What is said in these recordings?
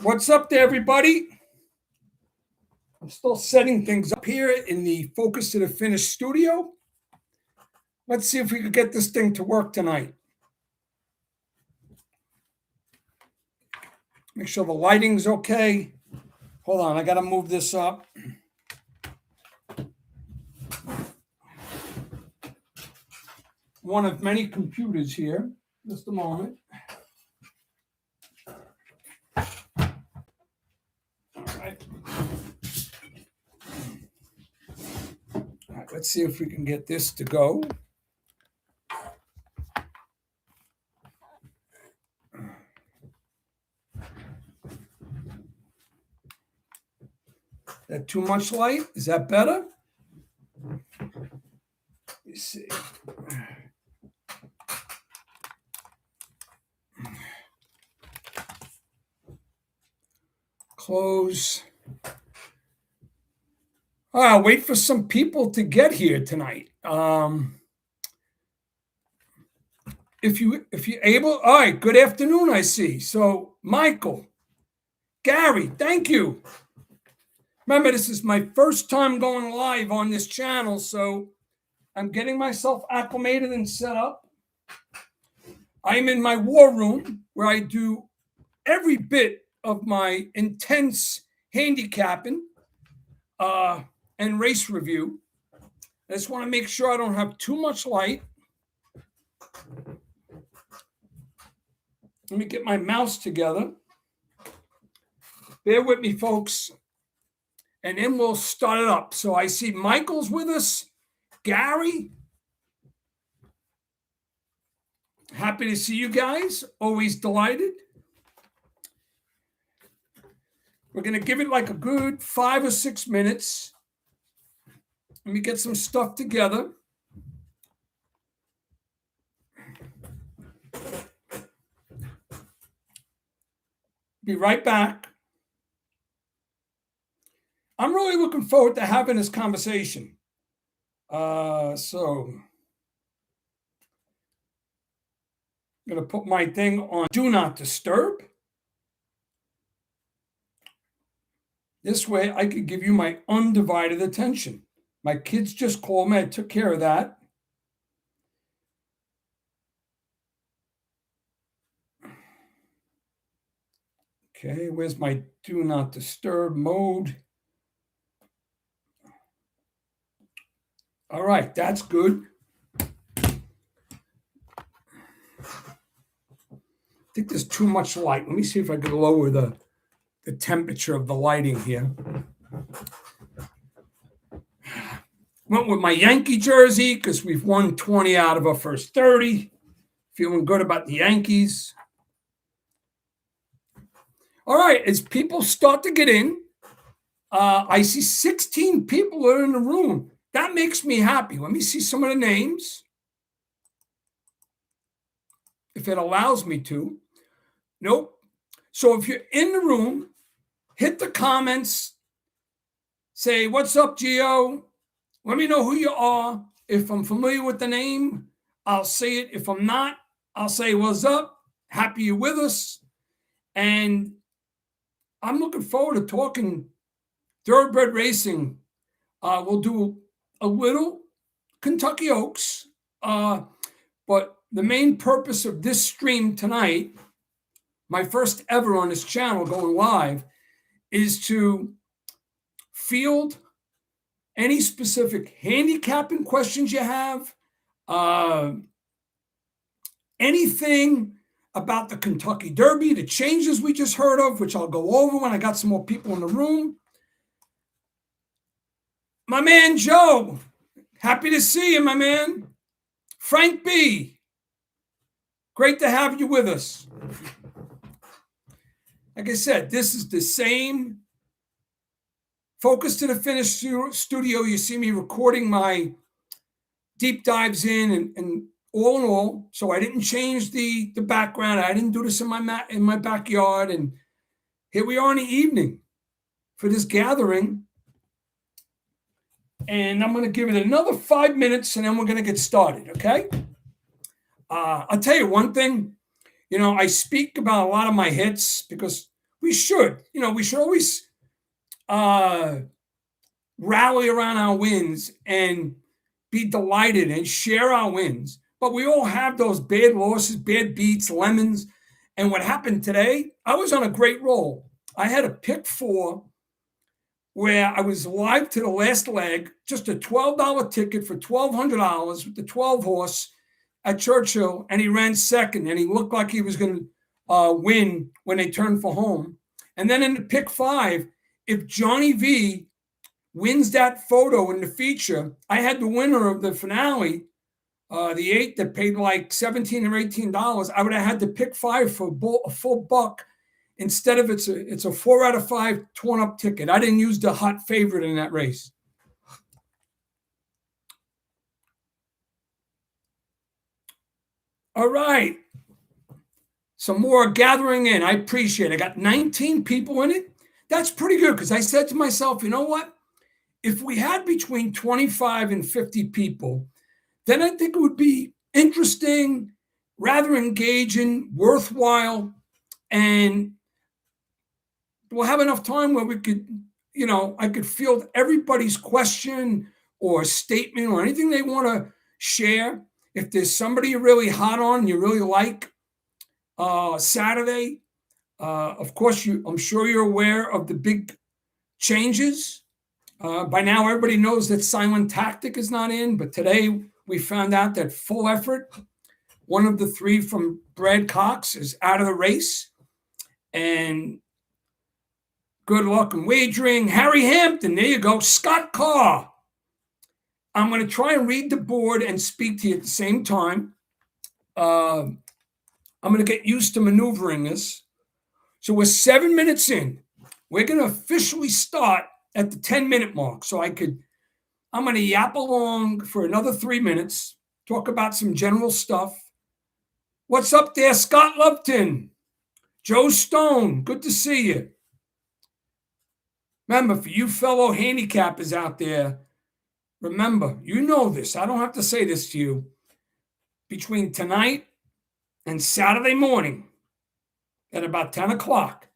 What's up there, everybody? I'm still setting things up here in the Focus to the Finish studio. Let's see if we could get this thing to work tonight. Make sure the lighting's okay. Hold on, I got to move this up. One of many computers here. Just a moment. All right, let's see if we can get this to go. Is that too much light? Is that better? Let me see. Close. I'll wait for some people to get here tonight. If you're able, all right, good afternoon, I see. So, Michael, Gary, thank you. Remember, this is my first time going live on this channel, so I'm getting myself acclimated and set up. I'm in my war room where I do every bit of my intense handicapping and race review. I just want to make sure I don't have too much light. Let me get my mouse together. Bear with me, folks. And then we'll start it up. So I see Michael's with us. Gary. Happy to see you guys. Always delighted. We're going to give it like a good 5 or 6 minutes. Let me get some stuff together. Be right back. I'm really looking forward to having this conversation. So I'm going to put my thing on Do Not Disturb. This way I could give you my undivided attention. My kids just called me. I took care of that. Okay, where's my Do Not Disturb mode? All right, that's good. I think there's too much light. Let me see if I can lower the temperature of the lighting here. Went with my Yankee jersey because we've won 20 out of our first 30. Feeling good about the Yankees. All right, as people start to get in, I see 16 people are in the room. That makes me happy. Let me see some of the names, if it allows me to. Nope. So if you're in the room, hit the comments. Say, what's up, Gio? Let me know who you are. If I'm familiar with the name, I'll say it. If I'm not, I'll say, what's up? Happy you're with us. And I'm looking forward to talking thoroughbred racing. We'll do a little Kentucky Oaks. But the main purpose of this stream tonight, my first ever on this channel going live, is to field any specific handicapping questions you have, anything about the Kentucky Derby, the changes we just heard of, which I'll go over when I got some more people in the room. My man, Joe, happy to see you, my man. Frank B., great to have you with us. Like I said, this is the same Focus to the Finish studio. You see me recording my deep dives and all. So I didn't change the background. I didn't do this in my backyard. And here we are in the evening for this gathering. And I'm going to give it another 5 minutes, and then we're going to get started, okay? I'll tell you one thing. You know, I speak about a lot of my hits because we we should always rally around our wins and be delighted and share our wins. But we all have those bad losses, bad beats, lemons. And what happened today, I was on a great roll. I had a pick 4 where I was live to the last leg, just a $12 ticket for $1,200 with the 12 horse at Churchill, and he ran second, and he looked like he was going to win when they turned for home. And then in the pick 5, if Johnny V wins that photo in the feature, I had the winner of the finale, the 8 that paid like $17 or $18. I would have had to pick 5 for a full buck. Instead of it's a 4 out of 5 torn up ticket. I didn't use the hot favorite in that race. All right. Some more gathering in. I appreciate it. I got 19 people in it. That's pretty good because I said to myself, you know what? If we had between 25 and 50 people, then I think it would be interesting, rather engaging, worthwhile, and we'll have enough time where we could, I could field everybody's question or statement or anything they want to share. If there's somebody you're really hot on and you really like Saturday, of course, I'm sure you're aware of the big changes. By now, everybody knows that Silent Tactic is not in, but today we found out that Full Effort, one of the 3 from Brad Cox, is out of the race. And good luck in wagering. Harry Hampton, there you go. Scott Carr. I'm going to try and read the board and speak to you at the same time. I'm going to get used to maneuvering this. So we're 7 minutes in. We're going to officially start at the 10-minute mark. So I'm going to yap along for another 3 minutes, talk about some general stuff. What's up there, Scott Lupton? Joe Stone, good to see you. Remember, for you fellow handicappers out there, remember, you know this. I don't have to say this to you. Between tonight and Saturday morning at about 10 o'clock,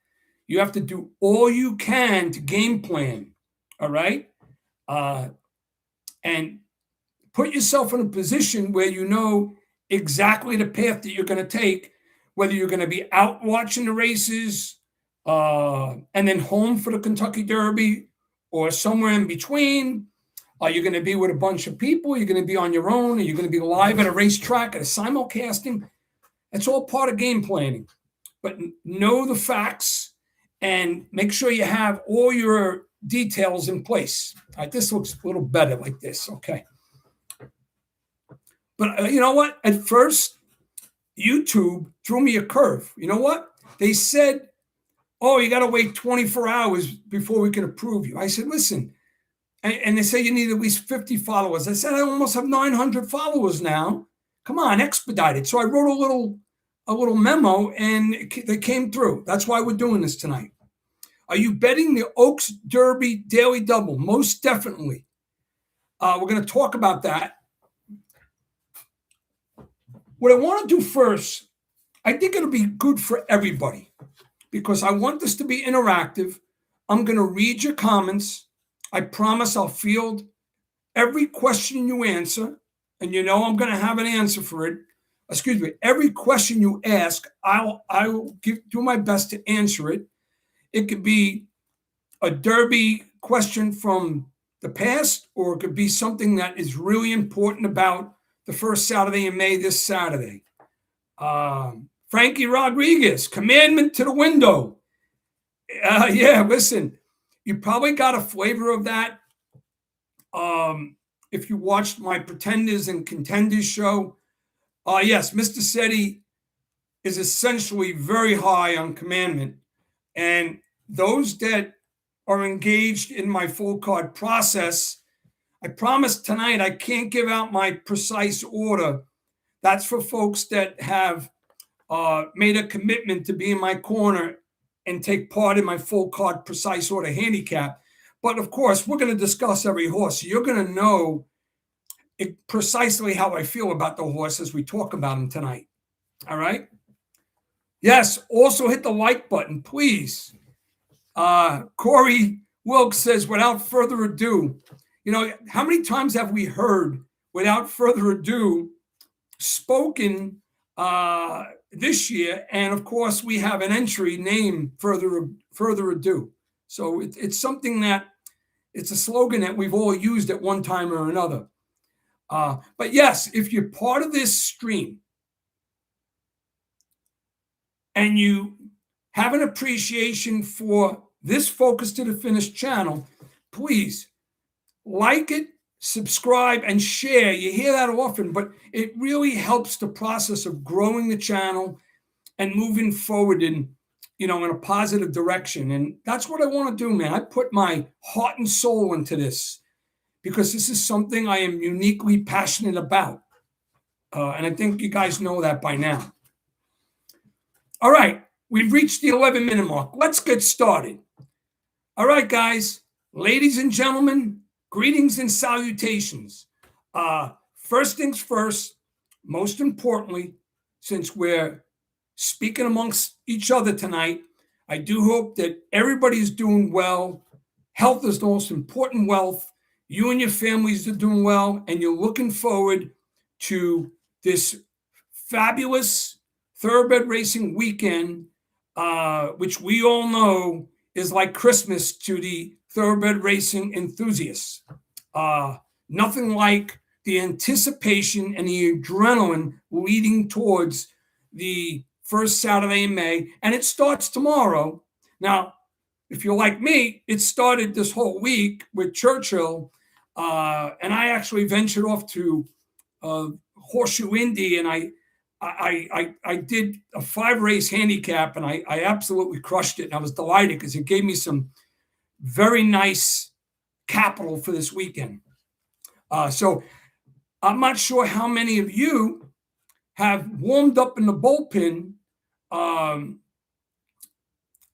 you have to do all you can to game plan, all right? And put yourself in a position where you know exactly the path that you're going to take, whether you're going to be out watching the races, and then home for the Kentucky Derby, or somewhere in between. Are you going to be with a bunch of people? You're going to be on your own? Are you going to be live at a racetrack, at a simulcasting? It's all part of game planning. But know the facts and make sure you have all your details in place. All right, this looks a little better like this. Okay. But you know what? At first, YouTube threw me a curve. You know what? They said, oh, you got to wait 24 hours before we can approve you. I said, listen, and they say you need at least 50 followers. I said, I almost have 900 followers now. Come on, expedite it. So I wrote a little memo, and they came through. That's why we're doing this tonight. Are you betting the Oaks Derby Daily Double? Most definitely. We're going to talk about that. What I want to do first, I think it'll be good for everybody because I want this to be interactive. I'm going to read your comments. I promise I'll field every question you answer, and you know I'm going to have an answer for it. Excuse me. Every question you ask, I will do my best to answer it. It could be a Derby question from the past, or it could be something that is really important about the first Saturday in May, this Saturday. Frankie Rodriguez, commandment to the window. Yeah, listen, you probably got a flavor of that if you watched my Pretenders and Contenders show. Yes, Mr. Sette is essentially very high on commandment. And those that are engaged in my full card process, I promise tonight I can't give out my precise order. That's for folks that have made a commitment to be in my corner and take part in my full card precise order handicap. But of course, we're going to discuss every horse. So you're going to know precisely how I feel about the horse as we talk about them tonight. All right? Yes, also hit the like button, please. Corey Wilkes says, without further ado, how many times have we heard without further ado spoken this year? And of course, we have an entry named further ado. So it's something that it's a slogan that we've all used at one time or another. But yes, if you're part of this stream and you have an appreciation for this Focus to the Finish channel, please like it, subscribe, and share. You hear that often, but it really helps the process of growing the channel and moving forward in a positive direction. And that's what I want to do, man. I put my heart and soul into this because this is something I am uniquely passionate about. And I think you guys know that by now. All right, we've reached the 11-minute mark. Let's get started. All right, guys, ladies and gentlemen, greetings and salutations. First things first, most importantly, since we're speaking amongst each other tonight, I do hope that everybody's doing well. Health is the most important wealth. You and your families are doing well, and you're looking forward to this fabulous thoroughbred racing weekend, which we all know is like Christmas to the thoroughbred racing enthusiasts. Nothing like the anticipation and the adrenaline leading towards the first Saturday in May, and it starts tomorrow. Now, if you're like me, it started this whole week with Churchill, and I actually ventured off to Horseshoe Indy, and I did a 5-race handicap, and I absolutely crushed it. And I was delighted because it gave me some very nice capital for this weekend. So I'm not sure how many of you have warmed up in the bullpen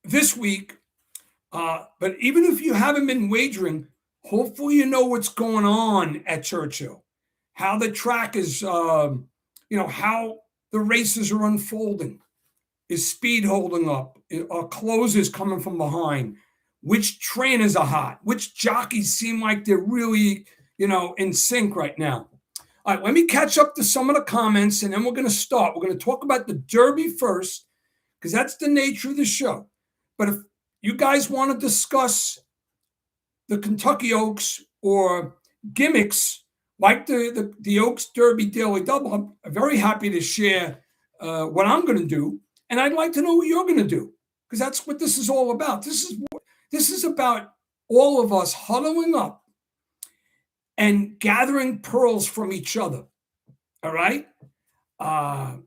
this week. But even if you haven't been wagering, hopefully you know what's going on at Churchill, how the track is, how the races are unfolding. Is speed holding up? Are closers coming from behind? Which trainers are hot? Which jockeys seem like they're really, in sync right now? All right, let me catch up to some of the comments, and then we're going to start. We're going to talk about the Derby first, because that's the nature of the show. But if you guys want to discuss the Kentucky Oaks or gimmicks like the Oaks Derby Daily Double, I'm very happy to share what I'm going to do. And I'd like to know what you're going to do, because that's what this is all about. This is about all of us huddling up and gathering pearls from each other. All right? And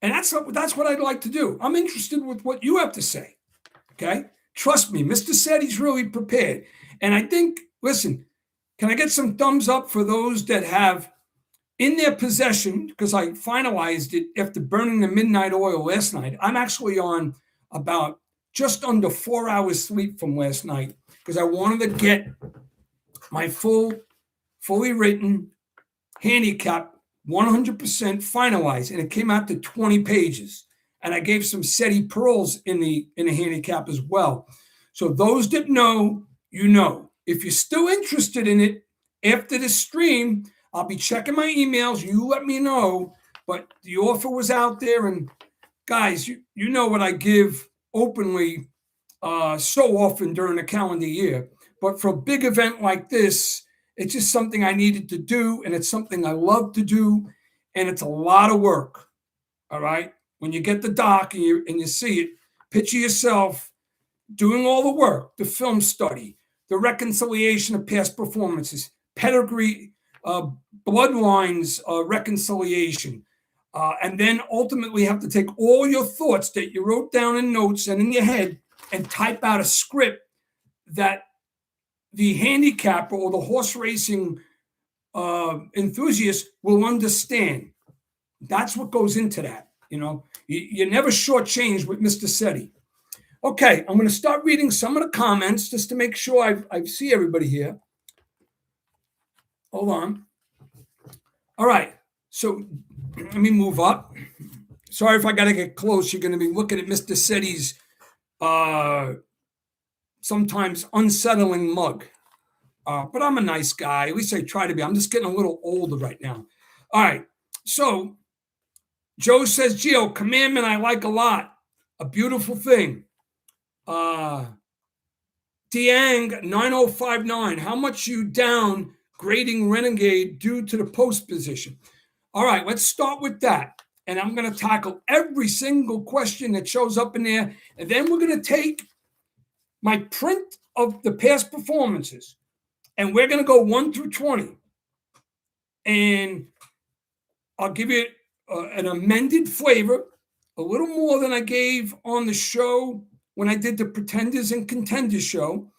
that's what I'd like to do. I'm interested with what you have to say. Okay? Trust me, Mr. Sette's really prepared. And I think, listen, can I get some thumbs up for those that have in their possession, because I finalized it after burning the midnight oil last night. I'm actually on about just under 4 hours sleep from last night because I wanted to get my fully written handicap 100% finalized, and it came out to 20 pages. And I gave some Sette pearls in the handicap as well. So those that know, you know. If you're still interested in it after the stream, I'll be checking my emails. You let me know. But the offer was out there, and guys, you know what I give openly so often during the calendar year. But for a big event like this, it's just something I needed to do, and it's something I love to do, and it's a lot of work. All right? When you get the doc and you see it, picture yourself doing all the work, the film study, the reconciliation of past performances, pedigree, bloodlines reconciliation, and then ultimately have to take all your thoughts that you wrote down in notes and in your head and type out a script that the handicapper or the horse racing enthusiast will understand. That's what goes into that. You're never shortchanged with Mr. Sette. Okay, I'm going to start reading some of the comments just to make sure I see everybody here. Hold on. All right, so let me move up. Sorry if I got to get close. You're going to be looking at Mr. Sette's sometimes unsettling mug. But I'm a nice guy. At least I try to be. I'm just getting a little older right now. All right. So Joe says, Gio, commandment I like a lot. A beautiful thing. Diang 9059. How much you down grading Renegade due to the post position? All right, let's start with that. And I'm going to tackle every single question that shows up in there. And then we're going to take my print of the past performances. And we're going to go 1 through 20. And I'll give you an amended flavor, a little more than I gave on the show when I did the Pretenders and Contenders show.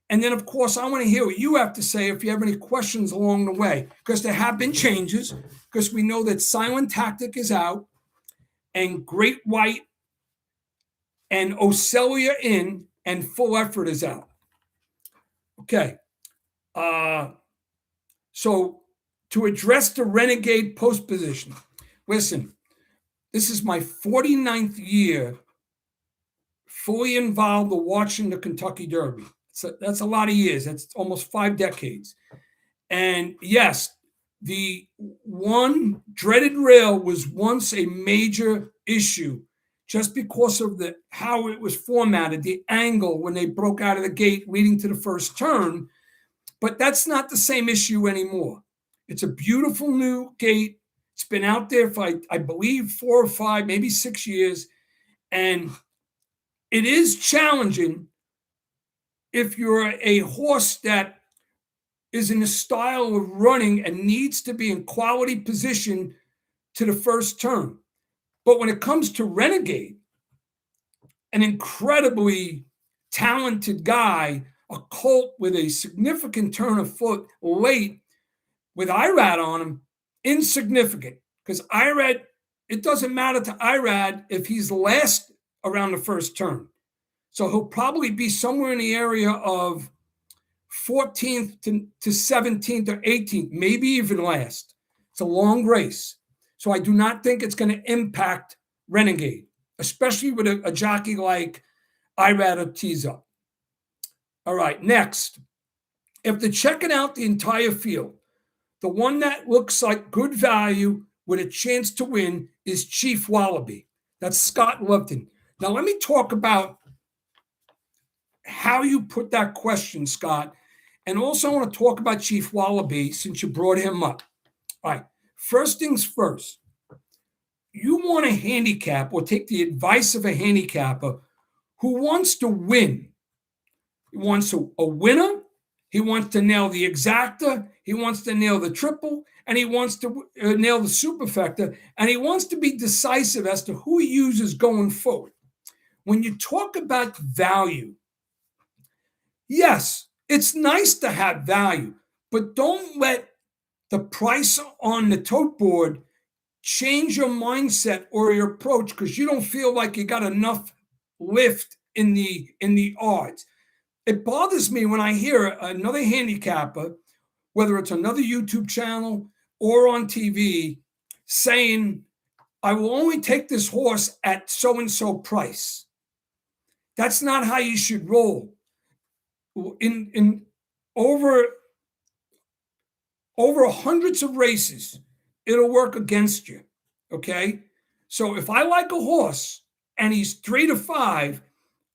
And then, of course, I want to hear what you have to say if you have any questions along the way, because there have been changes, because we know that Silent Tactic is out and Great White and Ocelia in and Full Effort is out. Okay. So to address the Renegade post position, listen, this is my 49th year fully involved in watching the Kentucky Derby. So that's a lot of years. That's almost 5 decades. And yes, the one dreaded rail was once a major issue just because of how it was formatted, the angle when they broke out of the gate leading to the first turn. But that's not the same issue anymore. It's a beautiful new gate. It's been out there for, I believe, 4 or 5, maybe 6 years. And it is challenging if you're a horse that is in the style of running and needs to be in quality position to the first turn. But when it comes to Renegade, an incredibly talented guy, a colt with a significant turn of foot late with Irad on him, insignificant. Because Irad, it doesn't matter to Irad if he's last around the first turn. So he'll probably be somewhere in the area of 14th to 17th or 18th, maybe even last. It's a long race. So I do not think it's going to impact Renegade, especially with a jockey like Irad Ortiza. All right, next. After checking out the entire field, the one that looks like good value with a chance to win is Chief Wallaby. That's Scott Lupton. Now, let me talk about how you put that question, Scott. And also, I want to talk about Chief Wallaby since you brought him up. All right. First things first. You want a handicap or take the advice of a handicapper who wants to win. He wants a winner. He wants to nail the exacta. He wants to nail the triple. And he wants to nail the superfecta. And he wants to be decisive as to who he uses going forward. When you talk about value, yes, it's nice to have value, but don't let the price on the tote board change your mindset or your approach because you don't feel like you got enough lift in the odds. It bothers me when I hear another handicapper, whether it's another YouTube channel or on TV, saying, I will only take this horse at so-and-so price. That's not how you should roll. In over hundreds of races, it'll work against you. Okay. So if I like a horse and he's 3 to 5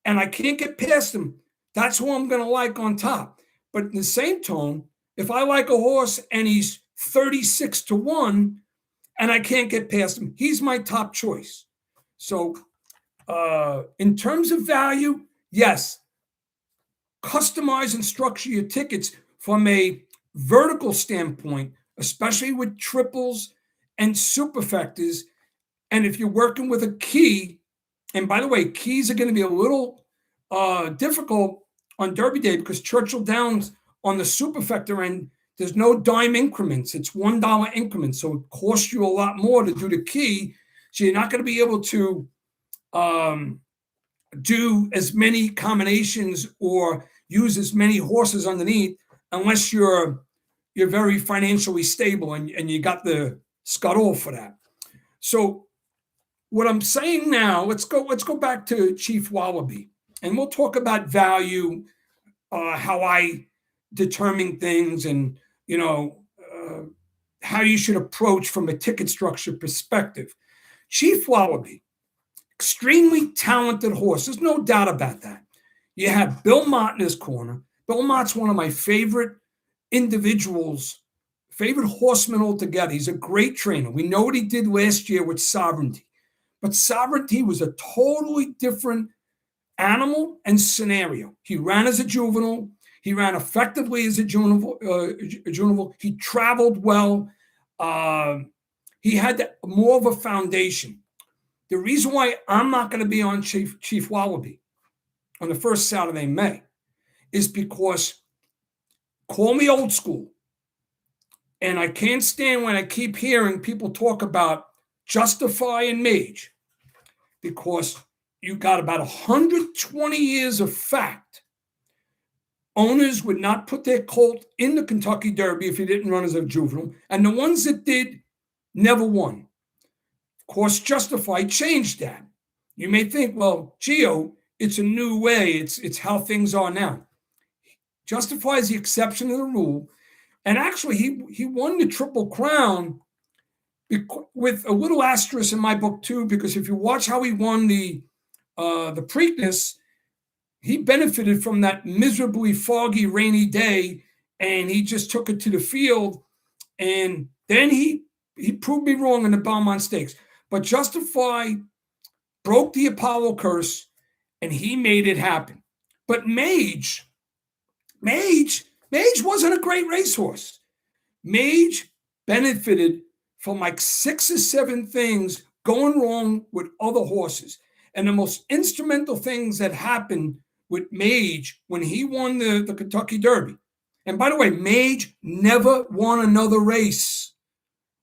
and I can't get past him, that's who I'm going to like on top. But in the same tone, if I like a horse and he's 36 to 1 and I can't get past him, he's my top choice. So in terms of value, yes, customize and structure your tickets from a vertical standpoint, especially with triples and superfectas. And if you're working with a key, and by the way, keys are going to be a little difficult on Derby Day because Churchill Downs on the superfecta end, there's no dime increments. It's $1 increments. So it costs you a lot more to do the key. So you're not going to be able to do as many combinations or use as many horses underneath unless you're very financially stable and you got the scuttle for that. So what I'm saying now, let's go back to Chief Wallaby. and we'll talk about value, how I determine things, and how you should approach from a ticket structure perspective. Chief Wallaby, extremely talented horse. There's no doubt about that. You have Bill Mott in his corner. Bill Mott's one of my favorite individuals, favorite horsemen altogether. He's a great trainer. We know what he did last year with Sovereignty. But Sovereignty was a totally different animal and scenario. He ran as a juvenile. He ran effectively as a juvenile. He traveled well. He had more of a foundation. The reason why I'm not going to be on Chief Wallaby on the first Saturday in May is because, call me old school, and I can't stand when I keep hearing people talk about Justify and Mage, because you got about 120 years of fact. Owners would not put their colt in the Kentucky Derby if he didn't run as a juvenile, and the ones that did never won. Of course, Justify changed that. You may think, well, Gio, it's a new way. It's how things are now. Justify is the exception to the rule. And actually, he won the Triple Crown with a little asterisk in my book, too, because if you watch how he won the Preakness, he benefited from that miserably foggy, rainy day, and he just took it to the field. And then he proved me wrong in the Belmont Stakes. But Justify broke the Apollo curse, and he made it happen. But Mage wasn't a great racehorse. Mage benefited from like 6 or 7 things going wrong with other horses. And the most instrumental things that happened with Mage when he won the Kentucky Derby. And by the way, Mage never won another race,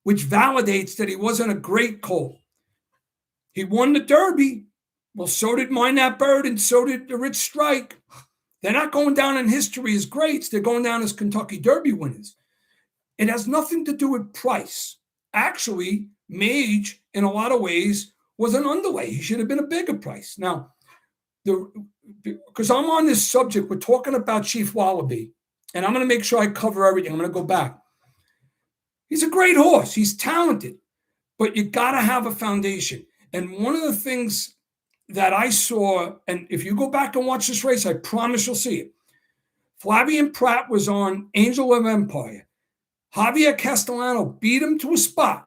which validates that he wasn't a great colt. He won the Derby. Well, so did Mind That Bird, and so did the Rich Strike. They're not going down in history as greats. They're going down as Kentucky Derby winners. It has nothing to do with price. Actually, Mage, in a lot of ways, was an underway. He should have been a bigger price. Now, because I'm on this subject, we're talking about Chief Wallaby, and I'm going to make sure I cover everything. I'm going to go back. He's a great horse. He's talented, but you got to have a foundation. And one of the things that I saw, and if you go back and watch this race, I promise you'll see it. Flavien Prat was on Angel of Empire. Javier Castellano beat him to a spot.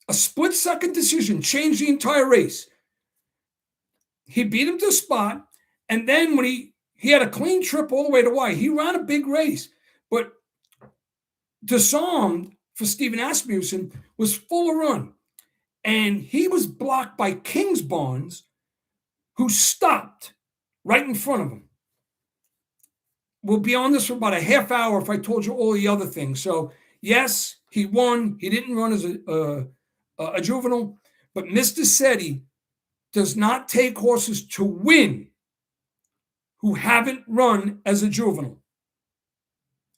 A split-second decision changed the entire race. He beat him to a spot, and then when he had a clean trip all the way to Hawaii, he ran a big race. But Desom for Stephen Asmussen was full of run. And he was blocked by Kingsbarns, who stopped right in front of him. We'll be on this for about a half hour if I told you all the other things. So, yes, he won. He didn't run as a juvenile. But Mr. Sette does not take horses to win who haven't run as a juvenile.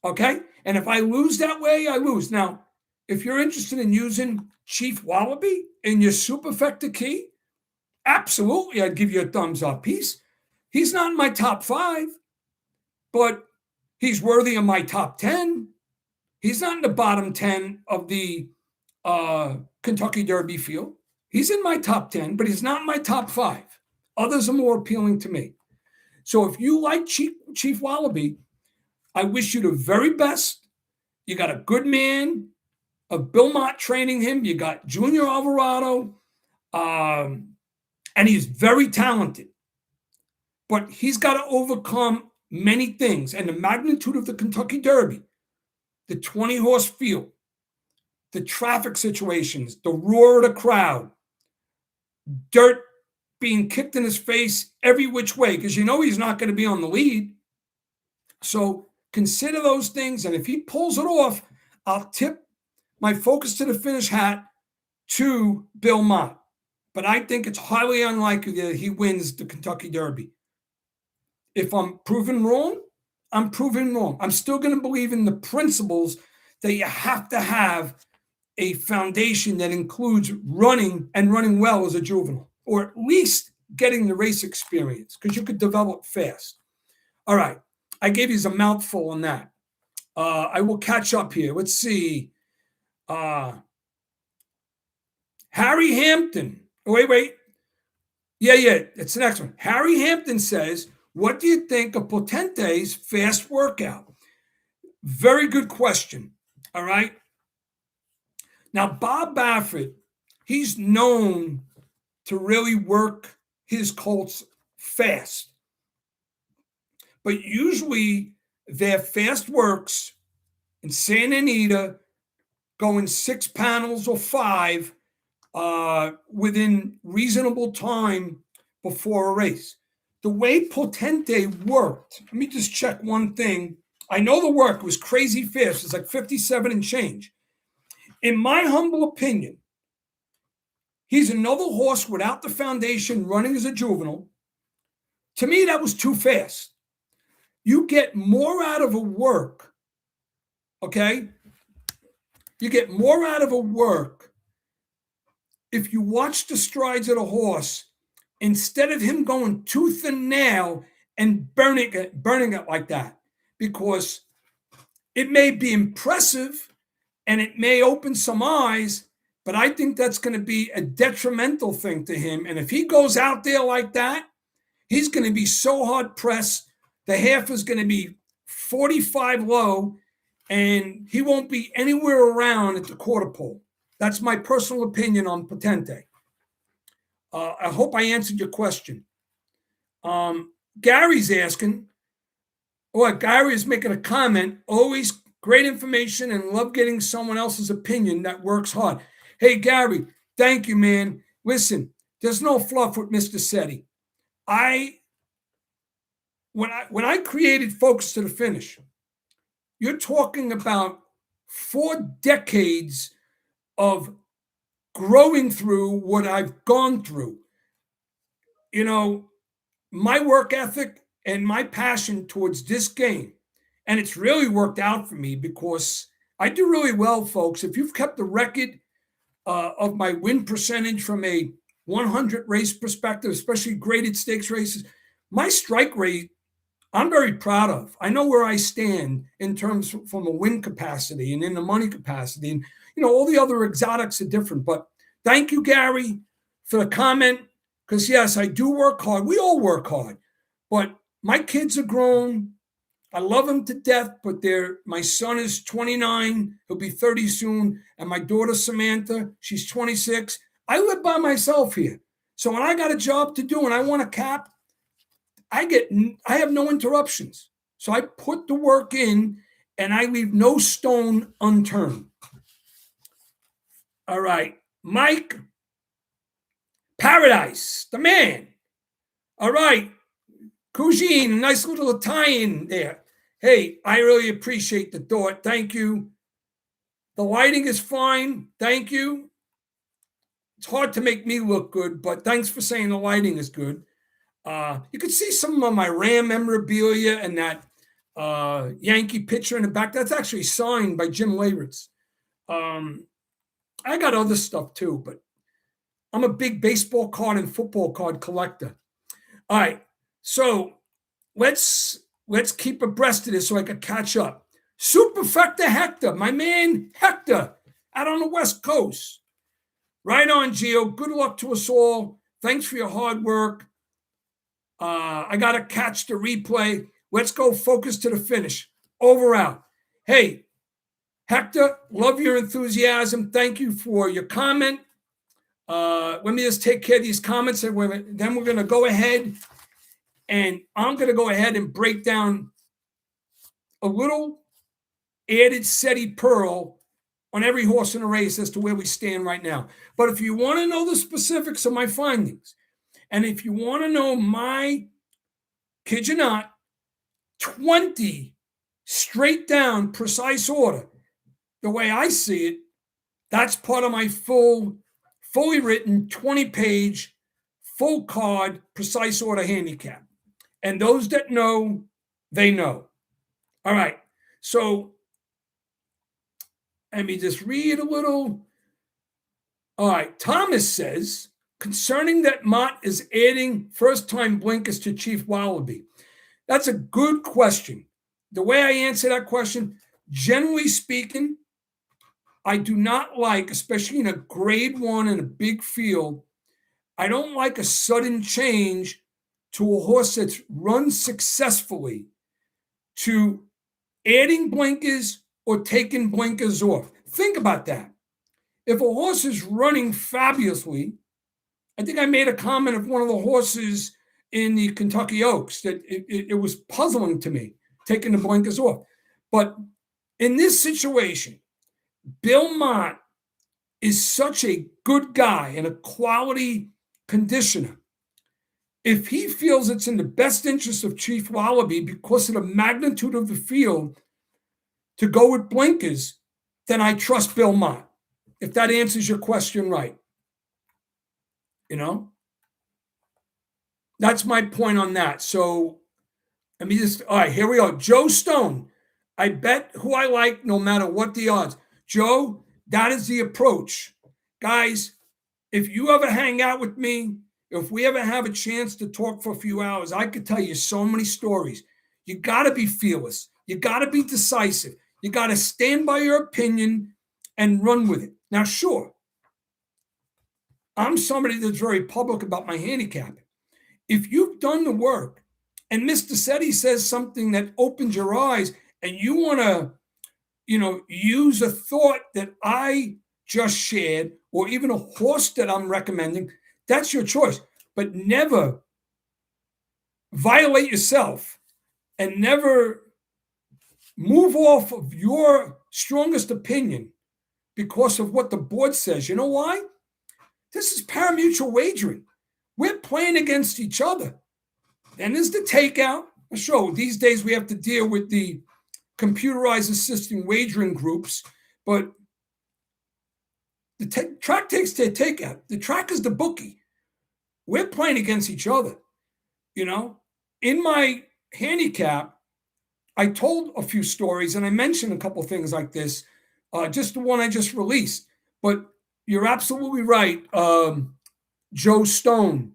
Okay? And if I lose that way, I lose. Now, if you're interested in using Chief Wallaby in your superfecta key, absolutely, I'd give you a thumbs up. He's not in my top 5, but he's worthy of my top 10. He's not in the bottom 10 of the Kentucky Derby field. He's in my top 10, but he's not in my top 5. Others are more appealing to me. So if you like Chief Wallaby, I wish you the very best. You got a good man of Bill Mott training him. You got Junior Alvarado, and he's very talented. But he's got to overcome many things. And the magnitude of the Kentucky Derby, the 20-horse field, the traffic situations, the roar of the crowd, dirt being kicked in his face every which way, because you know he's not going to be on the lead. So consider those things. And if he pulls it off, I'll tip my focus to the finish hat to Bill Mott. But I think it's highly unlikely that he wins the Kentucky Derby. If I'm proven wrong, I'm proven wrong. I'm still going to believe in the principles that you have to have a foundation that includes running and running well as a juvenile, or at least getting the race experience because you could develop fast. All right. I gave you a mouthful on that. I will catch up here. Let's see. Harry Hampton. Wait. Yeah. It's the next one. Harry Hampton says, what do you think of Potente's fast workout? Very good question. All right. Now, Bob Baffert, he's known to really work his colts fast. But usually their fast works in Santa Anita going 6 panels or 5 within reasonable time before a race. The way Potente worked, let me just check one thing. I know the work was crazy fast. It's like 57 and change. In my humble opinion, he's another horse without the foundation running as a juvenile. To me, that was too fast. You get more out of a work, okay? You get more out of a work if you watch the strides of the horse instead of him going tooth and nail and burning it like that, because it may be impressive and it may open some eyes, but I think that's going to be a detrimental thing to him. And if he goes out there like that, he's going to be so hard pressed. The half is going to be 45 low, and he won't be anywhere around at the quarter pole. That's my personal opinion on Potente. I hope I answered your question. Gary's asking, Gary is making a comment, always great information and love getting someone else's opinion that works hard. Hey, Gary, thank you, man. Listen, there's no fluff with Mr. Sette. When I created Focus to the Finish, you're talking about 4 decades of growing through what I've gone through. You know, my work ethic and my passion towards this game, and it's really worked out for me because I do really well, folks. If you've kept the record of my win percentage from a 100 race perspective, especially graded stakes races, my strike rate, I'm very proud of. I know where I stand in terms from a win capacity and in the money capacity. And, all the other exotics are different. But thank you, Gary, for the comment. Because, yes, I do work hard. We all work hard. But my kids are grown. I love them to death. But my son is 29. He'll be 30 soon. And my daughter, Samantha, she's 26. I live by myself here. So when I got a job to do and I want to cap, I have no interruptions. So I put the work in and I leave no stone unturned. All right. Mike Paradise, the man. All right. Cousine, a nice little Italian there. Hey, I really appreciate the thought. Thank you. The lighting is fine. Thank you. It's hard to make me look good, but thanks for saying the lighting is good. You could see some of my Ram memorabilia and that Yankee pitcher in the back. That's actually signed by Jim Leyritz. I got other stuff too, but I'm a big baseball card and football card collector. All right, so let's keep abreast of this so I can catch up. Superfecta Hector, my man Hector, out on the West Coast. Right on, Gio. Good luck to us all. Thanks for your hard work. I got to catch the replay. Let's go Focus to the Finish. Over out. Hey, Hector, love your enthusiasm. Thank you for your comment. Let me just take care of these comments, and then we're going to go ahead, and I'm going to go ahead and break down a little added Sette pearl on every horse in the race as to where we stand right now. But if you want to know the specifics of my findings, and if you want to know my, kid you not, 20 straight down precise order, the way I see it, that's part of my fully written 20-page, full card, precise order handicap. And those that know, they know. All right. So let me just read a little. All right. Thomas says, concerning that Mott is adding first-time blinkers to Chief Wallaby. That's a good question. The way I answer that question, generally speaking, I do not like, especially in a grade 1 in a big field, I don't like a sudden change to a horse that's run successfully to adding blinkers or taking blinkers off. Think about that. If a horse is running fabulously, I think I made a comment of one of the horses in the Kentucky Oaks that it was puzzling to me, taking the blinkers off. But in this situation, Bill Mott is such a good guy and a quality conditioner. If he feels it's in the best interest of Chief Wallaby because of the magnitude of the field to go with blinkers, then I trust Bill Mott. If that answers your question right. That's my point on that. So let me all right, here we go. Joe Stone. I bet who I like no matter what the odds. Joe, that is the approach. Guys, if you ever hang out with me, if we ever have a chance to talk for a few hours, I could tell you so many stories. You got to be fearless. You got to be decisive. You got to stand by your opinion and run with it. Now, sure, I'm somebody that's very public about my handicapping. If you've done the work and Mr. Sette says something that opens your eyes and you want to, use a thought that I just shared or even a horse that I'm recommending, that's your choice. But never violate yourself and never move off of your strongest opinion because of what the board says. You know why? This is pari-mutuel wagering. We're playing against each other. Then there's the takeout. Sure, these days we have to deal with the computerized assisting wagering groups, but the track takes their takeout. The track is the bookie. We're playing against each other. In my handicap, I told a few stories and I mentioned a couple things like this, just the one I just released. But you're absolutely right, Joe Stone.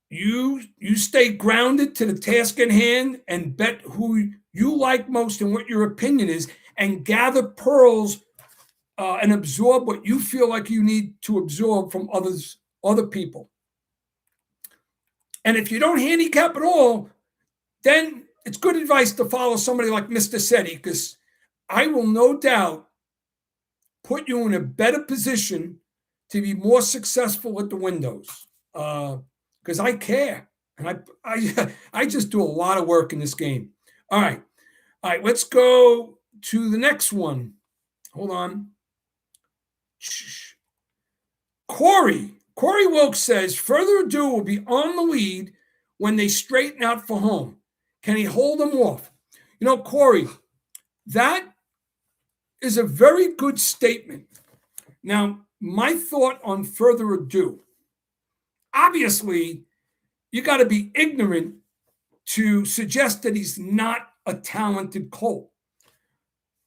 You stay grounded to the task at hand and bet who you like most and what your opinion is, and gather pearls and absorb what you feel like you need to absorb from other people. And if you don't handicap at all, then it's good advice to follow somebody like Mr. Sette, because I will no doubt put you in a better position to be more successful at the windows. Because I care, and I just do a lot of work in this game. All right, let's go to the next one. Hold on. Corey Wilkes says, Further Ado will be on the lead when they straighten out for home. Can he hold them off? Corey, that is a very good statement. Now, my thought on Further Ado, obviously, you got to be ignorant to suggest that he's not a talented colt.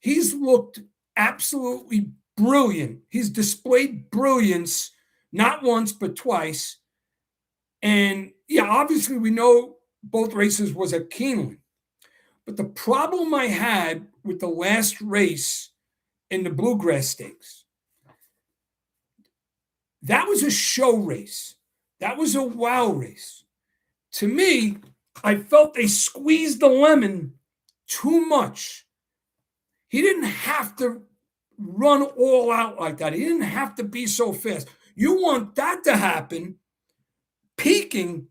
He's looked absolutely brilliant. He's displayed brilliance not once but twice. And yeah, obviously we know both races was at Keeneland. But the problem I had with the last race in the Bluegrass Stakes, that was a show race. That was a wow race. To me, I felt they squeezed the lemon too much. He didn't have to run all out like that. He didn't have to be so fast. You want that to happen peaking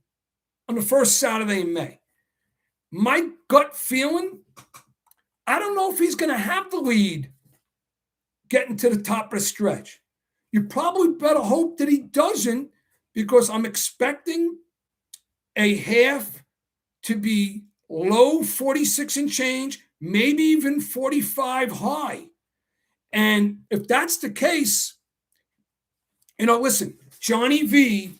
on the first Saturday in May. My gut feeling, I don't know if he's going to have the lead getting to the top of the stretch. You probably better hope that he doesn't, because I'm expecting a half to be low 46 and change, maybe even 45 high. And if that's the case, listen, Johnny V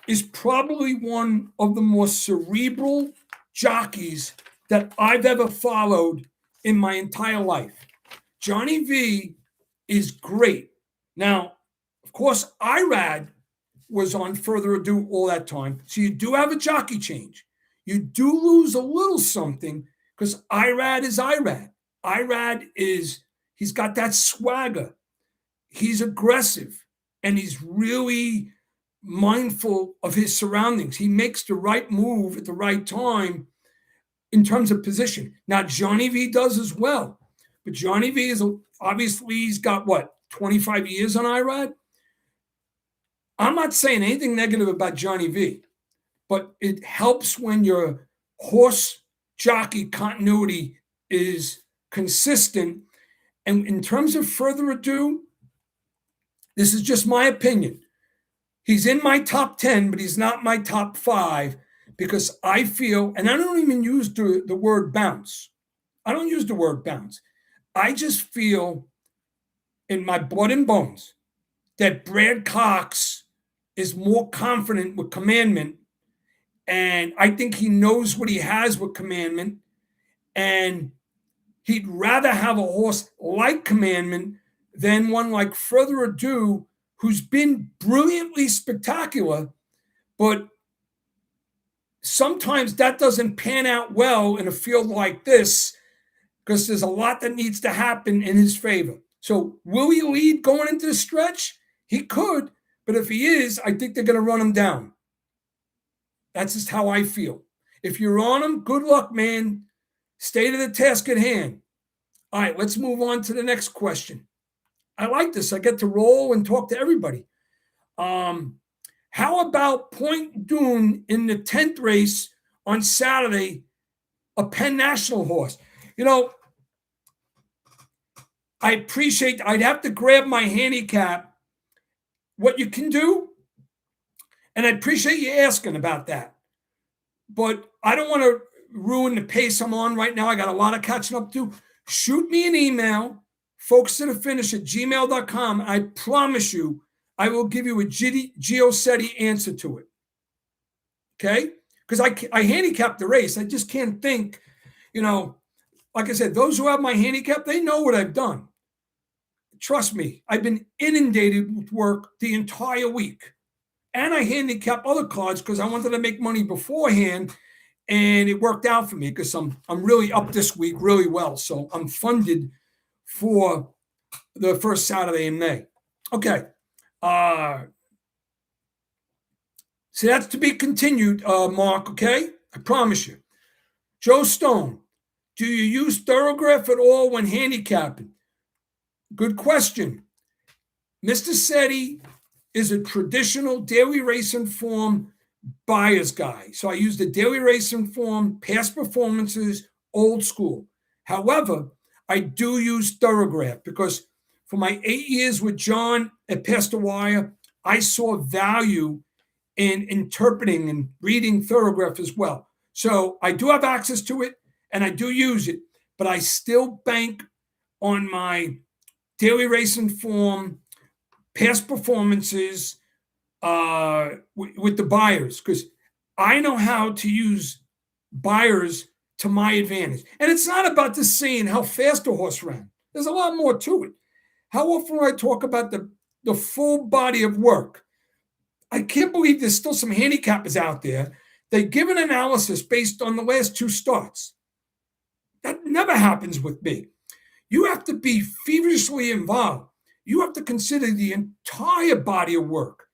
is probably one of the more cerebral jockeys that I've ever followed in my entire life. Johnny V is great. Now, Of course, IRAD was on Further Ado all that time. So you do have a jockey change. You do lose a little something because IRAD is IRAD. IRAD is, he's got that swagger. He's aggressive and he's really mindful of his surroundings. He makes the right move at the right time in terms of position. Now, Johnny V does as well. But Johnny V is obviously, he's got what, 25 years on IRAD? I'm not saying anything negative about Johnny V, but it helps when your horse jockey continuity is consistent. And in terms of Further Ado, this is just my opinion. He's in my top 10, but he's not my top 5 because I feel, and I don't even use the word bounce. I don't use the word bounce. I just feel in my blood and bones that Brad Cox is more confident with Commandment. And I think he knows what he has with Commandment. And he'd rather have a horse like Commandment than one like Further Ado, who's been brilliantly spectacular, but sometimes that doesn't pan out well in a field like this because there's a lot that needs to happen in his favor. So will he lead going into the stretch? He could, but if he is, I think they're going to run him down. That's just how I feel. If you're on him, good luck, man. Stay to the task at hand. All right, let's move on to the next question. I like this. I get to roll and talk to everybody. How about Point Dune in the 10th race on Saturday, a Penn National horse? You know, I appreciate, I'd have to grab my handicap, what you can do, and I appreciate you asking about that. But I don't want to ruin the pace I'm on right now. I got a lot of catching up to. Shoot me an email, folks@finish@gmail.com. I promise you, I will give you a Gio answer to it. Okay? Because I handicapped the race. I just can't think, like I said, those who have my handicap, they know what I've done. Trust me, I've been inundated with work the entire week. And I handicap other cards because I wanted to make money beforehand. And it worked out for me because I'm really up this week really well. So I'm funded for the first Saturday in May. Okay. So that's to be continued, Mark, okay? I promise you. Joe Stone, do you use Thoroughgraph at all when handicapping? Good question. Mr. Sette is a traditional daily racing form buyer's guy. So I use the daily racing form, past performances, old school. However, I do use Thoroughgraph because for my 8 years with John at Past the Wire, I saw value in interpreting and reading Thoroughgraph as well. So I do have access to it and I do use it, but I still bank on my daily racing form, past performances with the buyers because I know how to use buyers to my advantage. And it's not about just saying how fast a horse ran. There's a lot more to it. How often do I talk about the full body of work? I can't believe there's still some handicappers out there. They give an analysis based on the last 2 starts. That never happens with me. You have to be feverishly involved. You have to consider the entire body of work.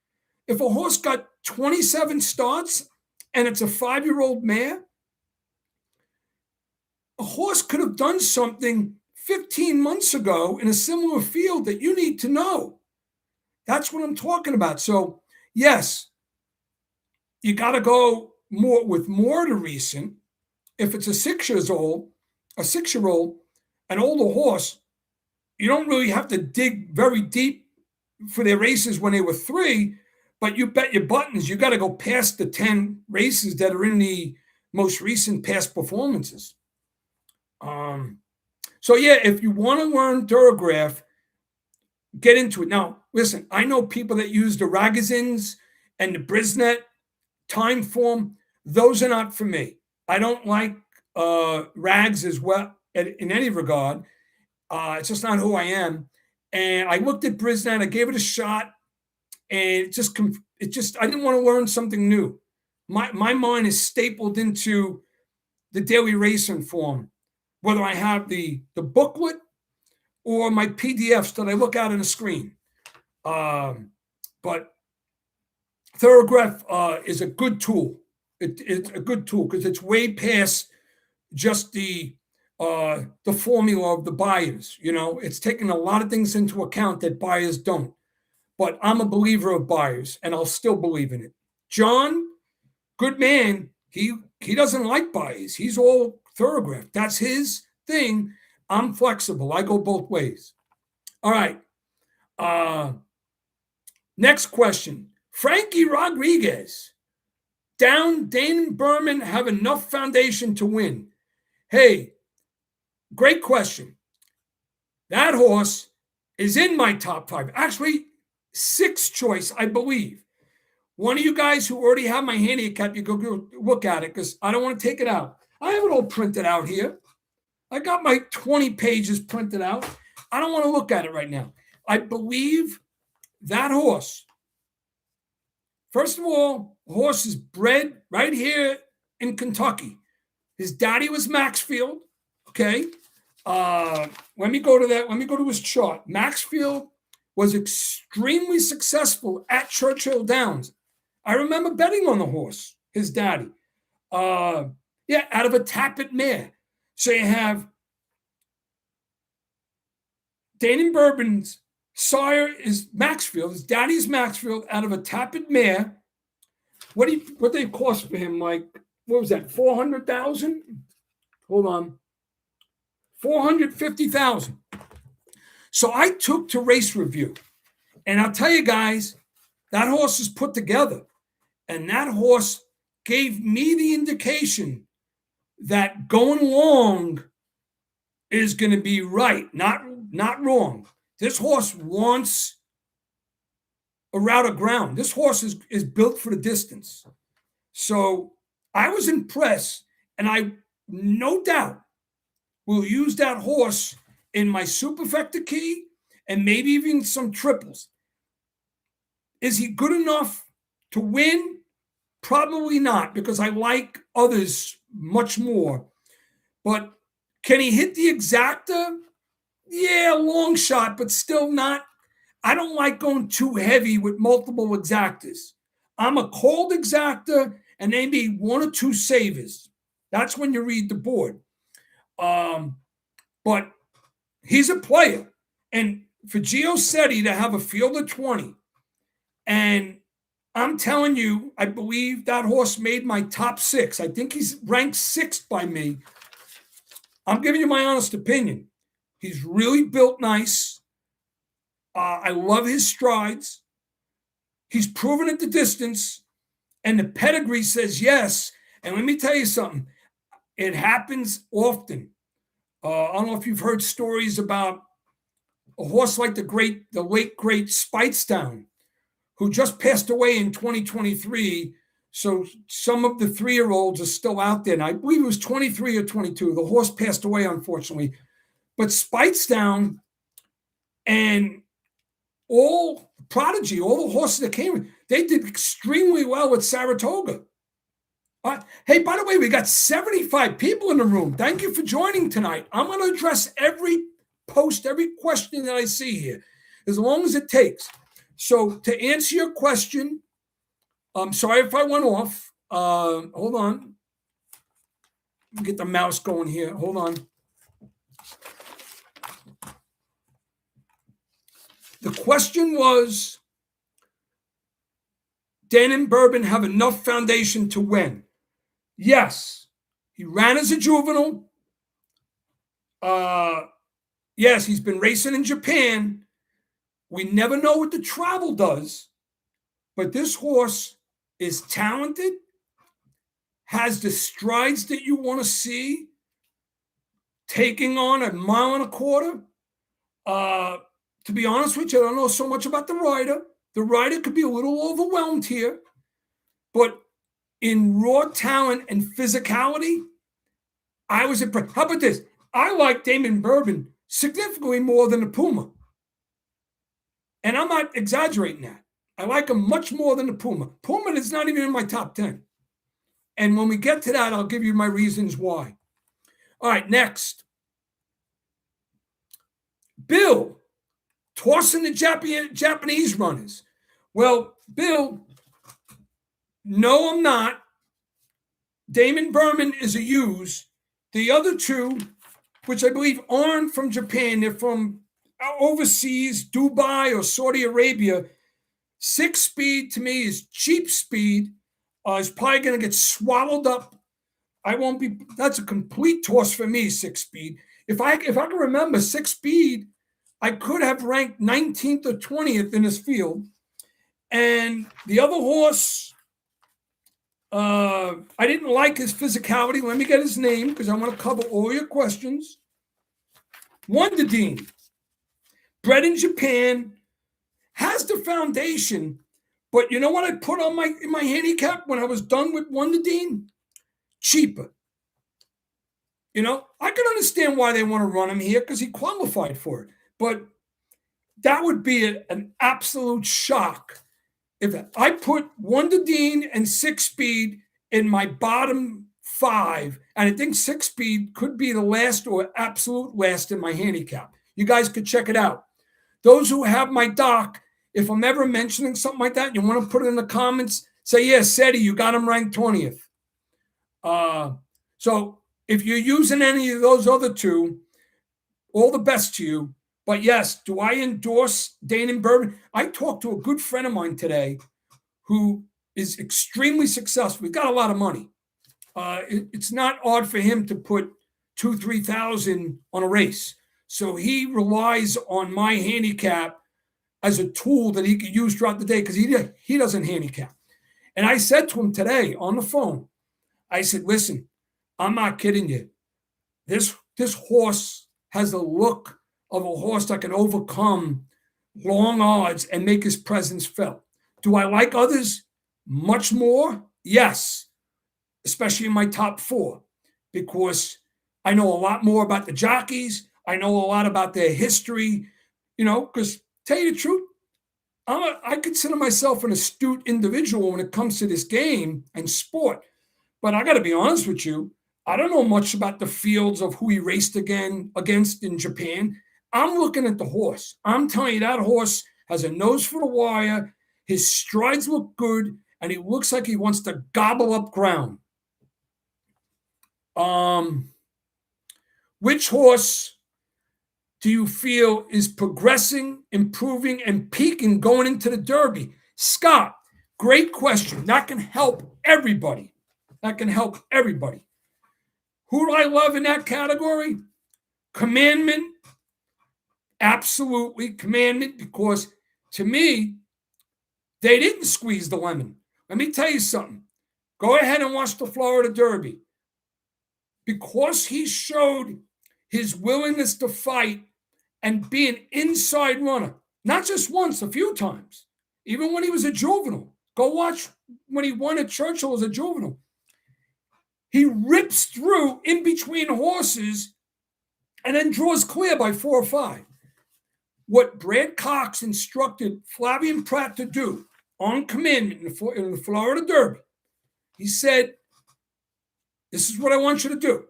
If a horse got 27 starts and it's a 5-year-old mare, a horse could have done something 15 months ago in a similar field that you need to know. That's what I'm talking about. So, yes, you got to go more to recent. If it's a 6-year-old, an older horse, you don't really have to dig very deep for their races when they were 3, but you bet your buttons you got to go past the 10 races that are in the most recent past performances. So yeah, if you want to learn Thoroughgraph, get into it. Now, listen, I know people that use the Ragazins and the Brisnet time form. Those are not for me. I don't like rags as well in any regard. It's just not who I am. And I looked at Brisnet. I gave it a shot. And I didn't want to learn something new. My mind is stapled into the daily racing form, whether I have the booklet or my PDFs that I look at on the screen. But Thoroughgraph is a good tool. It's a good tool because it's way past just the formula of the buyers. It's taking a lot of things into account that buyers don't. But I'm a believer of buyers, and I'll still believe in it. John, good man, he doesn't like buyers. He's all Thoroughgraph. That's his thing. I'm flexible. I go both ways. All right. Next question. Frankie Rodriguez. Down Dane Berman have enough foundation to win? Hey, great question. That horse is in my top 5. Actually, 6th choice, I believe. One of you guys who already have my handicap, you go look at it because I don't want to take it out. I have it all printed out here. I got my 20 pages printed out. I don't want to look at it right now. I believe that horse. First of all, the horse is bred right here in Kentucky. His daddy was Maxfield. Okay. Let me go to that. Let me go to his chart. Maxfield was extremely successful at Churchill Downs. I remember betting on the horse, his daddy. Out of a Tappet mare. So you have Dane Bourbon's sire is Maxfield. His daddy's Maxfield out of a Tappet mare. What they cost for him? Like, what was that? 400,000? Hold on. 450,000. So I took to Race Review, and I'll tell you guys, that horse is put together, and that horse gave me the indication that going long is going to be right, not wrong. This horse wants a route of ground. This horse is built for the distance. So I was impressed, and I no doubt will use that horse in my superfecta key and maybe even some triples. Is he good enough to win? Probably not, because I like others much more. But can he hit the exacta? Yeah, long shot, but still not. I don't like going too heavy with multiple exactas. I'm a cold exacta and maybe 1 or 2 savers. That's when you read the board. But he's a player. And for Gio Sette to have a field of 20, and I'm telling you, I believe that horse made my top 6. I think he's ranked 6th by me. I'm giving you my honest opinion. He's really built nice. I love his strides. He's proven at the distance, and the pedigree says yes. And let me tell you something. It happens often. I don't know if you've heard stories about a horse like the late great Speightstown, who just passed away in 2023. So some of the 3-year-olds are still out there. And I believe it was 23 or 22. The horse passed away, unfortunately. But Speightstown and all Prodigy, all the horses that came, they did extremely well at Saratoga. Hey, by the way, we got 75 people in the room. Thank you for joining tonight. I'm going to address every post, every question that I see here, as long as it takes. So to answer your question, I'm sorry if I went off. Hold on. Get the mouse going here. Hold on. The question was, Dane Bourbon have enough foundation to win? Yes. He ran as a juvenile. Yes, he's been racing in Japan. We never know what the travel does, but this horse is talented, has the strides that you want to see, taking on 1.25 miles. To be honest with you, I don't know so much about the rider. The rider could be a little overwhelmed here, but in raw talent and physicality, I was impressed. How about this? I like Dane Bourbon significantly more than the Puma. And I'm not exaggerating that. I like him much more than the Puma. Puma is not even in my top 10. And when we get to that, I'll give you my reasons why. All right, next. Bill, tossing the Japanese runners. Well, Bill, no, I'm not. Damon Berman is a use. The other two, which I believe aren't from Japan, they're from overseas, Dubai or Saudi Arabia. 6-speed to me is cheap speed. Is probably going to get swallowed up. I won't be. That's a complete toss for me. 6-speed. If I can remember, 6-speed, I could have ranked 19th or 20th in this field. And the other horse, I didn't like his physicality. Let me get his name because I want to cover all your questions. Wonder Dean, bred in Japan, has the foundation, but you know what I put on my handicap when I was done with Wonder Dean? Cheaper. You know, I can understand why they want to run him here because he qualified for it, but that would be an absolute shock if I put Wonder Dean and 6-speed in my bottom 5, and I think 6-speed could be the last or absolute last in my handicap. You guys could check it out. Those who have my doc, if I'm ever mentioning something like that, and you want to put it in the comments, say, yeah, Sette, you got him ranked 20th. So if you're using any of those other two, all the best to you. But yes, do I endorse Damon Berman? I talked to a good friend of mine today who is extremely successful. He's got a lot of money. It's not odd for him to put 2,000-3,000 on a race. So he relies on my handicap as a tool that he can use throughout the day because he doesn't handicap. And I said to him today on the phone, I said, listen, I'm not kidding you. This horse has the look of a horse that can overcome long odds and make his presence felt. Do I like others much more? Yes, especially in my top 4, because I know a lot more about the jockeys. I know a lot about their history, because tell you the truth, I consider myself an astute individual when it comes to this game and sport. But I got to be honest with you, I don't know much about the fields of who he raced against in Japan. I'm looking at the horse. I'm telling you, that horse has a nose for the wire. His strides look good, and he looks like he wants to gobble up ground. Which horse do you feel is progressing, improving, and peaking going into the Derby? Scott, great question. That can help everybody. Who do I love in that category? Commandment. Absolutely, Commandment, because to me, they didn't squeeze the lemon. Let me tell you something. Go ahead and watch the Florida Derby. Because he showed his willingness to fight and be an inside runner, not just once, a few times, even when he was a juvenile. Go watch when he won at Churchill as a juvenile. He rips through in between horses and then draws clear by 4 or 5. What Brad Cox instructed Flavien Prat to do on Commandment in the Florida Derby, he said, this is what I want you to do.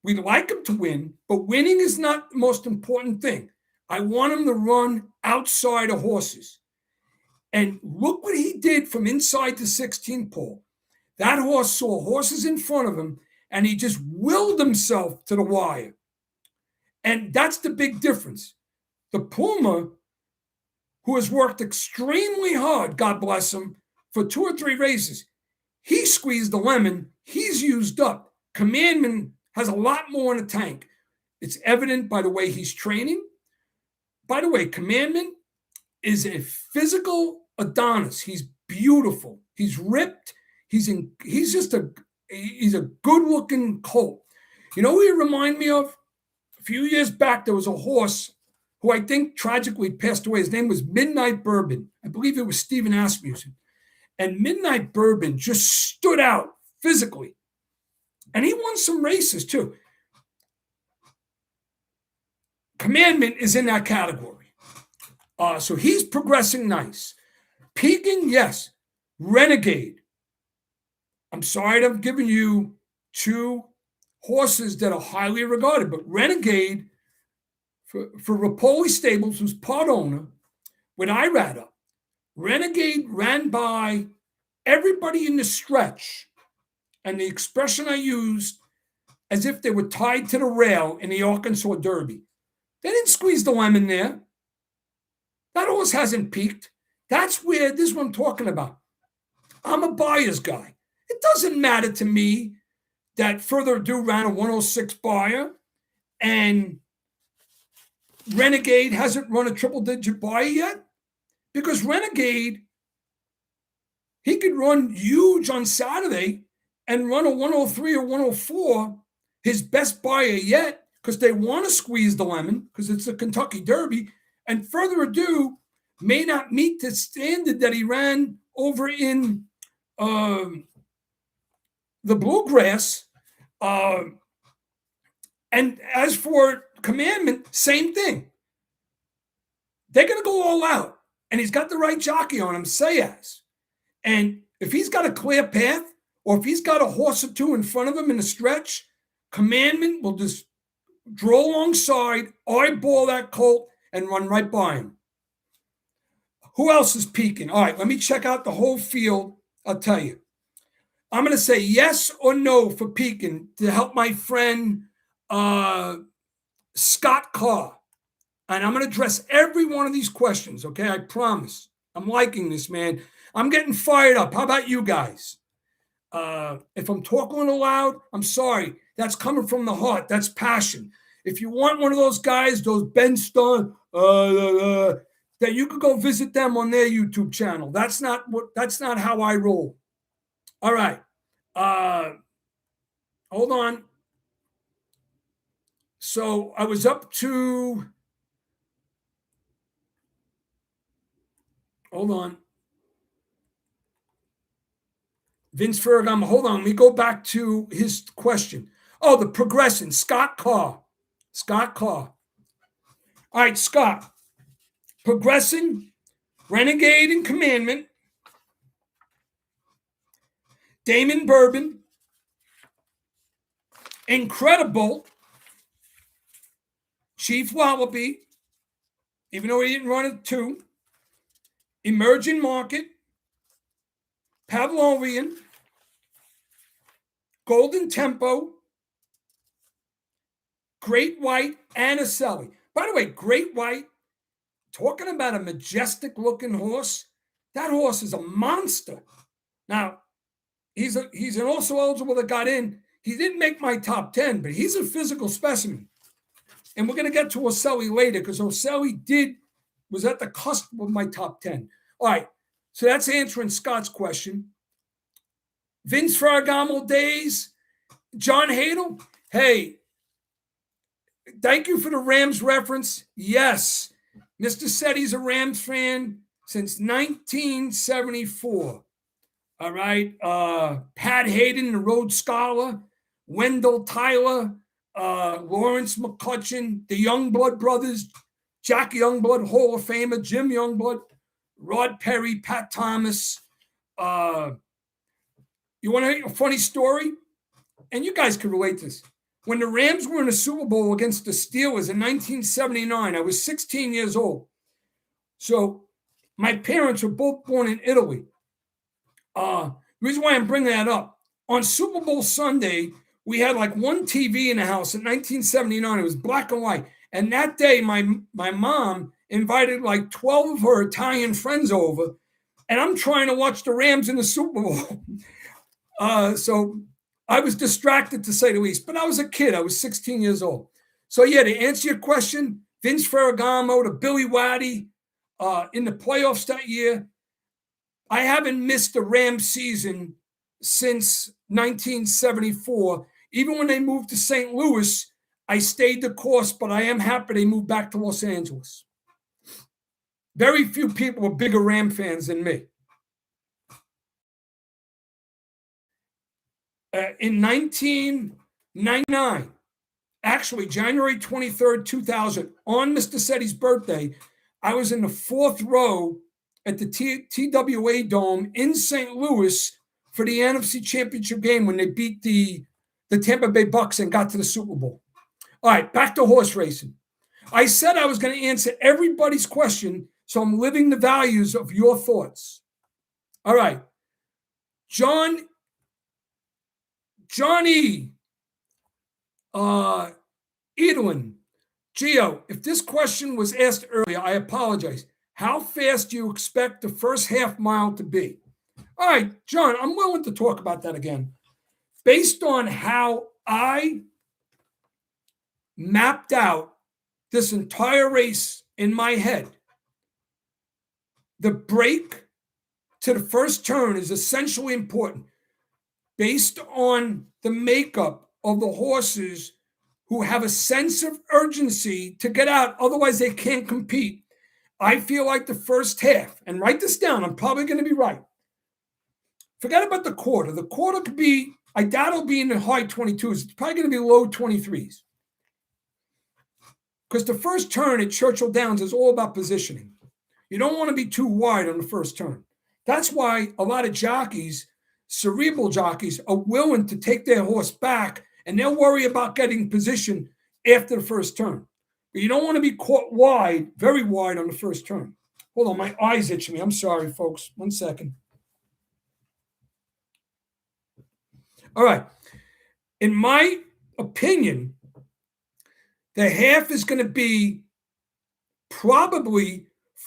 We'd like him to win, but winning is not the most important thing. I want him to run outside of horses. And look what he did from inside the 16th pole. That horse saw horses in front of him, and he just willed himself to the wire. And that's the big difference. The Puma, who has worked extremely hard, God bless him, for 2 or 3 races, he squeezed the lemon. He's used up. Commandment has a lot more in the tank. It's evident by the way he's training. By the way, Commandment is a physical Adonis. He's beautiful. He's ripped. He's a good-looking colt. You know who he reminded me of? A few years back, there was a horse who I think tragically passed away. His name was Midnight Bourbon. I believe it was Stephen Asmussen. And Midnight Bourbon just stood out physically. And he won some races too. Commandment is in that category. So he's progressing nice. peaking, yes. Renegade. I'm sorry that I'm giving you two horses that are highly regarded, but Renegade for Rapoli Stables, who's part owner, with IRADA, Renegade ran by everybody in the stretch, and the expression I used, as if they were tied to the rail in the Arkansas Derby. They didn't squeeze the lemon there. That horse hasn't peaked. That's where, this is what I'm talking about. I'm a buyer's guy. It doesn't matter to me that Further Ado ran a 106 buyer and Renegade hasn't run a triple-digit buyer yet, because Renegade, he could run huge on Saturday and run a 103 or 104, his best buyer yet, because they want to squeeze the lemon because it's the Kentucky Derby. And Further Ado may not meet the standard that he ran over in the Bluegrass. And as for Commandment, same thing. They're going to go all out. And he's got the right jockey on him, Sayas. And if he's got a clear path, or if he's got a horse or two in front of him in the stretch, Commandment will just draw alongside, eyeball that colt, and run right by him. Who else is peaking? All right, let me check out the whole field. I'll tell you. I'm going to say yes or no for peaking to help my friend Scott Carr. And I'm going to address every one of these questions, okay? I promise. I'm liking this, man. I'm getting fired up. How about you guys? If I'm talking a little loud, I'm sorry. That's coming from the heart. That's passion. If you want one of those guys, those Ben Stone, that you could go visit them on their YouTube channel. That's not how I roll. All right. Hold on. So I was up to, hold on. Vince Ferragamo, hold on. Let me go back to his question. Oh, the progression, Scott Carr. Scott Carr. All right, Scott. Progressing, Renegade and Commandment, Damon Bourbon, Incredible, Chief Wallaby, even though he didn't run it too, Emerging Market, Pavlovian, Golden Tempo, Great White, and Aselli. By the way, Great White, talking about a majestic-looking horse, that horse is a monster. Now, he's an also eligible that got in. He didn't make my top 10, but he's a physical specimen. And we're going to get to Aselli later because Aselli was at the cusp of my top 10. All right, so that's answering Scott's question. Vince Ferragamo days, John Hadel. Hey, thank you for the Rams reference. Yes, Mr. Sette's a Rams fan since 1974. All right. Pat Hayden, the Rhodes Scholar, Wendell Tyler, Lawrence McCutcheon, the Youngblood brothers, Jack Youngblood, Hall of Famer, Jim Youngblood, Rod Perry, Pat Thomas. You want to hear a funny story? And you guys can relate to this. When the Rams were in the Super Bowl against the Steelers in 1979, I was 16 years old. So my parents were both born in Italy. The reason why I'm bringing that up, on Super Bowl Sunday, we had like one TV in the house in 1979. It was black and white. And that day, my mom invited like 12 of her Italian friends over, and I'm trying to watch the Rams in the Super Bowl. So I was distracted, to say the least. But I was a kid. I was 16 years old. So, yeah, to answer your question, Vince Ferragamo to Billy Waddy in the playoffs that year, I haven't missed a Rams season since 1974. Even when they moved to St. Louis, I stayed the course, but I am happy they moved back to Los Angeles. Very few people were bigger Ram fans than me. In 1999, actually January 23rd, 2000, on Mr. Sette's birthday, I was in the fourth row at the TWA Dome in St. Louis for the NFC Championship game when they beat the Tampa Bay Bucks and got to the Super Bowl. All right, back to horse racing. I said I was going to answer everybody's question, so I'm living the values of your thoughts. All right. Johnny Edwin, Gio, if this question was asked earlier, I apologize. How fast do you expect the first half mile to be? All right, John, I'm willing to talk about that again. Based on how I mapped out this entire race in my head, the break to the first turn is essentially important based on the makeup of the horses who have a sense of urgency to get out. Otherwise, they can't compete. I feel like the first half, and write this down, I'm probably going to be right. Forget about the quarter. The quarter could be, I doubt it'll be in the high 22s. It's probably going to be low 23s. Because the first turn at Churchill Downs is all about positioning. You don't want to be too wide on the first turn. That's why a lot of jockeys, cerebral jockeys, are willing to take their horse back, and they'll worry about getting position after the first turn. But you don't want to be caught wide, very wide on the first turn. Hold on, my eye's itching me. I'm sorry, folks. 1 second. All right. In my opinion, the half is going to be probably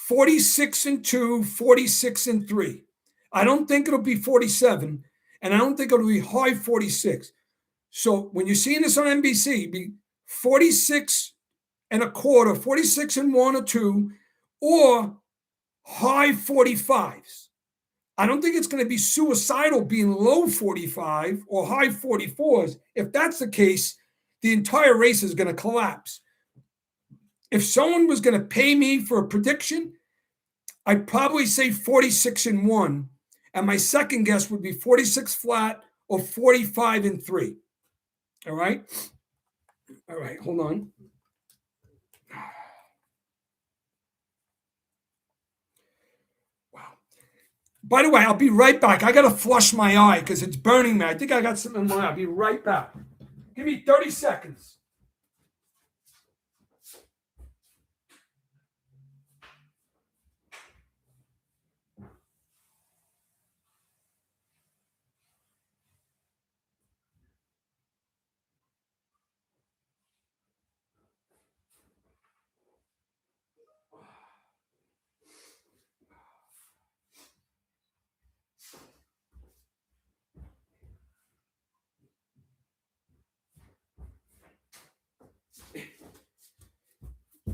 46-2, 46-3. I don't think it'll be 47, and I don't think it'll be high 46. So when you're seeing this on NBC, it'll be 46 and a quarter, 46-1 or 2, or high 45s. I don't think it's going to be suicidal being low 45 or high 44s. If that's the case, the entire race is going to collapse. If someone was going to pay me for a prediction, I'd probably say 46-1. And my second guess would be 46 flat or 45-3. All right? All right, hold on. Wow. By the way, I'll be right back. I got to flush my eye because it's burning me. I think I got something in my eye. I'll be right back. Give me 30 seconds.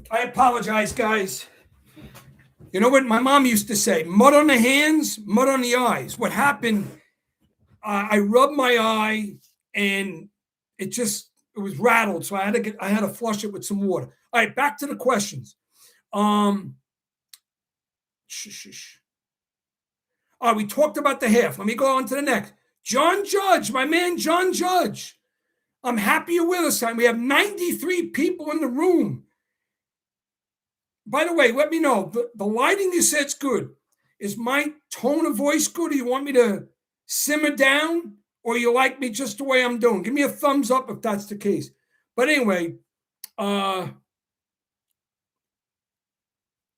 I apologize, guys. You know what my mom used to say? Mud on the hands, mud on the eyes. What happened, I rubbed my eye and it was rattled. So I had to flush it with some water. All right, back to the questions. All right, we talked about the half. Let me go on to the next. John Judge, my man John Judge. I'm happy you're with us. We have 93 people in the room. By the way, let me know. The lighting you said's good. Is my tone of voice good, or you want me to simmer down, or you like me just the way I'm doing? Give me a thumbs up if that's the case. But anyway, where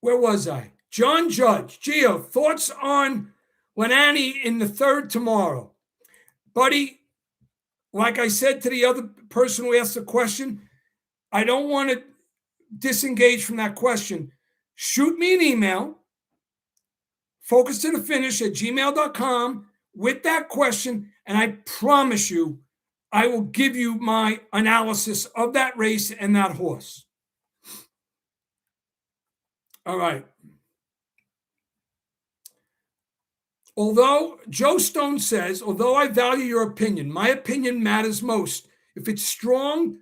was I? John Judge. Gio, thoughts on Lenani in the third tomorrow? Buddy, like I said to the other person who asked the question, I don't want to disengage from that question. Shoot me an email, focus-to-the-finish@gmail.com with that question, and I promise you, I will give you my analysis of that race and that horse. All right. Although Joe Stone says, although I value your opinion, my opinion matters most. If it's strong,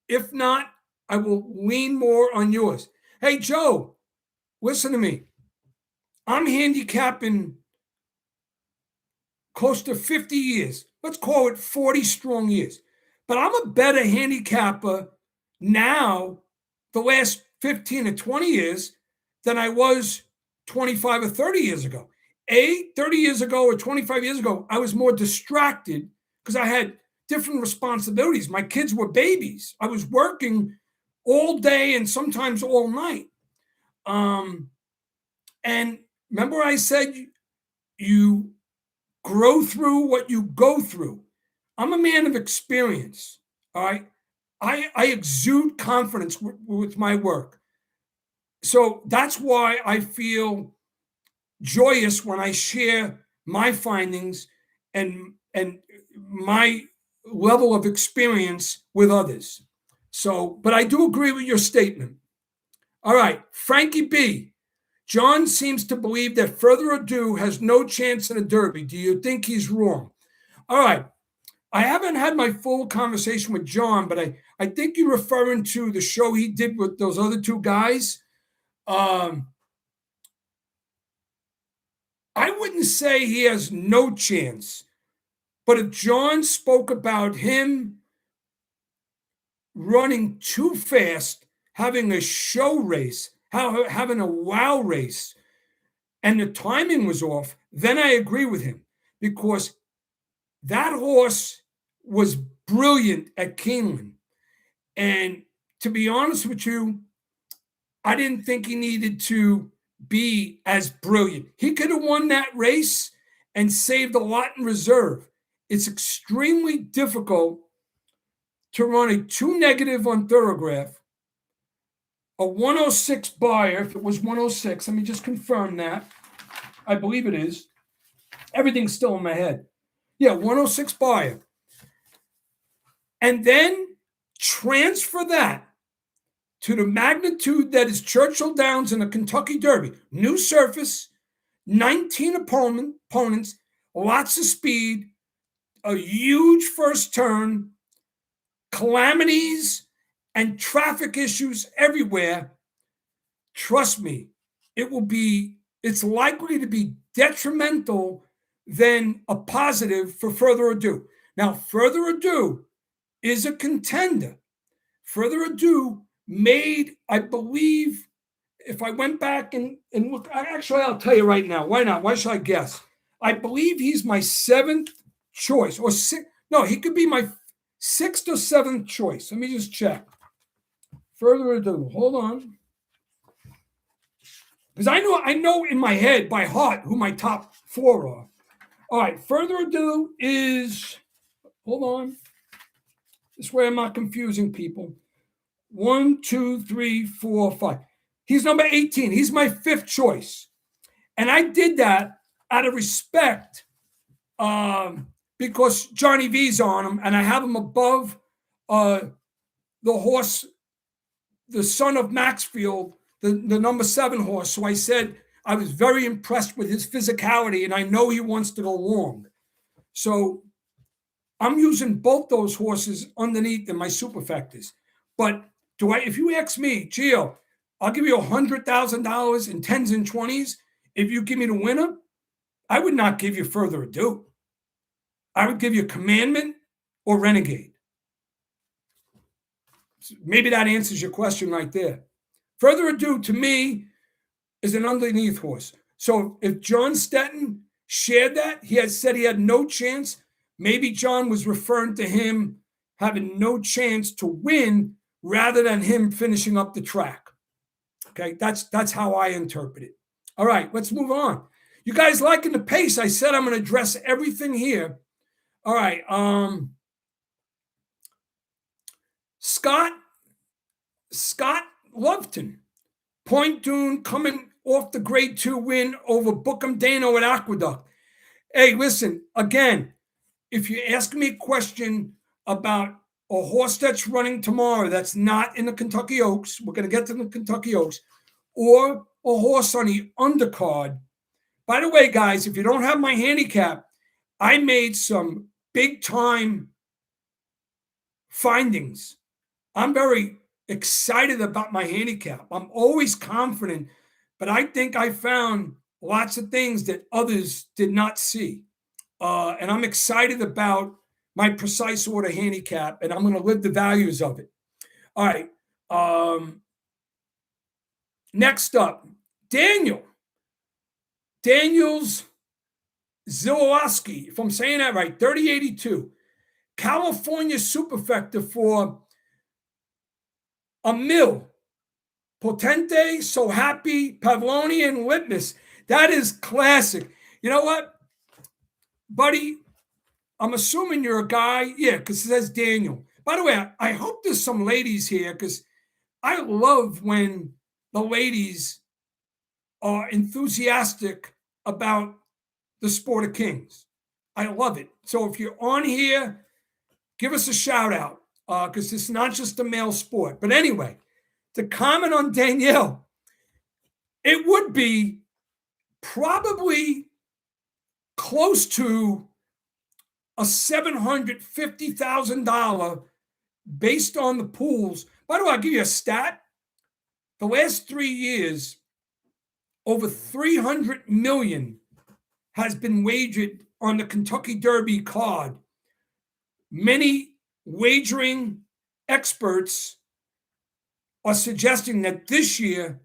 if not, I will lean more on yours. Hey, Joe, listen to me. I'm handicapping close to 50 years. Let's call it 40 strong years. But I'm a better handicapper now, the last 15 or 20 years, than I was 25 or 30 years ago. 30 years ago or 25 years ago, I was more distracted because I had different responsibilities. My kids were babies. I was working all day and sometimes all night. And remember I said you grow through what you go through. I'm a man of experience. All right. I exude confidence with my work. So that's why I feel joyous when I share my findings and my level of experience with others. So, but I do agree with your statement. All right, Frankie B. John seems to believe that Further Ado has no chance in a derby. Do you think he's wrong? All right. I haven't had my full conversation with John, but I think you're referring to the show he did with those other two guys. I wouldn't say he has no chance, but if John spoke about him running too fast, having a show race, having a wow race, and the timing was off, then I agree with him because that horse was brilliant at Keeneland. And to be honest with you, I didn't think he needed to be as brilliant. He could have won that race and saved a lot in reserve. It's extremely difficult to run a 2 negative on Thoroughgraph, a 106 buyer, if it was 106, let me just confirm that. I believe it is. Everything's still in my head. Yeah, 106 buyer. And then transfer that to the magnitude that is Churchill Downs in the Kentucky Derby. New surface, 19 opponents, lots of speed, a huge first turn, calamities and traffic issues everywhere. Trust me, it's likely to be detrimental than a positive for Further Ado. Now, Further Ado is a contender. Further Ado made, I believe, if I went back and look, actually, I'll tell you right now. Why not? Why should I guess? I believe he's my 7th choice or six. No, he could be my 6th or 7th choice. Let me just check. Further Ado. Hold on. Because I know in my head by heart who my top 4 are. All right. Further Ado is, hold on. This way I'm not confusing people. 1, 2, 3, 4, 5. He's number 18. He's my 5th choice. And I did that out of respect because Johnny V's on him, and I have him above the horse, the son of Maxfield, the number 7 horse. So I said I was very impressed with his physicality, and I know he wants to go long. So I'm using both those horses underneath in my superfectors. But if you ask me, Gio, I'll give you $100,000 in 10s and 20s. If you give me the winner, I would not give you Further Ado. I would give you Commandment or Renegade. Maybe that answers your question right there. Further Ado, to me, is an underneath horse. So if John Stetton shared that, he had said he had no chance. Maybe John was referring to him having no chance to win rather than him finishing up the track. Okay, that's how I interpret it. All right, let's move on. You guys liking the pace? I said I'm going to address everything here. All right. Scott Loveton, Point Dune coming off the grade 2 win over Bookham Dano at Aqueduct. Hey, listen, again, if you ask me a question about a horse that's running tomorrow that's not in the Kentucky Oaks, we're going to get to the Kentucky Oaks, or a horse on the undercard. By the way, guys, if you don't have my handicap, I made some big-time findings. I'm very excited about my handicap. I'm always confident, but I think I found lots of things that others did not see. And I'm excited about my precise order handicap, and I'm going to live the values of it. All right. Next up, Daniel. Daniels Zilowski, if I'm saying that right, 3082. California Superfecta for a mil. Potente, So Happy, Pavloni, and Litmus. That is classic. You know what, buddy? I'm assuming you're a guy. Yeah, because it says Daniel. By the way, I hope there's some ladies here because I love when the ladies are enthusiastic about the sport of kings. I love it. So if you're on here, give us a shout out because it's not just a male sport. But anyway, to comment on Danielle, it would be probably close to a $750,000 based on the pools. By the way, I'll give you a stat. The last 3 years, over 300 million has been wagered on the Kentucky Derby card. Many wagering experts are suggesting that this year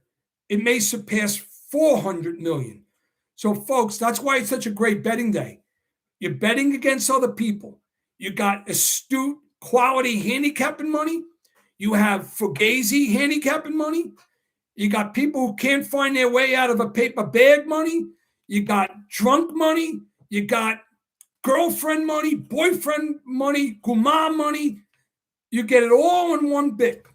it may surpass 400 million. So, folks, that's why it's such a great betting day. You're betting against other people. You got astute, quality handicapping money. You have fugazi handicapping money. You got people who can't find their way out of a paper bag money. You got drunk money. You got girlfriend money, boyfriend money, guma money. You get it all in one bit.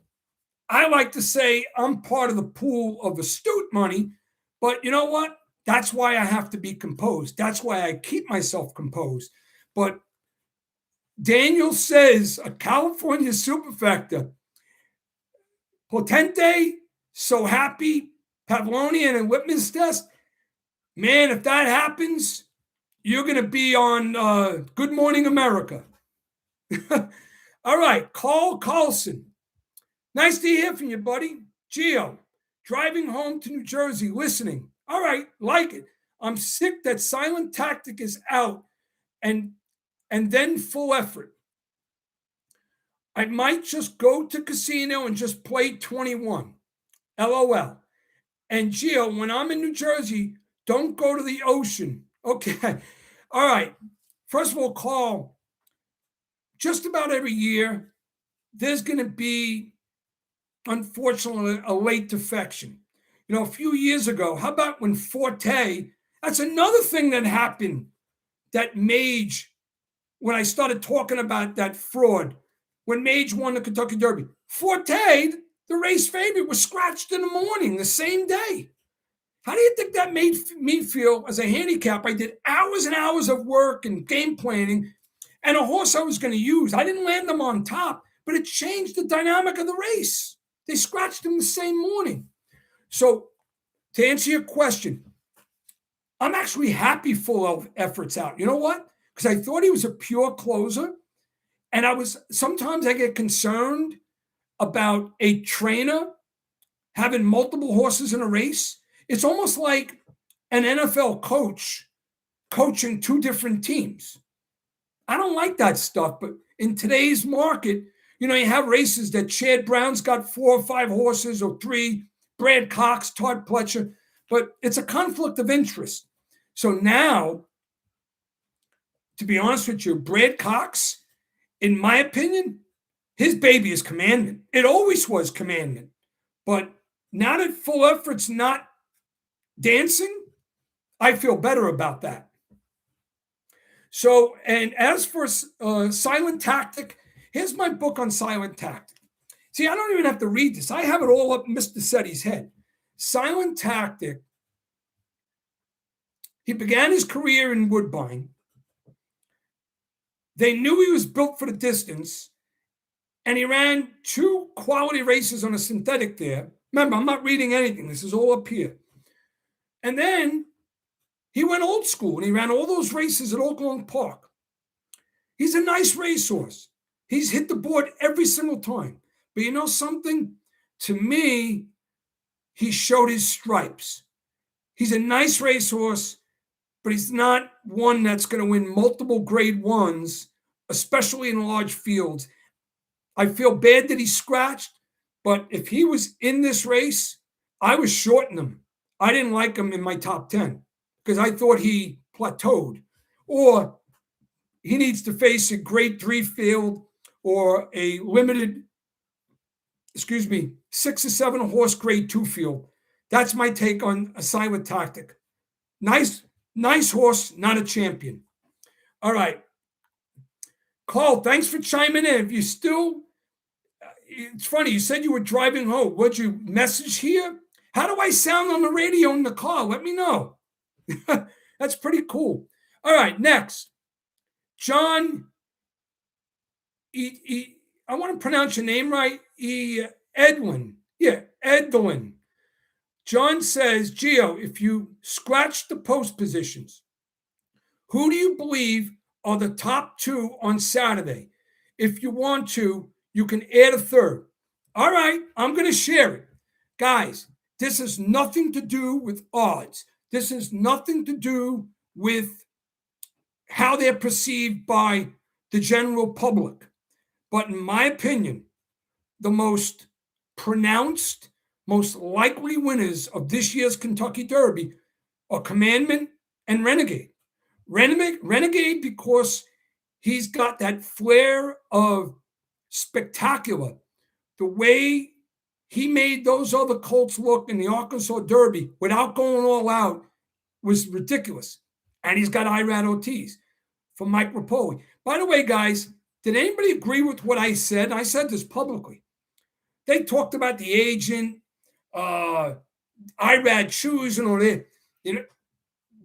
I like to say I'm part of the pool of astute money, but you know what? That's why I have to be composed. That's why I keep myself composed. But Daniel says a California superfecta, Potente, So Happy, Pavlonian, and Whitman's test. Man, if that happens, you're going to be on Good Morning America. All right, Carl Carlson. Nice to hear from you, buddy. Gio, driving home to New Jersey, listening. All right, like it. I'm sick that silent tactic is out and then full effort. I might just go to casino and just play 21. LOL. And Gio, when I'm in New Jersey, don't go to the ocean. Okay. All right. First of all, Carl, just about every year, there's going to be, unfortunately, a late defection. You know, a few years ago, how about when Forte, that's another thing that happened that Mage, when I started talking about that fraud, when Mage won the Kentucky Derby, Forte, the race favorite, was scratched in the morning the same day. How do you think that made me feel as a handicap? I did hours and hours of work and game planning, and a horse I was going to use, I didn't land them on top, but it changed the dynamic of the race. They scratched him the same morning. So to answer your question, I'm actually happy full of efforts out. You know what? Because I thought he was a pure closer. And sometimes I get concerned about a trainer having multiple horses in a race. It's almost like an NFL coach coaching two different teams. I don't like that stuff, but in today's market, you know, you have races that Chad Brown's got 4 or 5 horses or 3, Brad Cox, Todd Pletcher, but it's a conflict of interest. So now, to be honest with you, Brad Cox, in my opinion, his baby is Commandment. It always was Commandment. But now that full effort's not dancing, I feel better about that. So, and as for silent tactic, here's my book on silent tactic. See, I don't even have to read this. I have it all up Mr. Sette's head. Silent tactic. He began his career in Woodbine. They knew he was built for the distance, and he ran 2 quality races on a synthetic there. Remember, I'm not reading anything. This is all up here. And then he went old school, and he ran all those races at Oaklawn Park. He's a nice racehorse. He's hit the board every single time. But you know something? To me, he showed his stripes. He's a nice racehorse, but he's not one that's going to win multiple grade 1s, especially in large fields. I feel bad that he scratched, but if he was in this race, I was shorting him. I didn't like him in my top 10. because I thought he plateaued, or he needs to face a grade 3 field or a limited, 6 or 7 horse grade 2 field. That's my take on a silent tactic. Nice horse, not a champion. All right. Carl, thanks for chiming in. If you still, it's funny, you said you were driving home. Would you message here? How do I sound on the radio in the car? Let me know. That's pretty cool. All right, next. John, I want to pronounce your name right. Edwin. Yeah, Edwin. John says, Gio, if you scratch the post positions, who do you believe are the top 2 on Saturday? If you want to, you can add a third. All right, I'm going to share it. Guys, this has nothing to do with odds. This has nothing to do with how they're perceived by the general public. But in my opinion, the most pronounced, most likely winners of this year's Kentucky Derby are Commandment and Renegade. Renegade because he's got that flair of spectacular. The way he made those other colts look in the Arkansas Derby without going all out was ridiculous. And he's got Irad Ortiz from Mike Rapoli. By the way, guys, did anybody agree with what I said? I said this publicly. They talked about the agent, Irad shoes and all that.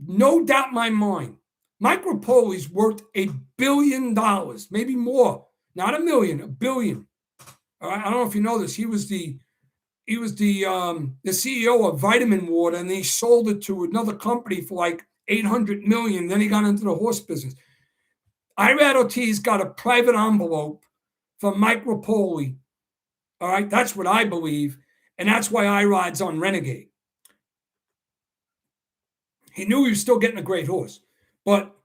No doubt in my mind, Mike Rapoli's worth $1 billion, maybe more. Not a million, $1 billion. I don't know if you know this. He was the CEO of Vitamin Water, and he sold it to another company for like $800 million. Then he got into the horse business. Irad Ortiz got a private envelope from Mike Rapoli. All right, that's what I believe, and that's why Irad's on Renegade. He knew he was still getting a great horse, but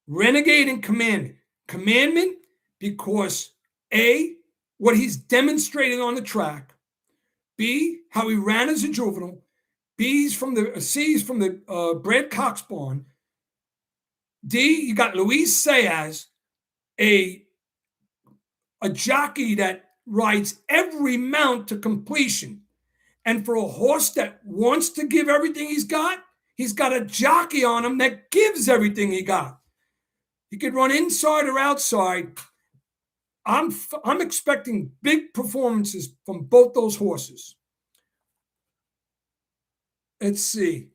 Renegade and Commandment because A, what he's demonstrating on the track, B, how he ran as a juvenile, C, he's from the Brad Cox barn, D, you got Luis Sayas, a jockey that rides every mount to completion. And for a horse that wants to give everything he's got a jockey on him that gives everything he got. He could run inside or outside. I'm expecting big performances from both those horses. Let's see.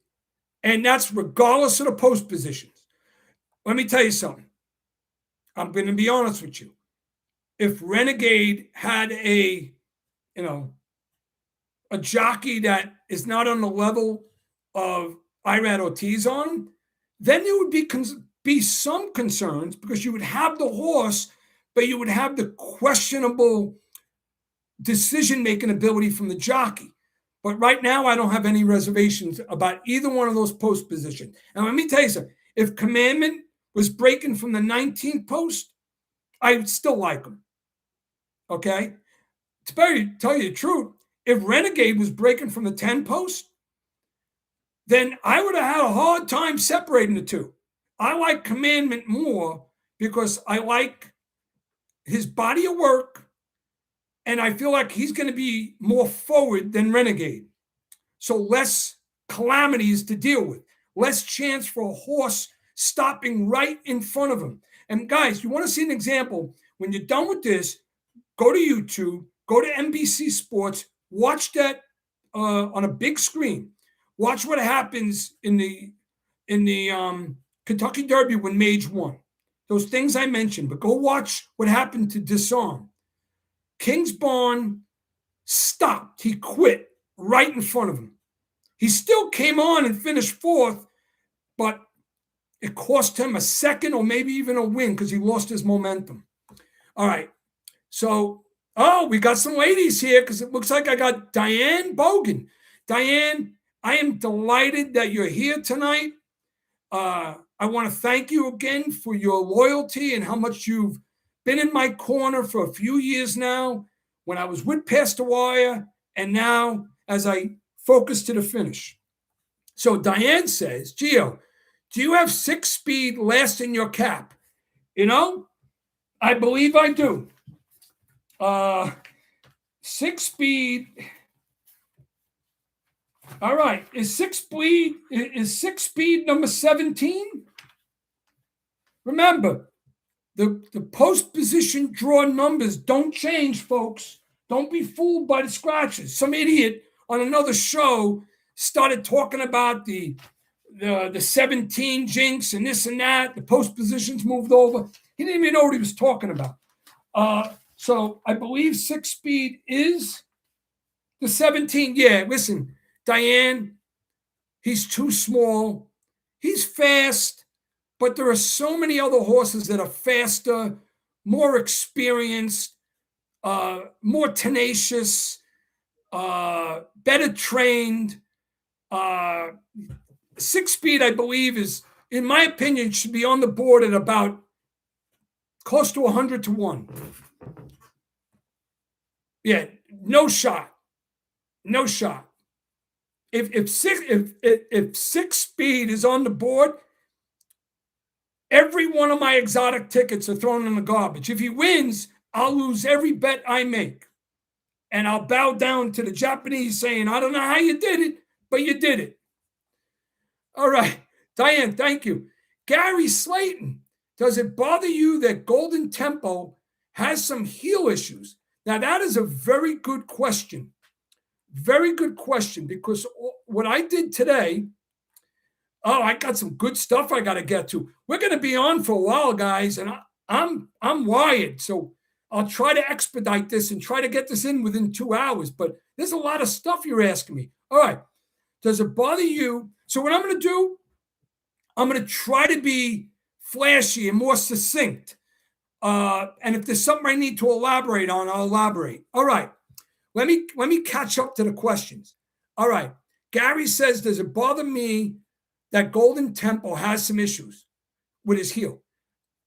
And that's regardless of the post positions. Let me tell you something. I'm going to be honest with you. If Renegade had a jockey that is not on the level of Irad Ortiz on, then there would be some concerns because you would have the horse, but you would have the questionable decision-making ability from the jockey. But right now, I don't have any reservations about either one of those post positions. And let me tell you something. If Commandment was breaking from the 19th post, I would still like him. Okay? To tell you the truth, if Renegade was breaking from the 10 post, then I would have had a hard time separating the two. I like Commandment more because I like his body of work, and I feel like he's going to be more forward than Renegade. So less calamities to deal with, less chance for a horse stopping right in front of him. And guys, you want to see an example? When you're done with this, go to YouTube, go to NBC Sports, watch that on a big screen. Watch what happens in the Kentucky Derby when Mage won. Those things I mentioned, but go watch what happened to Disarm. King's Barn stopped. He quit right in front of him. He still came on and finished fourth, but it cost him a second or maybe even a win because he lost his momentum. All right. So, we got some ladies here because it looks like I got Diane Bogan. Diane, I am delighted that you're here tonight. I want to thank you again for your loyalty and how much you've been in my corner for a few years now, when I was with Pastor Wire and now as I focus to the finish. So Diane says, Gio, Do you have 6-speed last in your cap? You know, I believe I do. 6-speed. All right. Is 6-speed number 17? Remember, the post position draw numbers don't change, folks. Don't be fooled by the scratches. Some idiot on another show started talking about the 17 jinx and this and that. The post positions moved over. He didn't even know what he was talking about. So I believe 6-speed is the 17. Yeah, listen, Diane, he's too small. He's fast, but there are so many other horses that are faster, more experienced, more tenacious, better trained. 6-speed, I believe, is, in my opinion, should be on the board at about close to 100 to 1. Yeah, no shot. No shot. If 6-speed is on the board, every one of my exotic tickets are thrown in the garbage. If he wins, I'll lose every bet I make. And I'll bow down to the Japanese saying, I don't know how you did it, but you did it. All right. Diane, thank you. Gary Slayton, does it bother you that Golden Tempo has some heel issues? Now, that is a very good question. Very good question, because what I did today, I got some good stuff I got to get to. We're going to be on for a while, guys, and I'm wired, so I'll try to expedite this and try to get this in within 2 hours. But there's a lot of stuff you're asking me. All right. Does it bother you? So what I'm going to do, I'm going to try to be flashy and more succinct. And if there's something I need to elaborate on, I'll elaborate. All right. Let me catch up to the questions. All right. Gary says, does it bother me that Golden Tempo has some issues with his heel?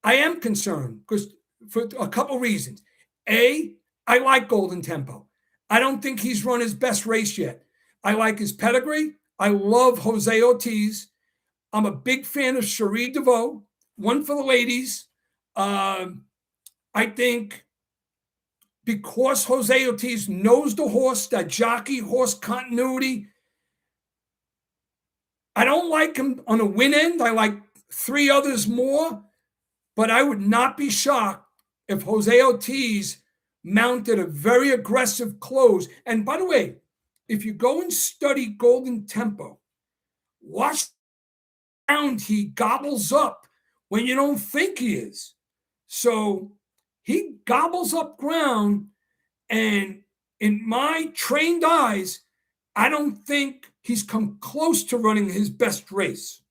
I am concerned because for a couple reasons. A, I like Golden Tempo. I don't think he's run his best race yet. I like his pedigree. I love Jose Ortiz. I'm a big fan of Cherie DeVoe, one for the ladies. I think because Jose Ortiz knows the horse, that jockey horse continuity, I don't like him on a win end. I like 3 others more, but I would not be shocked if Jose Ortiz mounted a very aggressive close. And by the way, if you go and study Golden Tempo, watch the round he gobbles up when you don't think he is. So he gobbles up ground, and in my trained eyes, I don't think he's come close to running his best race.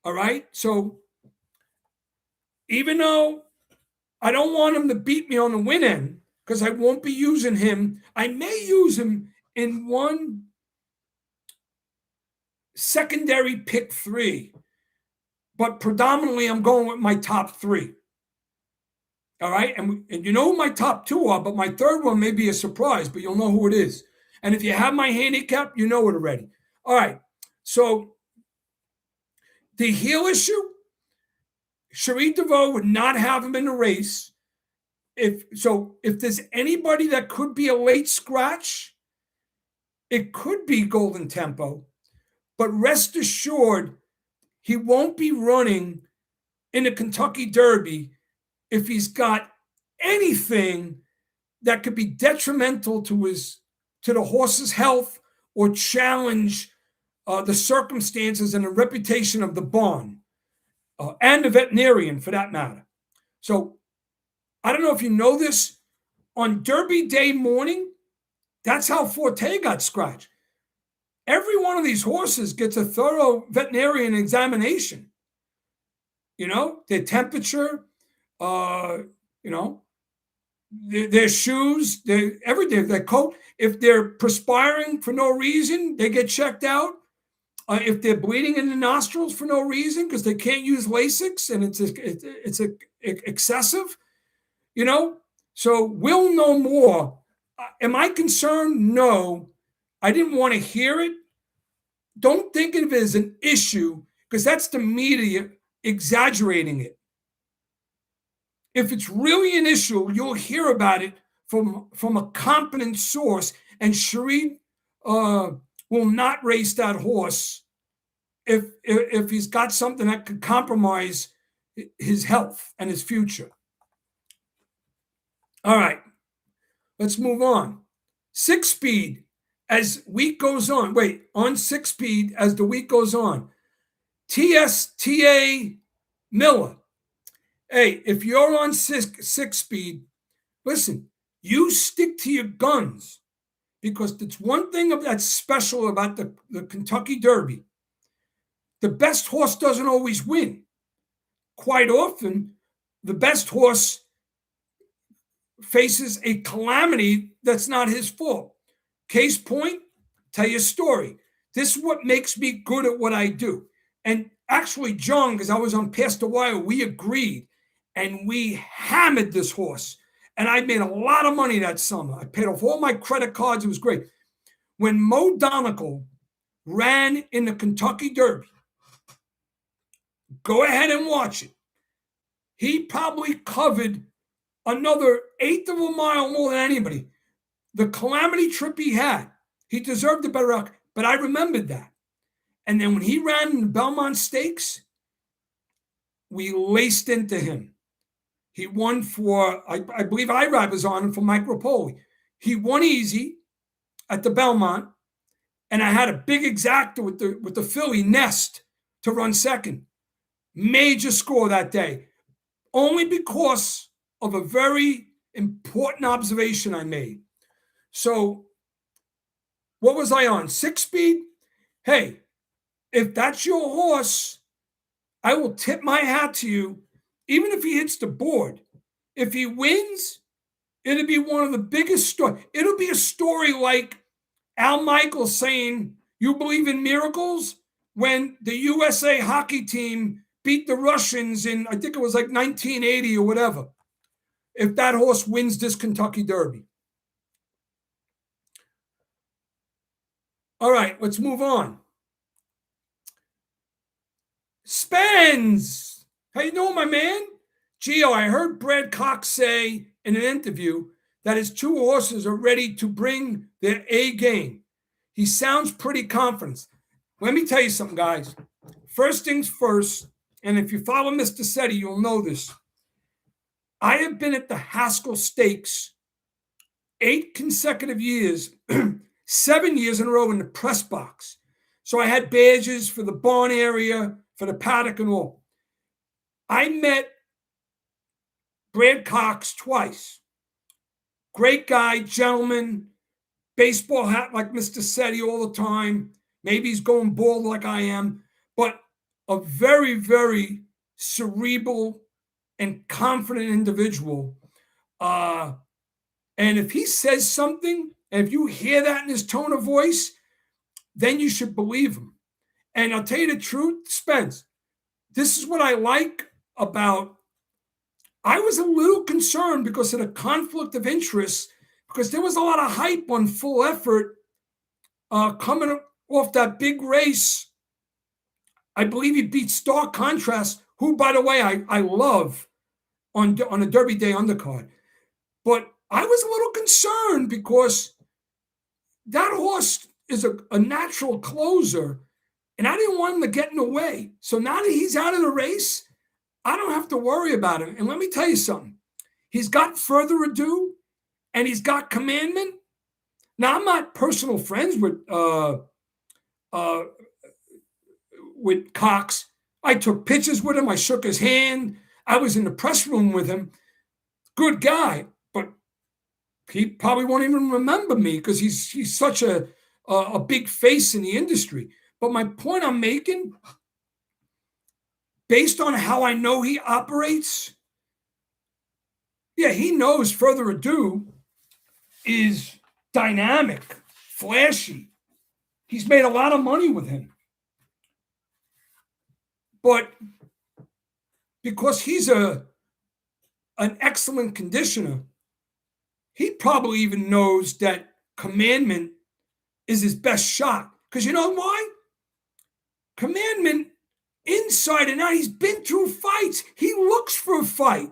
All right? So even though I don't want him to beat me on the win end, because I won't be using him, I may use him in one secondary pick 3, but predominantly I'm going with my top 3. All right. And you know who my top 2 are, but my third one may be a surprise, but you'll know who it is. And if you have my handicap, you know it already. All right. So the heel issue, Cherie DeVoe would not have him in the race. If there's anybody that could be a late scratch, it could be Golden Tempo. But rest assured, he won't be running in the Kentucky Derby if he's got anything that could be detrimental to the horse's health or challenge the circumstances and the reputation of the barn and the veterinarian, for that matter. So I don't know if you know this. On Derby Day morning, that's how Forte got scratched. Every one of these horses gets a thorough veterinarian examination. You know, their temperature, their shoes, everything, their coat. If they're perspiring for no reason, they get checked out. If they're bleeding in the nostrils for no reason because they can't use Lasix and it's excessive, So we'll know more. Am I concerned? No. I didn't want to hear it. Don't think of it as an issue. because that's the media exaggerating it. If it's really an issue, you'll hear about it from a competent source, and Shereen will not race that horse if he's got something that could compromise his health and his future. All right, let's move on. 6-speed as week goes on. Wait, on 6-speed as the week goes on. TSTA Miller. Hey, if you're on 6-speed, listen, you stick to your guns, because it's one thing that's special about the Kentucky Derby. The best horse doesn't always win. Quite often, the best horse faces a calamity that's not his fault. Case point, tell you a story. This is what makes me good at what I do. And actually, John, because I was on Past the Wire, we agreed, and we hammered this horse. And I made a lot of money that summer. I paid off all my credit cards. It was great. When Mo Donegal ran in the Kentucky Derby, go ahead and watch it. He probably covered another eighth of a mile more than anybody. The calamity trip he had, he deserved a better outcome. But I remembered that. And then when he ran in the Belmont Stakes, we laced into him. He won for, I believe IRAB was on him for Mike Rapoli. He won easy at the Belmont, and I had a big exacta with the filly Nest to run second. Major score that day, only because of a very important observation I made. So what was I on? 6-speed? Hey, if that's your horse, I will tip my hat to you, even if he hits the board. If he wins, it'll be one of the biggest stories. It'll be a story like Al Michaels saying, "You believe in miracles?" when the USA hockey team beat the Russians in, I think it was like 1980 or whatever, if that horse wins this Kentucky Derby. All right, let's move on. Spence, how you doing, my man? Gio, I heard Brad Cox say in an interview that his 2 horses are ready to bring their A game. He sounds pretty confident. Let me tell you something, guys. First things first, and if you follow Mr. Sette, you'll know this. I have been at the Haskell Stakes 8 consecutive years, 7 years in a row in the press box. So I had badges for the barn area, for the paddock and all. I met Brad Cox twice. Great guy, gentleman, baseball hat like Mr. Sette all the time. Maybe he's going bald like I am, but a very, very cerebral and confident individual. And if he says something, and if you hear that in his tone of voice, then you should believe him. And I'll tell you the truth, Spence, this is what I like about, I was a little concerned because of the conflict of interest, because there was a lot of hype on Full Effort coming off that big race. I believe he beat Stark Contrast, who, by the way, I love on a Derby Day undercard. But I was a little concerned because that horse is a natural closer, and I didn't want him to get in the way. So now that he's out of the race, I don't have to worry about him. And let me tell you something. He's got Further Ado, and he's got Commandment. Now, I'm not personal friends with Cox. I took pictures with him. I shook his hand. I was in the press room with him. Good guy, but he probably won't even remember me because he's such a big face in the industry. But my point I'm making, based on how I know he operates, yeah, he knows Further Ado is dynamic, flashy. He's made a lot of money with him. But because he's an excellent conditioner, he probably even knows that Commandment is his best shot. Because you know why? Commandment inside and out. He's been through fights. He looks for a fight.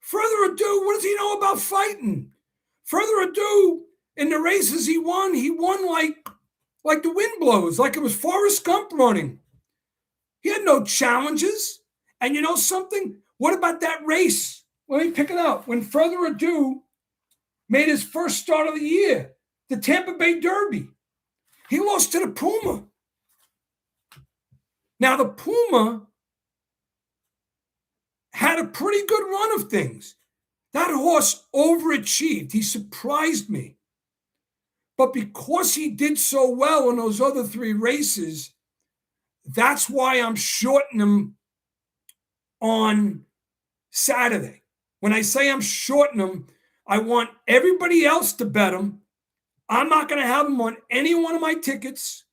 Further ado, what does he know about fighting? Further ado, in the races he won like the wind blows, like it was Forrest Gump running. He had no challenges. And you know something? What about that race? Let me pick it up. When Further Ado made his first start of the year, the Tampa Bay Derby, he lost to the Puma. Now, the Puma had a pretty good run of things. That horse overachieved. He surprised me. But because he did so well in those other 3 races, that's why I'm shorting him on Saturday. When I say I'm shorting him, I want everybody else to bet him. I'm not going to have him on any one of my tickets.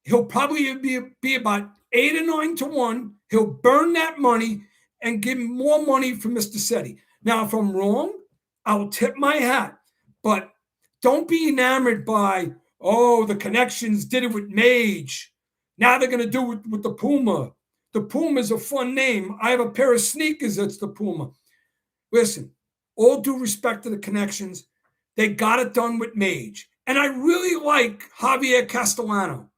He'll probably be about 8 or 9 to 1. He'll burn that money and give more money for Mr. Sette. Now, if I'm wrong, I will tip my hat. But don't be enamored by, the connections did it with Mage. Now they're going to do it with the Puma. The Puma is a fun name. I have a pair of sneakers that's the Puma. Listen, all due respect to the connections, they got it done with Mage. And I really like Javier Castellano.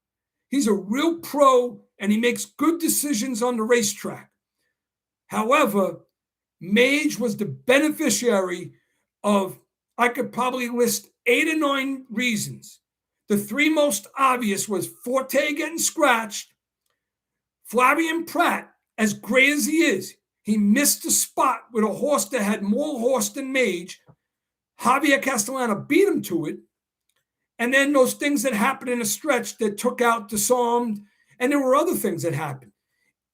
He's a real pro, and he makes good decisions on the racetrack. However, Mage was the beneficiary of, I could probably list 8 or 9 reasons. The 3 most obvious was Forte getting scratched, Flavien Prat, as great as he is, he missed a spot with a horse that had more horse than Mage. Javier Castellano beat him to it. And then those things that happened in a stretch that took out Disarmed, and there were other things that happened.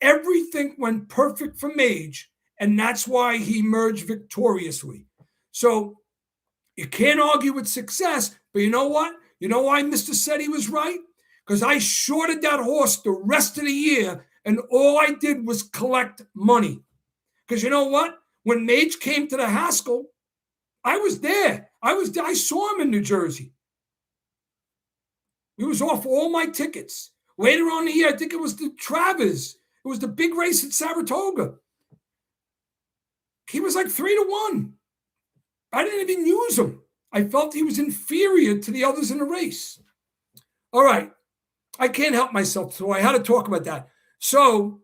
Everything went perfect for Mage, and that's why he emerged victoriously. So you can't argue with success, but you know what? You know why Mr. Sette was right? Because I shorted that horse the rest of the year, and all I did was collect money. Because you know what? When Mage came to the Haskell, I was there. I saw him in New Jersey. He was off all my tickets. Later on in the year, I think it was the Travers. It was the big race at Saratoga. He was like 3 to 1. I didn't even use him. I felt he was inferior to the others in the race. All right. I can't help myself, so I had to talk about that. So,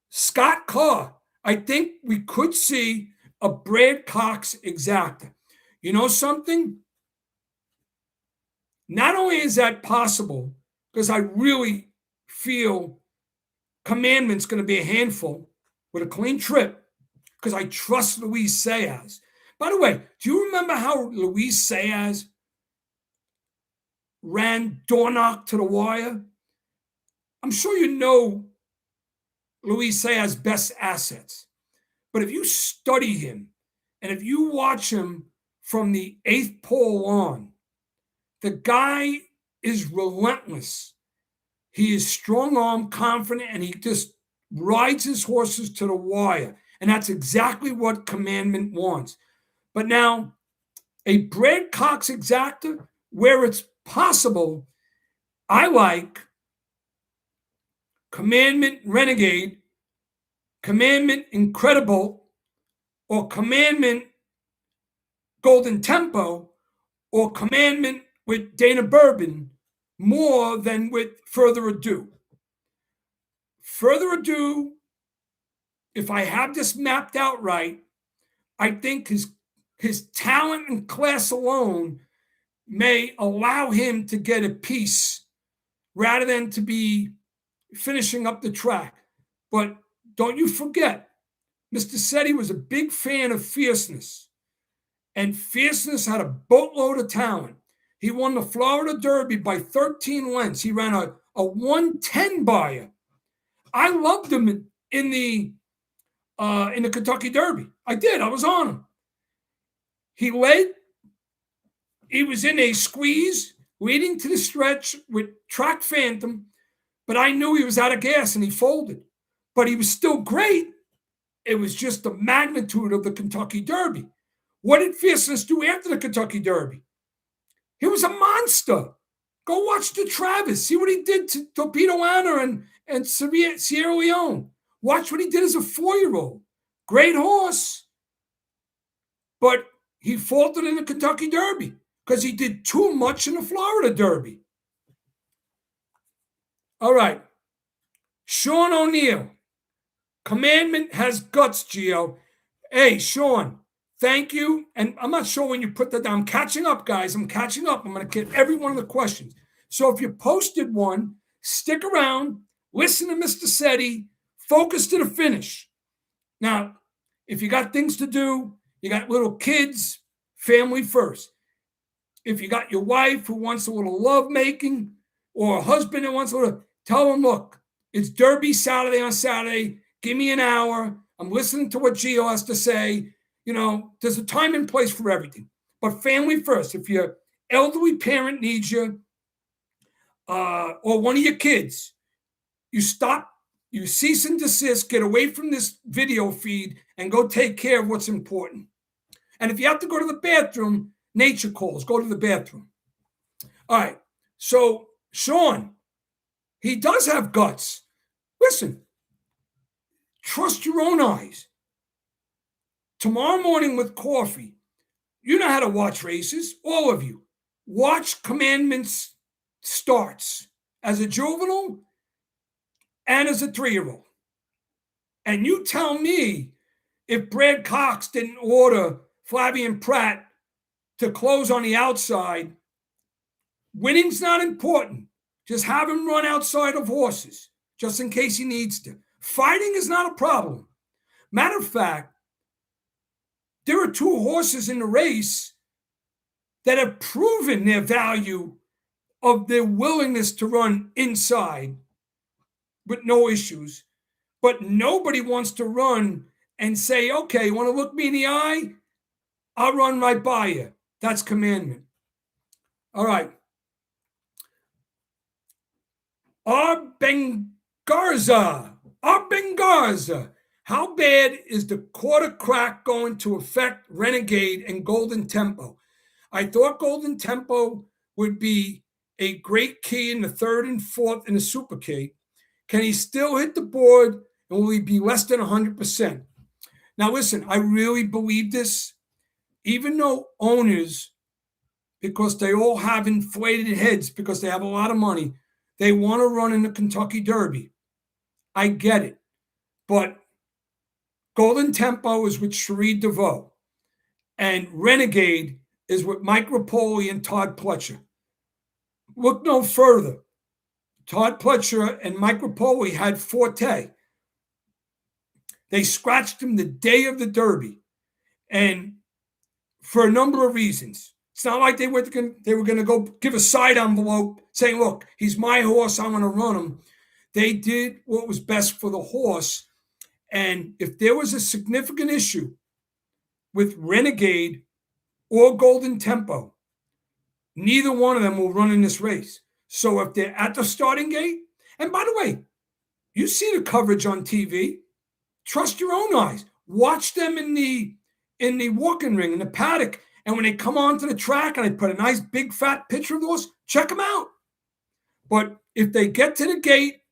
Scott Carr, I think we could see a Brad Cox exacta. You know something? Not only is that possible, because I really feel Commandment's going to be a handful with a clean trip, because I trust Luis Saez. By the way, do you remember how Luis Saez ran Dornoch to the wire? I'm sure you know Luis Saez's best assets. But if you study him, and if you watch him from the 8th pole on, the guy is relentless. He is strong-arm, confident, and he just rides his horses to the wire. And that's exactly what Commandment wants. But now, a Brad Cox exacta, where it's possible, I like Commandment Renegade, Commandment Incredible, or Commandment Golden Tempo, or Commandment with Dana Bourbon more than with Further Ado. Further Ado, if I have this mapped out right, I think his talent and class alone may allow him to get a piece rather than to be finishing up the track. But don't you forget, Mr. Sette was a big fan of Fierceness. And Fierceness had a boatload of talent. He won the Florida Derby by 13 lengths. He ran a 110 buyer. I loved him in the Kentucky Derby. I did. I was on him. He led. He was in a squeeze leading to the stretch with Track Phantom, but I knew he was out of gas and he folded. But he was still great. It was just the magnitude of the Kentucky Derby. What did Fierceness do after the Kentucky Derby? He was a monster. Go watch the Travis. See what he did to Torpedo Anna and Sierra Leone. Watch what he did as a 4-year-old. Great horse. But he faltered in the Kentucky Derby because he did too much in the Florida Derby. All right. Sean O'Neill. Commandment has guts, Gio. Hey, Sean, thank you. And I'm not sure when you put that down. I'm catching up, guys. I'm catching up. I'm going to get every one of the questions. So if you posted one, stick around, listen to Mr. Sette, focus to the finish. Now, if you got things to do, you got little kids, family first. If you got your wife who wants a little love making or a husband that wants a little, tell them, look, it's Derby Saturday on Saturday. Give me an hour. I'm listening to what Gio has to say. You know, there's a time and place for everything. But family first. If your elderly parent needs you or one of your kids, you stop, you cease and desist, get away from this video feed and go take care of what's important. And if you have to go to the bathroom, nature calls, go to the bathroom. All right. So, Sean, he does have guts. Listen, trust your own eyes. Tomorrow morning with coffee, you know how to watch races, all of you. Watch Commandments starts as a juvenile and as a 3-year-old. And you tell me if Brad Cox didn't order Flavien Prat to close on the outside, winning's not important. Just have him run outside of horses, just in case he needs to. Fighting is not a problem. Matter of fact, there are 2 horses in the race that have proven their value of their willingness to run inside with no issues, but nobody wants to run and say, okay, you want to look me in the eye? I'll run right by you. That's commandment. All right. Arbengarza. How bad is the quarter crack going to affect Renegade and Golden Tempo? I thought Golden Tempo would be a great key in the 3rd and 4th in the Super K. Can he still hit the board, and will he be less than 100%? Now, listen, I really believe this. Even though owners, because they all have inflated heads because they have a lot of money, they want to run in the Kentucky Derby. I get it. But Golden Tempo is with Cherie DeVoe. And Renegade is with Mike Rapoli and Todd Pletcher. Look no further. Todd Pletcher and Mike Rapoli had Forte. They scratched him the day of the Derby. And for a number of reasons. It's not like they were going to go give a side envelope saying, look, he's my horse, I'm going to run him. They did what was best for the horse. And if there was a significant issue with Renegade or Golden Tempo, neither one of them will run in this race. So if they're at the starting gate, and by the way, you see the coverage on TV, trust your own eyes. Watch them in the walking ring, in the paddock. And when they come onto the track and I put a nice big fat picture of those, check them out. But if they get to the gate,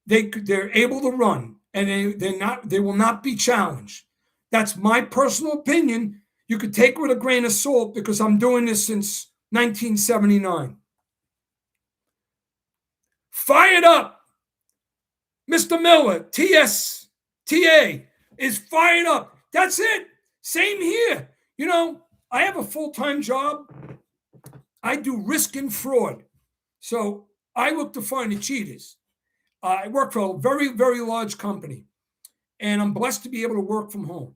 they're able to run and they will not be challenged. That's my personal opinion. You could take it with a grain of salt because I'm doing this since 1979. Fired up. Mr. Miller, TA is fired up. That's it. Same here. You know, I have a full-time job. I do risk and fraud. So I look to find the cheaters. I work for a very, very large company, and I'm blessed to be able to work from home.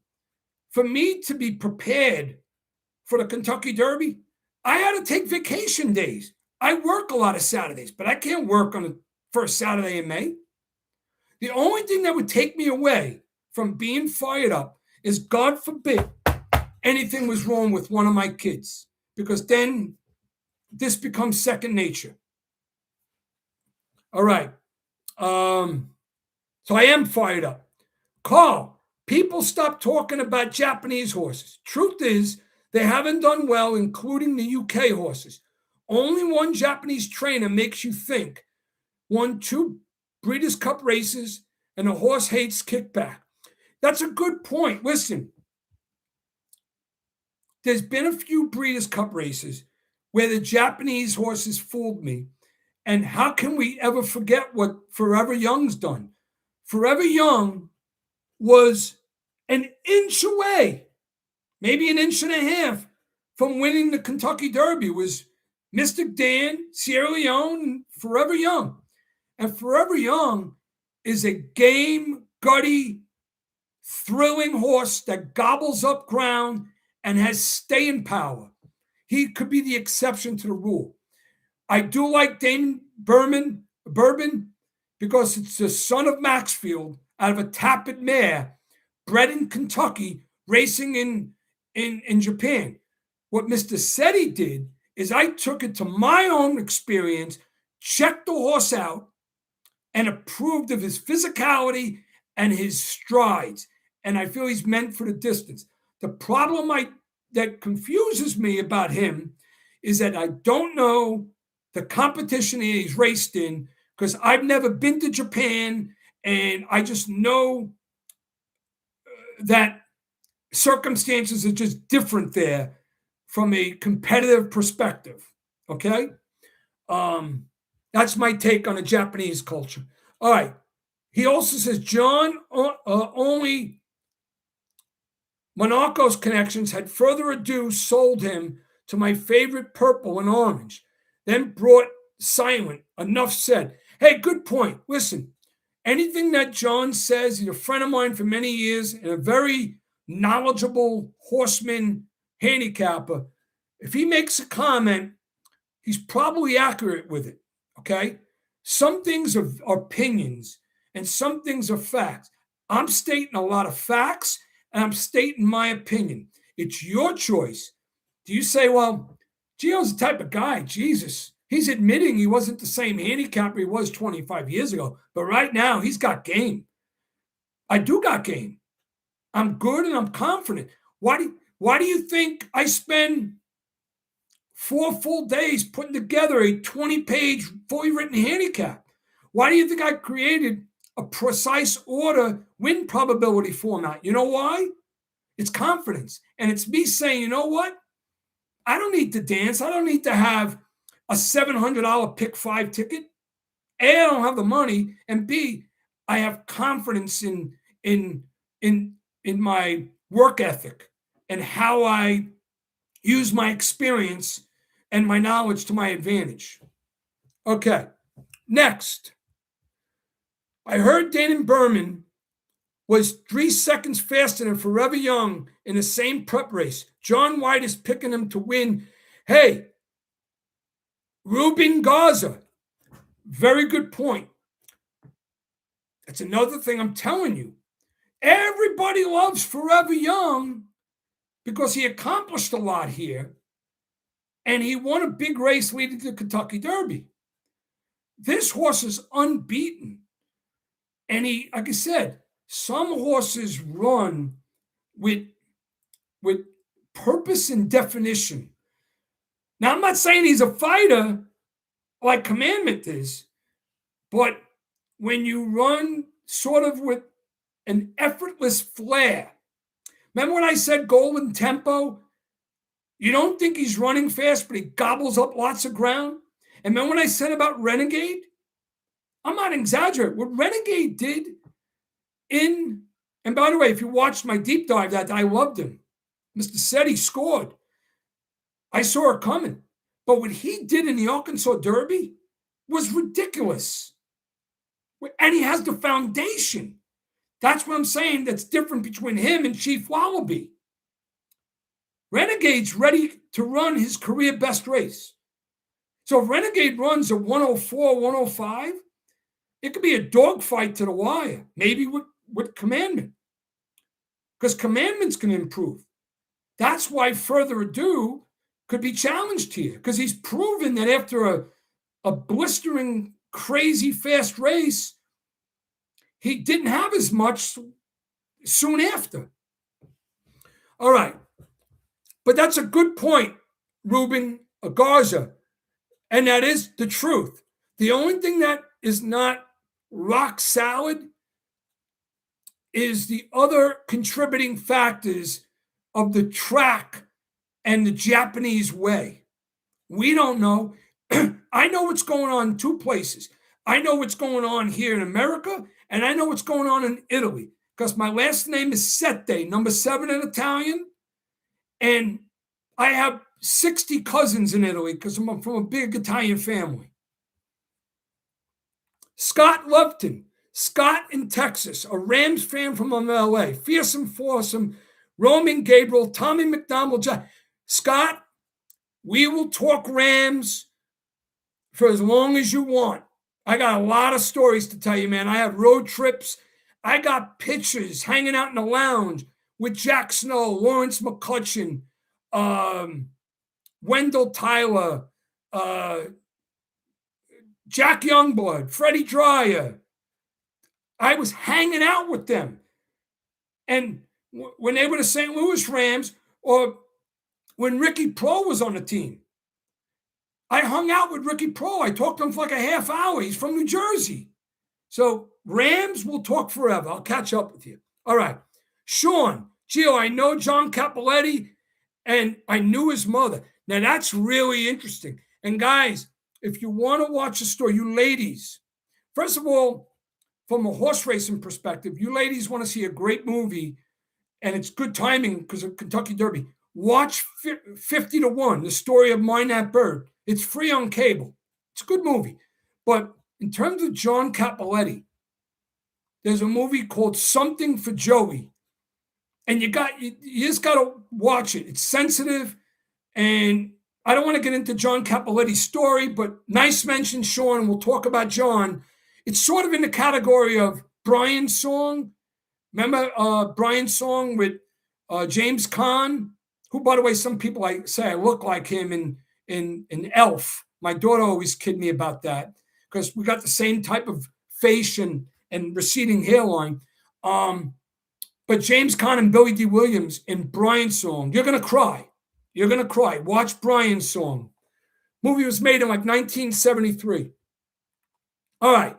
For me to be prepared for the Kentucky Derby, I had to take vacation days. I work a lot of Saturdays, but I can't work on the first Saturday in May. The only thing that would take me away from being fired up is, God forbid, anything was wrong with one of my kids, because then this becomes second nature. All right. So I am fired up. Carl, people stop talking about Japanese horses. Truth is, they haven't done well, including the UK horses. only one Japanese trainer makes you think. Won 2 Breeders' Cup races, and the horse hates kickback. That's a good point. Listen, there's been a few Breeders' Cup races where the Japanese horses fooled me. And how can we ever forget what Forever Young's done? Forever Young was an inch away, maybe an inch and a half, from winning the Kentucky Derby. It was Mystic Dan, Sierra Leone, and Forever Young. And Forever Young is a game, gutty, thrilling horse that gobbles up ground and has staying power. He could be the exception to the rule. I do like Damon Bourbon because it's the son of Maxfield out of a Tapit mare, bred in Kentucky, racing in Japan. What Mr. Sette did is I took it to my own experience, checked the horse out, and approved of his physicality and his strides. And I feel he's meant for the distance. The problem that confuses me about him is that I don't know the competition he's raced in, because I've never been to Japan, and I just know that circumstances are just different there from a competitive perspective. Okay? That's my take on the Japanese culture. All right. He also says, John, only Monaco's connections had further ado sold him to my favorite purple and orange, then brought silent. Enough said. Hey, good point. Listen, anything that John says, he's a friend of mine for many years and a very knowledgeable horseman handicapper. If he makes a comment, he's probably accurate with it. Okay? Some things are opinions and some things are facts. I'm stating a lot of facts and I'm stating my opinion. It's your choice. Do you say, well, Gio's the type of guy, Jesus, he's admitting he wasn't the same handicapper he was 25 years ago, but right now he's got game. I do got game. I'm good and I'm confident. Why do you think I spend 4 full days putting together a 20-page, fully written handicap? Why do you think I created a precise order win probability format? You know why? It's confidence. And it's me saying, you know what? I don't need to dance. I don't need to have a $700 pick 5 ticket. A, I don't have the money, and B, I have confidence in my work ethic and how I use my experience and my knowledge to my advantage. Okay, next. I heard Danon Berman was 3 seconds faster than Forever Young in the same prep race. John White is picking him to win. Hey, Ruben Garza, very good point. That's another thing I'm telling you. Everybody loves Forever Young because he accomplished a lot here, and he won a big race leading to the Kentucky Derby. This horse is unbeaten. And he, like I said, some horses run with purpose and definition. Now, I'm not saying he's a fighter like Commandment is, but when you run sort of with an effortless flair. Remember when I said golden tempo? You don't think he's running fast, but he gobbles up lots of ground? And remember when I said about Renegade? I'm not exaggerating. What Renegade did and by the way, if you watched my deep dive that I loved him. Mr. Sette scored. I saw it coming. But what he did in the Arkansas Derby was ridiculous. And he has the foundation. That's what I'm saying that's different between him and Chief Wallaby. Renegade's ready to run his career best race. So if Renegade runs a 104, 105, it could be a dogfight to the wire, maybe with Commandment. Because Commandment's going to improve. That's why Further Ado could be challenged here, because he's proven that after a blistering, crazy fast race, he didn't have as much soon after. All right. But that's a good point, Ruben Garza. And that is the truth. The only thing that is not rock solid is the other contributing factors of the track and the Japanese way. We don't know. I know what's going on in two places. I know what's going on here in America, and I know what's going on in Italy, because my last name is Sette, number 7 in Italian, and I have 60 cousins in Italy because I'm from a big Italian family. Scott Lupton, Scott in Texas, a Rams fan from LA, fearsome, foursome, Roman Gabriel, Tommy McDonald, Scott, we will talk Rams for as long as you want. I got a lot of stories to tell you, man. I have road trips. I got pictures hanging out in the lounge with Jack Snow, Lawrence McCutcheon, Wendell Tyler, Jack Youngblood, Freddie Dreyer. I was hanging out with them. And when they were the St. Louis Rams, or when Ricky Pro was on the team, I hung out with Ricky Pro. I talked to him for like a half hour. He's from New Jersey. So Rams will talk forever. I'll catch up with you. All right. Sean, Gio, I know John Cappelletti, and I knew his mother. Now, that's really interesting. And guys, if you want to watch a story, you ladies, first of all, from a horse racing perspective, you ladies want to see a great movie, and it's good timing because of Kentucky Derby. Watch 50 to 1, the story of Mind That Bird. It's free on cable. It's a good movie. But in terms of John Cappelletti, there's a movie called Something for Joey. And you just got to watch it. It's sensitive. And I don't want to get into John Cappelletti's story, but nice mention, Sean. We'll talk about John. It's sort of in the category of Brian's Song. Remember Brian's Song with James Caan, who, by the way, some people say I look like him in Elf. My daughter always kid me about that because we got the same type of face and receding hairline. But James Caan and Billy D. Williams in Brian's Song, you're going to cry. You're going to cry. Watch Brian's Song. Movie was made in like 1973. All right.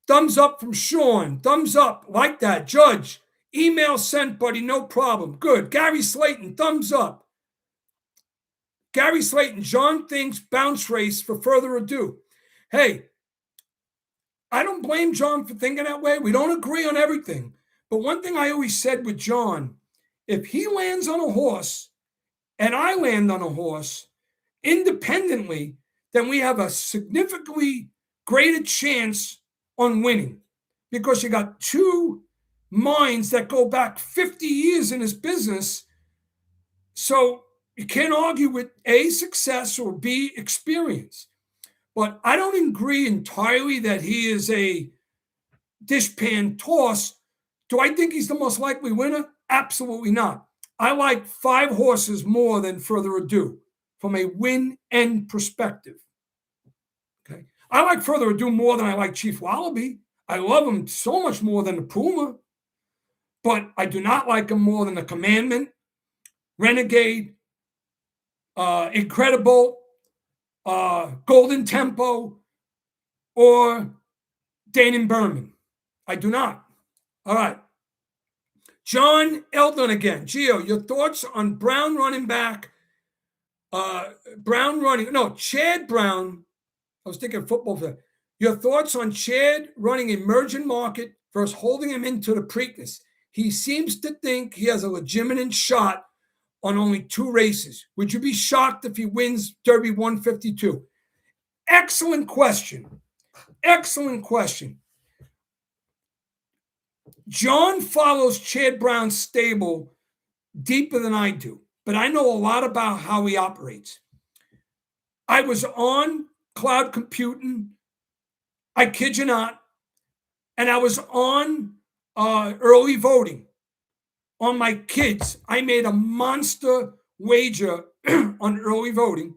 Thumbs up from Sean. Thumbs up. Like that. Judge. Email sent, buddy. No problem. Good. Gary Slayton. Thumbs up. Gary Slayton. John thinks bounce race for further ado. Hey, I don't blame John for thinking that way. We don't agree on everything. But one thing I always said with John, if he lands on a horse and I land on a horse independently, then we have a significantly greater chance on winning, because you got two minds that go back 50 years in this business. So you can't argue with A, success, or B, experience. But I don't agree entirely that he is a dishpan toss. Do I think he's the most likely winner? Absolutely not. I like 5 horses more than further ado from a win-end perspective. Okay. I like further ado more than I like Chief Wallaby. I love him so much more than the Puma, but I do not like him more than the Commandment, Renegade, Incredible, Golden Tempo, or Danon Berman. I do not. All right. John Eldon again. Gio, your thoughts on Brown running back? Chad Brown. I was thinking football for that. Your thoughts on Chad running emerging market versus holding him into the Preakness? He seems to think he has a legitimate shot on only 2 races. Would you be shocked if he wins Derby 152? Excellent question. Excellent question. John follows Chad Brown's stable deeper than I do, but I know a lot about how he operates. I was on cloud computing, I kid you not, and I was on early voting on my kids. I made a monster wager on early voting,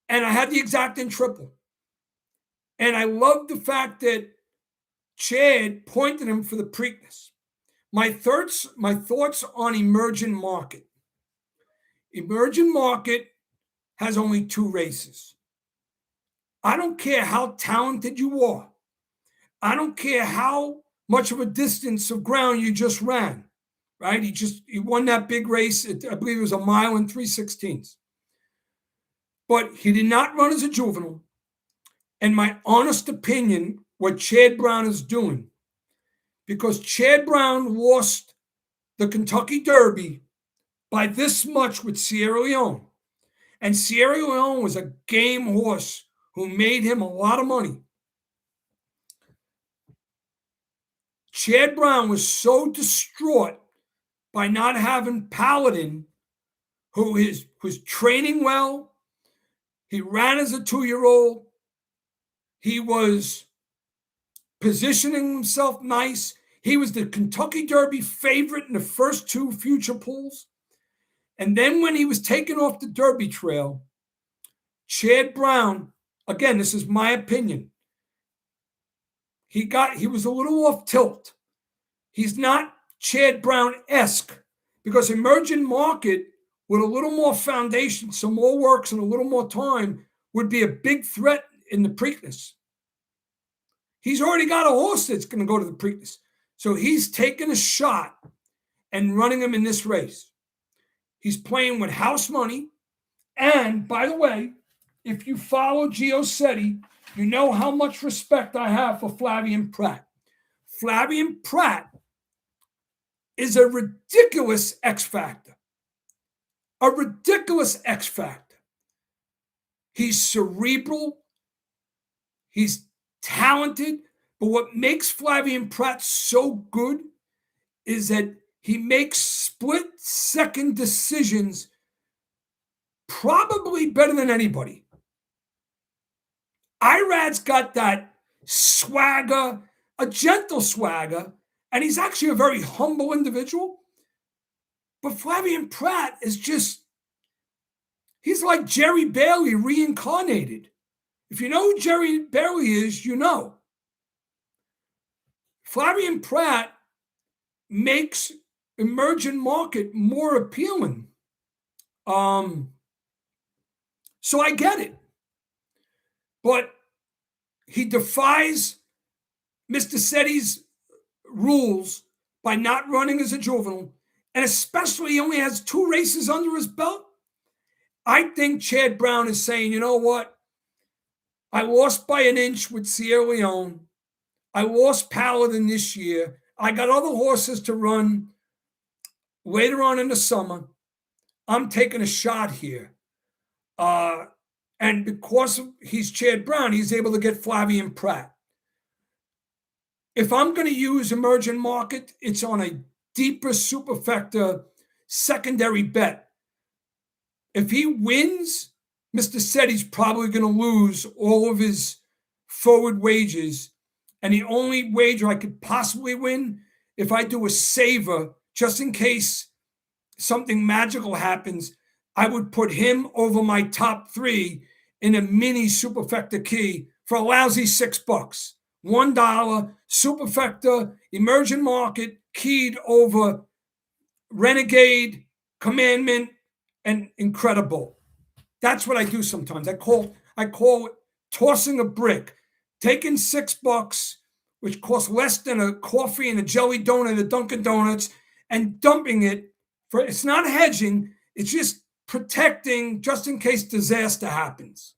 and I had the exact and triple. And I love the fact that Chad pointed him for the Preakness. My thoughts on emerging market. Emerging market has only 2 races. I don't care how talented you are. I don't care how much of a distance of ground you just ran, right? He won that big race. I believe it was 1 mile and 3/16. But he did not run as a juvenile. And my honest opinion, what Chad Brown is doing, because Chad Brown lost the Kentucky Derby by this much with Sierra Leone. And Sierra Leone was a game horse who made him a lot of money. Chad Brown was so distraught by not having Paladin, who was training well. He ran as a 2-year-old. He was positioning himself nice. He was the Kentucky Derby favorite in the first 2 future pools. And then when he was taken off the Derby trail, Chad Brown, again, this is my opinion, he was a little off tilt. He's not Chad Brown-esque, because emerging market with a little more foundation, some more works, and a little more time would be a big threat in the Preakness. He's already got a horse that's going to go to the Preakness. So he's taking a shot and running him in this race. He's playing with house money. And by the way, if you follow Gio Sette, you know how much respect I have for Flavien Prat. Flavien Prat is a ridiculous X factor. A ridiculous X factor. He's cerebral. He's talented. But what makes Flavien Prat so good is that he makes split-second decisions probably better than anybody. Irad's got that swagger, a gentle swagger, and he's actually a very humble individual. But Flavien Prat is he's like Jerry Bailey reincarnated. If you know who Jerry Bailey is, you know. Flavien Prat makes emerging market more appealing. So I get it. But he defies Mr. Sette's rules by not running as a juvenile, and especially he only has 2 races under his belt. I think Chad Brown is saying, you know what? I lost by an inch with Sierra Leone. I lost Paladin this year. I got other horses to run later on in the summer. I'm taking a shot here. And because he's Chad Brown, he's able to get Flavien Prat. If I'm going to use emerging market, it's on a deeper superfecta secondary bet. If he wins, Mr. Sette's probably going to lose all of his forward wages. And the only wager I could possibly win, if I do a saver, just in case something magical happens, I would put him over my top 3 in a mini superfecta key for a lousy $6. $1 superfecta emerging market keyed over Renegade, Commandment, and Incredible. That's what I do sometimes. I call it tossing a brick, taking $6, which costs less than a coffee and a jelly donut at Dunkin' Donuts, and dumping it for. It's not hedging. It's just protecting just in case disaster happens.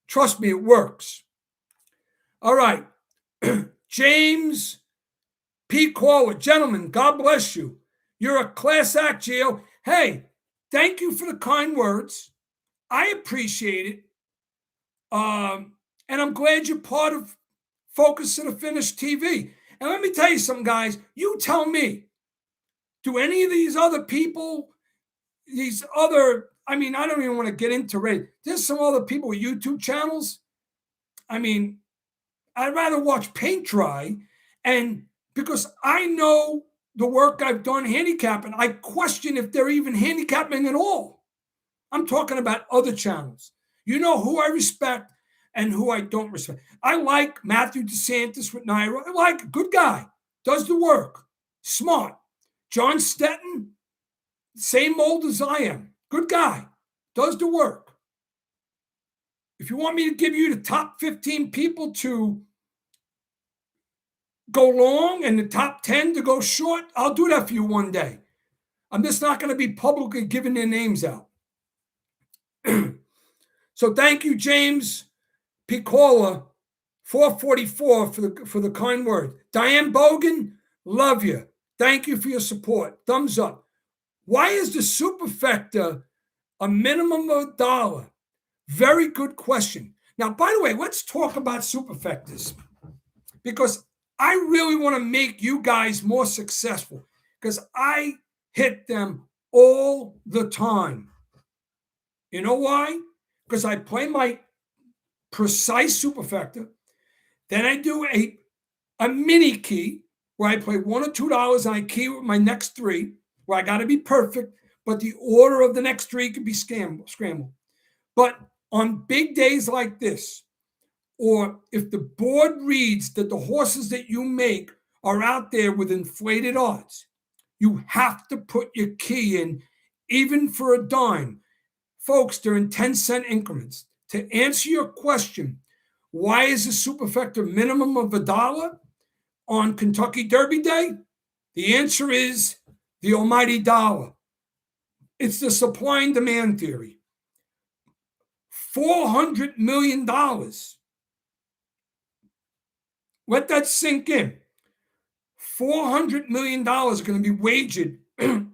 Trust me, it works. All right. James P. Corwood. Gentlemen, God bless you. You're a class act, Gio. Hey, thank you for the kind words. I appreciate it. And I'm glad you're part of Focus to the Finish TV. And let me tell you something, guys. You tell me, do any of these other people, I don't even want to get into it. There's some other people with YouTube channels. I mean, I'd rather watch paint dry. And because I know the work I've done handicapping, I question if they're even handicapping at all. I'm talking about other channels. You know who I respect and who I don't respect. I like Matthew DeSantis with Naira. I like a good guy, does the work, smart. John Stetton, same mold as I am, good guy, does the work. If you want me to give you the top 15 people to go long and the top 10 to go short, I'll do that for you one day. I'm just not going to be publicly giving their names out. So thank you, James Picola, 444 for the kind word. Diane Bogan, love you. Thank you for your support. Thumbs up. Why is the superfecta a minimum of $1? Very good question. Now, by the way, let's talk about superfectas because I really want to make you guys more successful because I hit them all the time. You know why? Because I play my precise superfecta. Then I do a mini key where I play $1 or $2 and I key with my next three, where I got to be perfect, but the order of the next three can be scrambled. But on big days like this, or if the board reads that the horses that you make are out there with inflated odds, you have to put your key in, even for a dime. Folks, they're in 10-cent increments. To answer your question, why is the superfecta minimum of $1 on Kentucky Derby Day? The answer is the almighty dollar. It's the supply and demand theory. $400 million. Let that sink in. $400 million is going to be wagered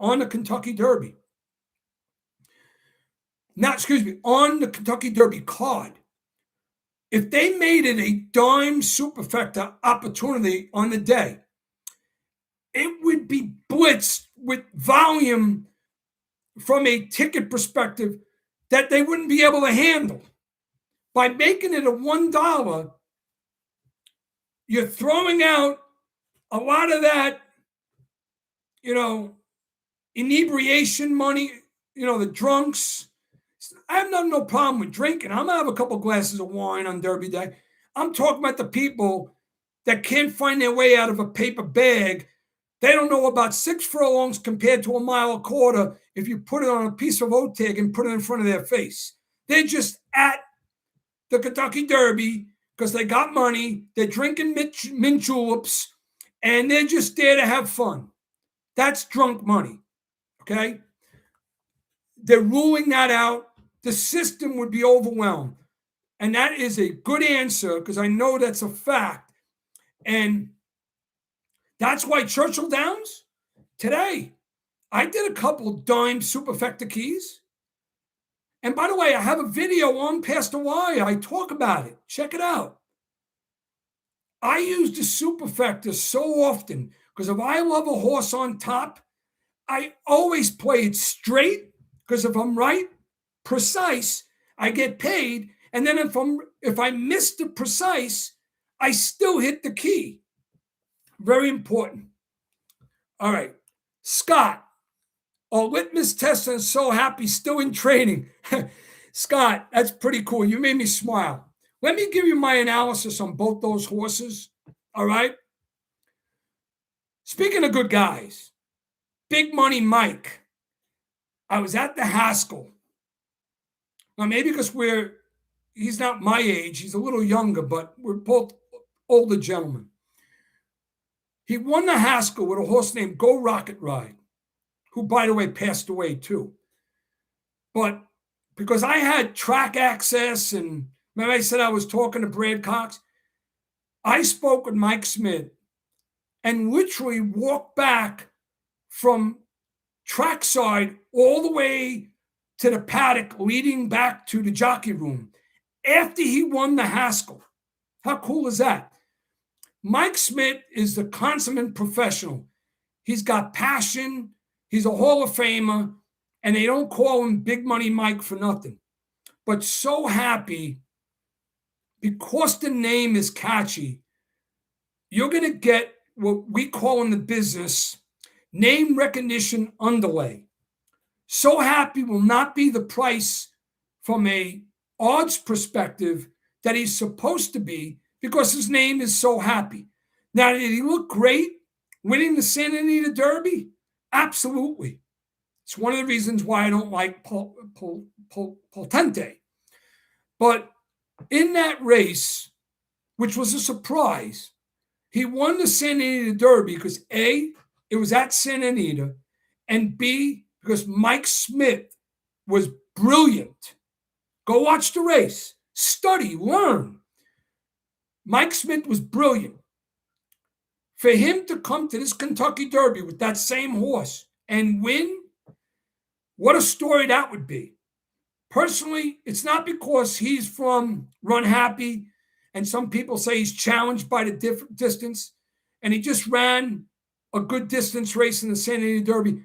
on the Kentucky Derby. On the Kentucky Derby card. If they made it a dime superfecta opportunity on the day, it would be blitzed with volume from a ticket perspective that they wouldn't be able to handle. By making it a $1, you're throwing out a lot of that, inebriation money, the drunks. I have no problem with drinking. I'm going to have a couple glasses of wine on Derby Day. I'm talking about the people that can't find their way out of a paper bag. They don't know about 6 furlongs compared to a mile a quarter if you put it on a piece of oat tag and put it in front of their face. They're just at the Kentucky Derby because they got money. They're drinking mint juleps, and they're just there to have fun. That's drunk money, okay? They're ruling that out. The system would be overwhelmed. And that is a good answer because I know that's a fact. And that's why Churchill Downs, today, I did a couple dime superfecta keys. And by the way, I have a video on Pastor Y. I talk about it. Check it out. I use the superfecta so often because if I love a horse on top, I always play it straight because if I'm right, precise, I get paid. And then if I miss the precise, I still hit the key. Very important. All right. Scott, litmus test and so happy, still in training. Scott, that's pretty cool. You made me smile. Let me give you my analysis on both those horses. All right. Speaking of good guys, Big Money Mike. I was at the Haskell. Now, maybe because he's not my age, he's a little younger, but we're both older gentlemen. He won the Haskell with a horse named Go Rocket Ride, who, by the way, passed away too. But because I had track access, and remember I said I was talking to Brad Cox, I spoke with Mike Smith and literally walked back from trackside all the way to the paddock leading back to the jockey room after he won the Haskell. How cool is that? Mike Smith is the consummate professional. He's got passion. He's a Hall of Famer, and they don't call him Big Money Mike for nothing. But so happy because the name is catchy, you're going to get what we call in the business name recognition underlay. So happy will not be the price from a odds perspective that he's supposed to be because his name is so happy. Now, did he look great winning the Santa Anita Derby? Absolutely. It's one of the reasons why I don't like Contender. But in that race, which was a surprise, he won the Santa Anita Derby because A, it was at Santa Anita, and B, because Mike Smith was brilliant. Go watch the race. Study, learn. Mike Smith was brilliant. For him to come to this Kentucky Derby with that same horse and win, what a story that would be. Personally, it's not because he's from Run Happy, and some people say he's challenged by the distance, and he just ran a good distance race in the Santa Anita Derby.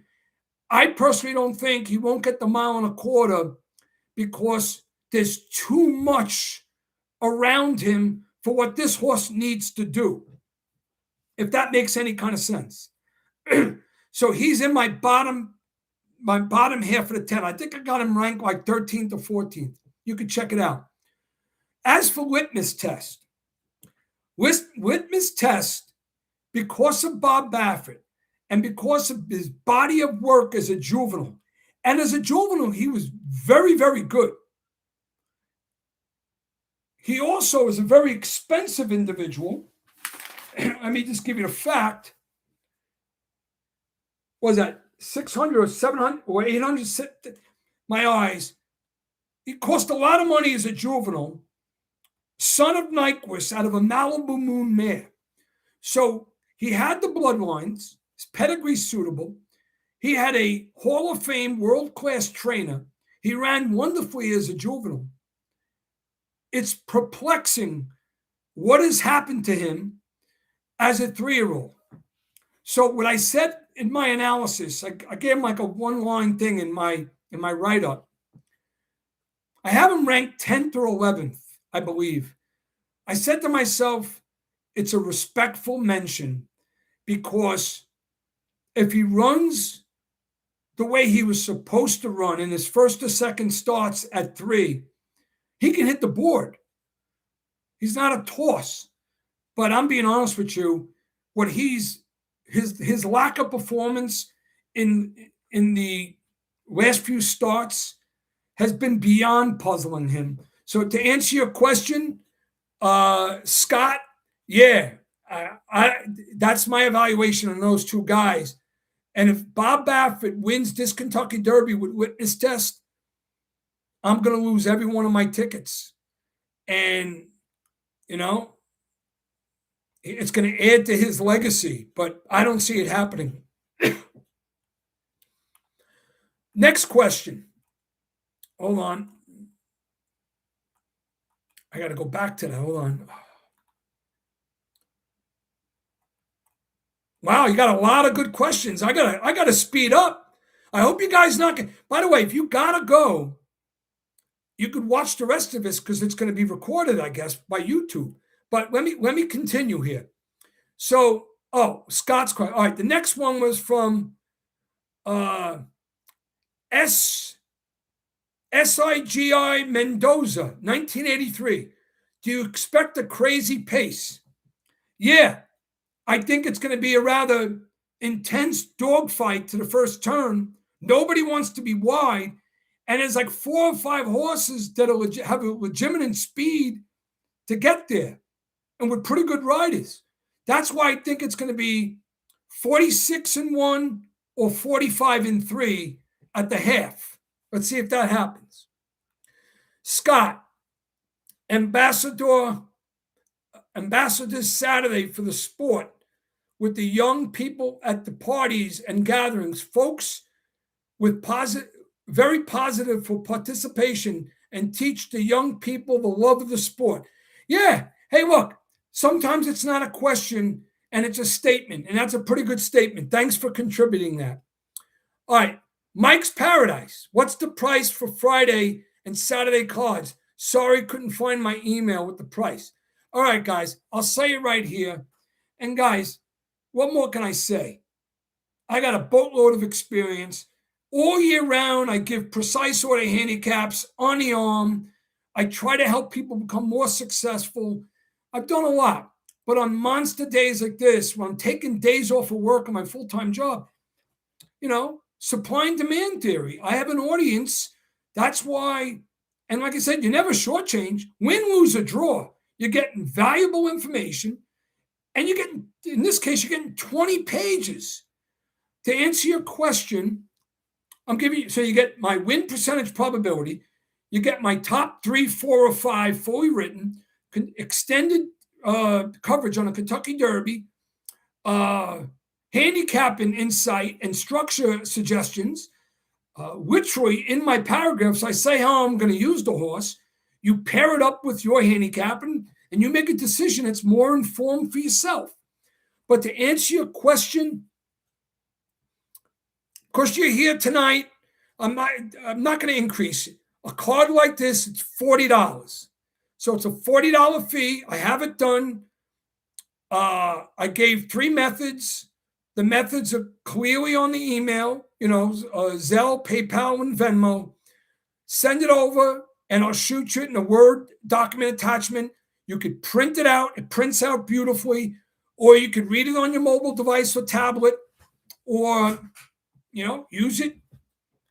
I personally don't think he won't get the 1.25 miles because there's too much around him for what this horse needs to do, if that makes any kind of sense. So he's in my bottom half of the 10. I think I got him ranked like 13th or 14th. You can check it out. As for Litmus Test, Litmus Test, because of Bob Baffert and because of his body of work as a juvenile, and as a juvenile, he was very, very good. He also is a very expensive individual. Let me just give you the fact. Was that 600 or 700 or 800? My eyes. He cost a lot of money as a juvenile. Son of Nyquist out of a Malibu Moon mare. So he had the bloodlines, his pedigree suitable. He had a Hall of Fame world-class trainer. He ran wonderfully as a juvenile. It's perplexing what has happened to him as a 3-year-old. So what I said in my analysis, I gave him like a one-line thing in my write-up. I have him ranked 10th or 11th, I believe. I said to myself, it's a respectful mention because if he runs the way he was supposed to run in his first or second starts at 3, he can hit the board. He's not a toss. But I'm being honest with you, what his lack of performance in the last few starts has been beyond puzzling him. So to answer your question, Scott, yeah, that's my evaluation on those two guys. And if Bob Baffert wins this Kentucky Derby with Litmus Test, I'm going to lose every one of my tickets. And, it's going to add to his legacy, but I don't see it happening. Next question. Hold on. I got to go back to that. Hold on. Wow, you got a lot of good questions. I got to speed up. I hope you guys not get. By the way, if you got to go, you could watch the rest of this because it's going to be recorded, I guess, by YouTube. But let me continue here. So, Scott's question. All right, the next one was from SIGI Mendoza, 1983. Do you expect a crazy pace? Yeah, I think it's going to be a rather intense dogfight to the first turn. Nobody wants to be wide. And there's like 4 or 5 horses that have a legitimate speed to get there and with pretty good riders. That's why I think it's going to be 46-1 or 45-3 at the half. Let's see if that happens. Scott, Ambassadors Saturday for the sport with the young people at the parties and gatherings. Folks with very positive for participation and teach the young people the love of the sport. Yeah. Hey, look, sometimes it's not a question and it's a statement, and that's a pretty good statement. Thanks for contributing that. All right. Mike's Paradise. What's the price for Friday and Saturday cards? Sorry, couldn't find my email with the price. All right, guys, I'll say it right here. And guys, what more can I say? I got a boatload of experience. All year round, I give precise order handicaps on the arm. I try to help people become more successful. I've done a lot. But on monster days like this, when I'm taking days off of work on my full-time job, supply and demand theory. I have an audience. That's why, and like I said, you never shortchange. Win, lose, or draw. You're getting valuable information, and you're getting, in this case, you're getting 20 pages. To answer your question, I'm giving you, so you get my win percentage probability, you get my top 3, 4, or 5 fully written, extended coverage on a Kentucky Derby, handicapping insight and structure suggestions. Literally in my paragraphs, I say how I'm going to use the horse. You pair it up with your handicapping, and you make a decision that's more informed for yourself. But to answer your question, of course, you're here tonight. I'm not going to increase it. A card like this, it's $40. So it's a $40 fee. I have it done. I gave 3 methods. The methods are clearly on the email, Zelle, PayPal, and Venmo. Send it over, and I'll shoot you it in a Word document attachment. You could print it out. It prints out beautifully. Or you could read it on your mobile device or tablet, or, use it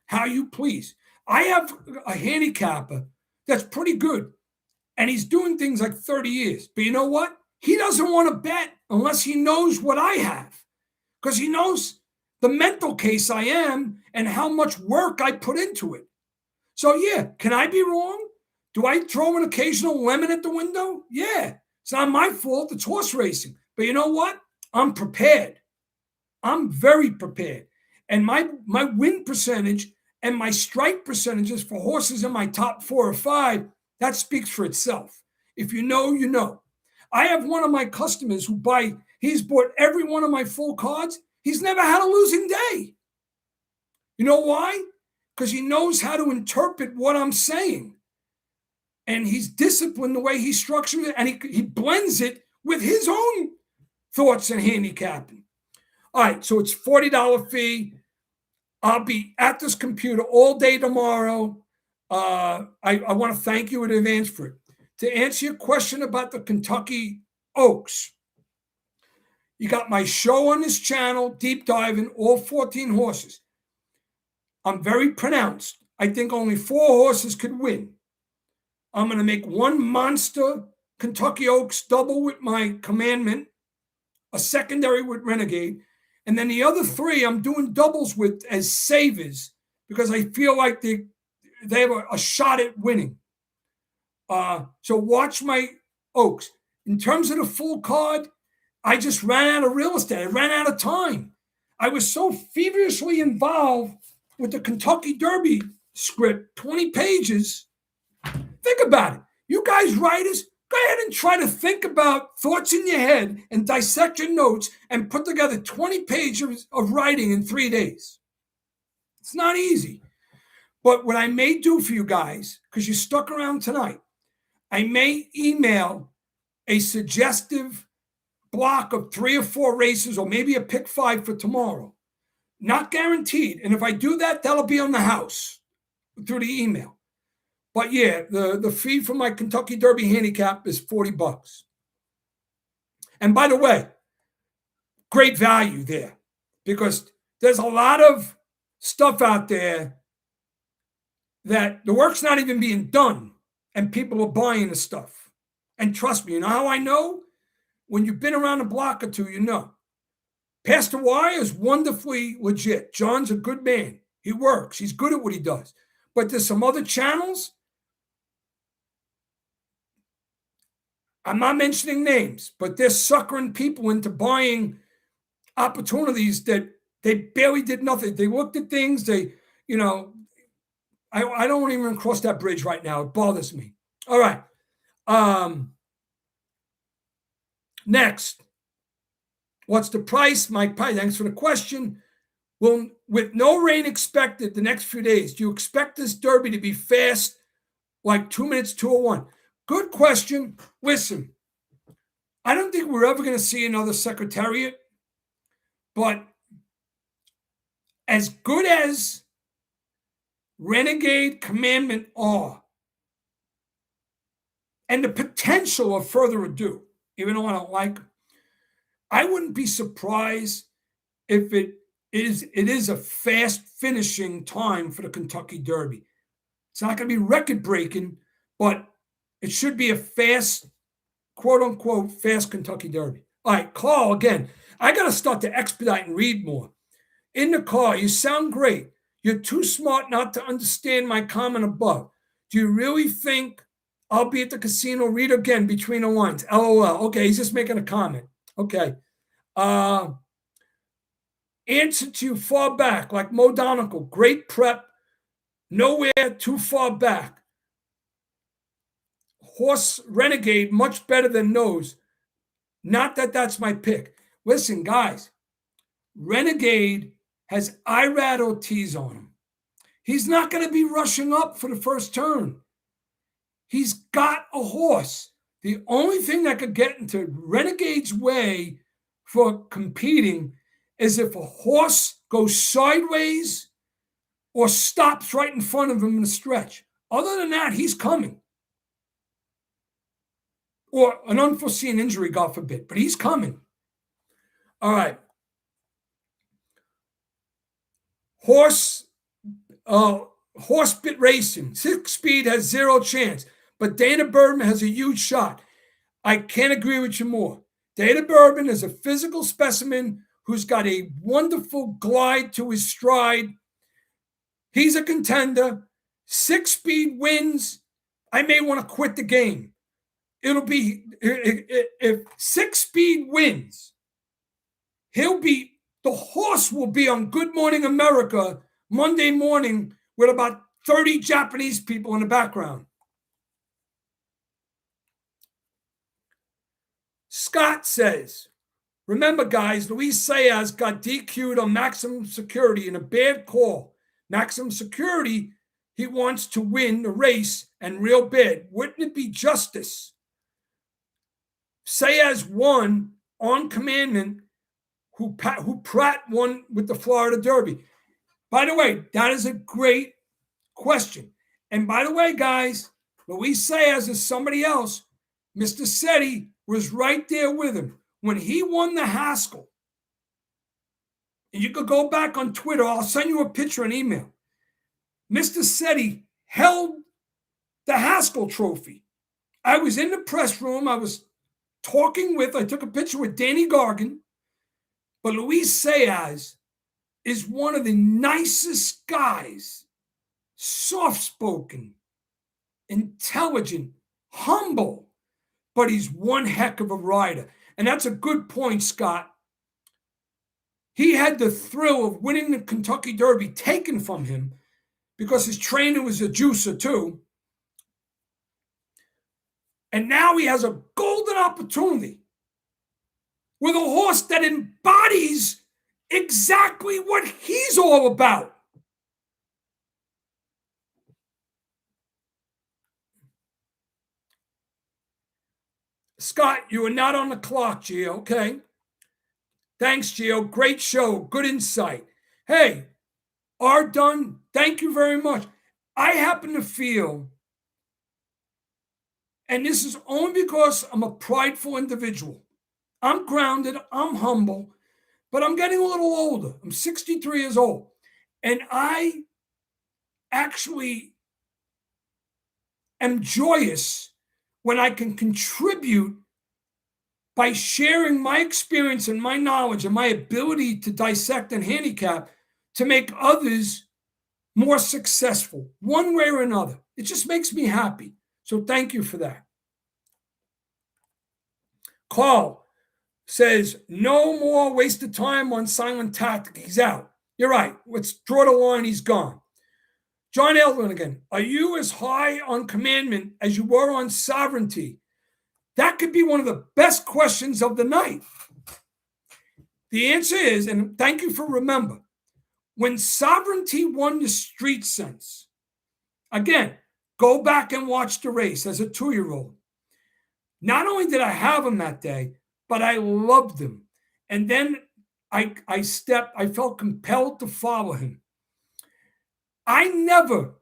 how you please. I have a handicapper that's pretty good, and he's doing things like 30 years. But you know what? He doesn't want to bet unless he knows what I have, because he knows the mental case I am and how much work I put into it. So, yeah, can I be wrong? Do I throw an occasional lemon at the window? Yeah, it's not my fault. It's horse racing. But you know what? I'm prepared. I'm very prepared. And my win percentage and my strike percentages for horses in my top 4 or 5, that speaks for itself. If you know, you know. I have one of my customers he's bought every one of my full cards. He's never had a losing day. You know why? Because he knows how to interpret what I'm saying. And he's disciplined the way he structures it, and he blends it with his own thoughts and handicapping. All right, so it's $40 fee. I'll be at this computer all day tomorrow. I want to thank you in advance for it. To answer your question about the Kentucky Oaks, you got my show on this channel, deep diving all 14 horses. I'm very pronounced. I think only 4 horses could win. I'm going to make one monster Kentucky Oaks double with my Commandment, a secondary with Renegade, and then the other 3 I'm doing doubles with as savers because I feel like they have a shot at winning. So watch my Oaks. In terms of the full card, I just ran out of real estate. I ran out of time. I was so feverishly involved with the Kentucky Derby script, 20 pages. Think about it. You guys writers, go ahead and try to think about thoughts in your head and dissect your notes and put together 20 pages of writing in 3 days. It's not easy. But what I may do for you guys, because you stuck around tonight, I may email a suggestive block of 3 or 4 races, or maybe a pick 5 for tomorrow. Not guaranteed. And if I do that, that'll be on the house through the email. But yeah, the fee for my Kentucky Derby handicap is $40. And by the way, great value there, because there's a lot of stuff out there that the work's not even being done, and people are buying the stuff. And trust me, you know how I know? When you've been around a block or 2, you know. Pastor Y is wonderfully legit. John's a good man. He works. He's good at what he does. But there's some other channels. I'm not mentioning names, but they're suckering people into buying opportunities that they barely did nothing. They looked at things. I don't even cross that bridge right now. It bothers me. All right. Next. What's the price? Mike Pye, thanks for the question. Well, with no rain expected the next few days, do you expect this Derby to be fast, like 2 minutes, 2:01? Good question. Listen, I don't think we're ever going to see another Secretariat, but as good as Renegade, Commandment are, and the potential of Further Ado, even though I don't like them, I wouldn't be surprised if it is a fast finishing time for the Kentucky Derby. It's not going to be record breaking, but it should be a fast, quote unquote, fast Kentucky Derby. All right, Carl, again, I got to start to expedite and read more. In the car, you sound great. You're too smart not to understand my comment above. Do you really think I'll be at the casino? Read again between the lines. LOL. Okay, he's just making a comment. Okay. Answer to you far back, like Mo Donegal. Great prep. Nowhere too far back. Horse Renegade, much better than Nose. Not that that's my pick. Listen, guys, Renegade has Irad Ortiz on him. He's not going to be rushing up for the first turn. He's got a horse. The only thing that could get into Renegade's way for competing is if a horse goes sideways or stops right in front of him in a stretch. Other than that, he's coming. Or an unforeseen injury, God forbid, but he's coming. All right. Horse bit racing. 6-speed has zero chance, but Dana Bourbon has a huge shot. I can't agree with you more. Dana Bourbon is a physical specimen who's got a wonderful glide to his stride. He's a contender. 6-speed wins. I may want to quit the game. It'll be, if 6-speed wins, the horse will be on Good Morning America Monday morning with about 30 Japanese people in the background. Scott says, remember, guys, Luis Saez got DQ'd on maximum security in a bad call. Maximum security, he wants to win the race and real bad. Wouldn't it be justice? Saez won on commandment, who Pratt won with the Florida Derby. By the way, that is a great question. And by the way, guys, Luis Saez is somebody else. Mr. Sette was right there with him. When he won the Haskell, and you could go back on Twitter, I'll send you a picture and email. Mr. Sette held the Haskell trophy. I was in the press room. I took a picture with Danny Gargan, but Luis Saez is one of the nicest guys, soft-spoken, intelligent, humble, but he's one heck of a rider. And that's a good point, Scott. He had the thrill of winning the Kentucky Derby taken from him because his trainer was a juicer too. And now he has a golden opportunity with a horse that embodies exactly what he's all about. Scott, you are not on the clock, Gio. Okay. Thanks, Gio. Great show. Good insight. Hey, R. Dunn, thank you very much. I happen to feel, and this is only because I'm a prideful individual. I'm grounded. I'm humble, but I'm getting a little older. I'm 63 years old. And I actually am joyous when I can contribute by sharing my experience and my knowledge and my ability to dissect and handicap to make others more successful, one way or another. It just makes me happy. So thank you for that. Carl says, no more wasted time on silent tactic. He's out. You're right. Let's draw the line. He's gone. John Eldon again. Are you as high on commandment as you were on sovereignty? That could be one of the best questions of the night. The answer is, and thank you for remember, when sovereignty won the street sense, again, go back and watch the race as a 2-year-old. Not only did I have him that day, but I loved him. And then I felt compelled to follow him. I never,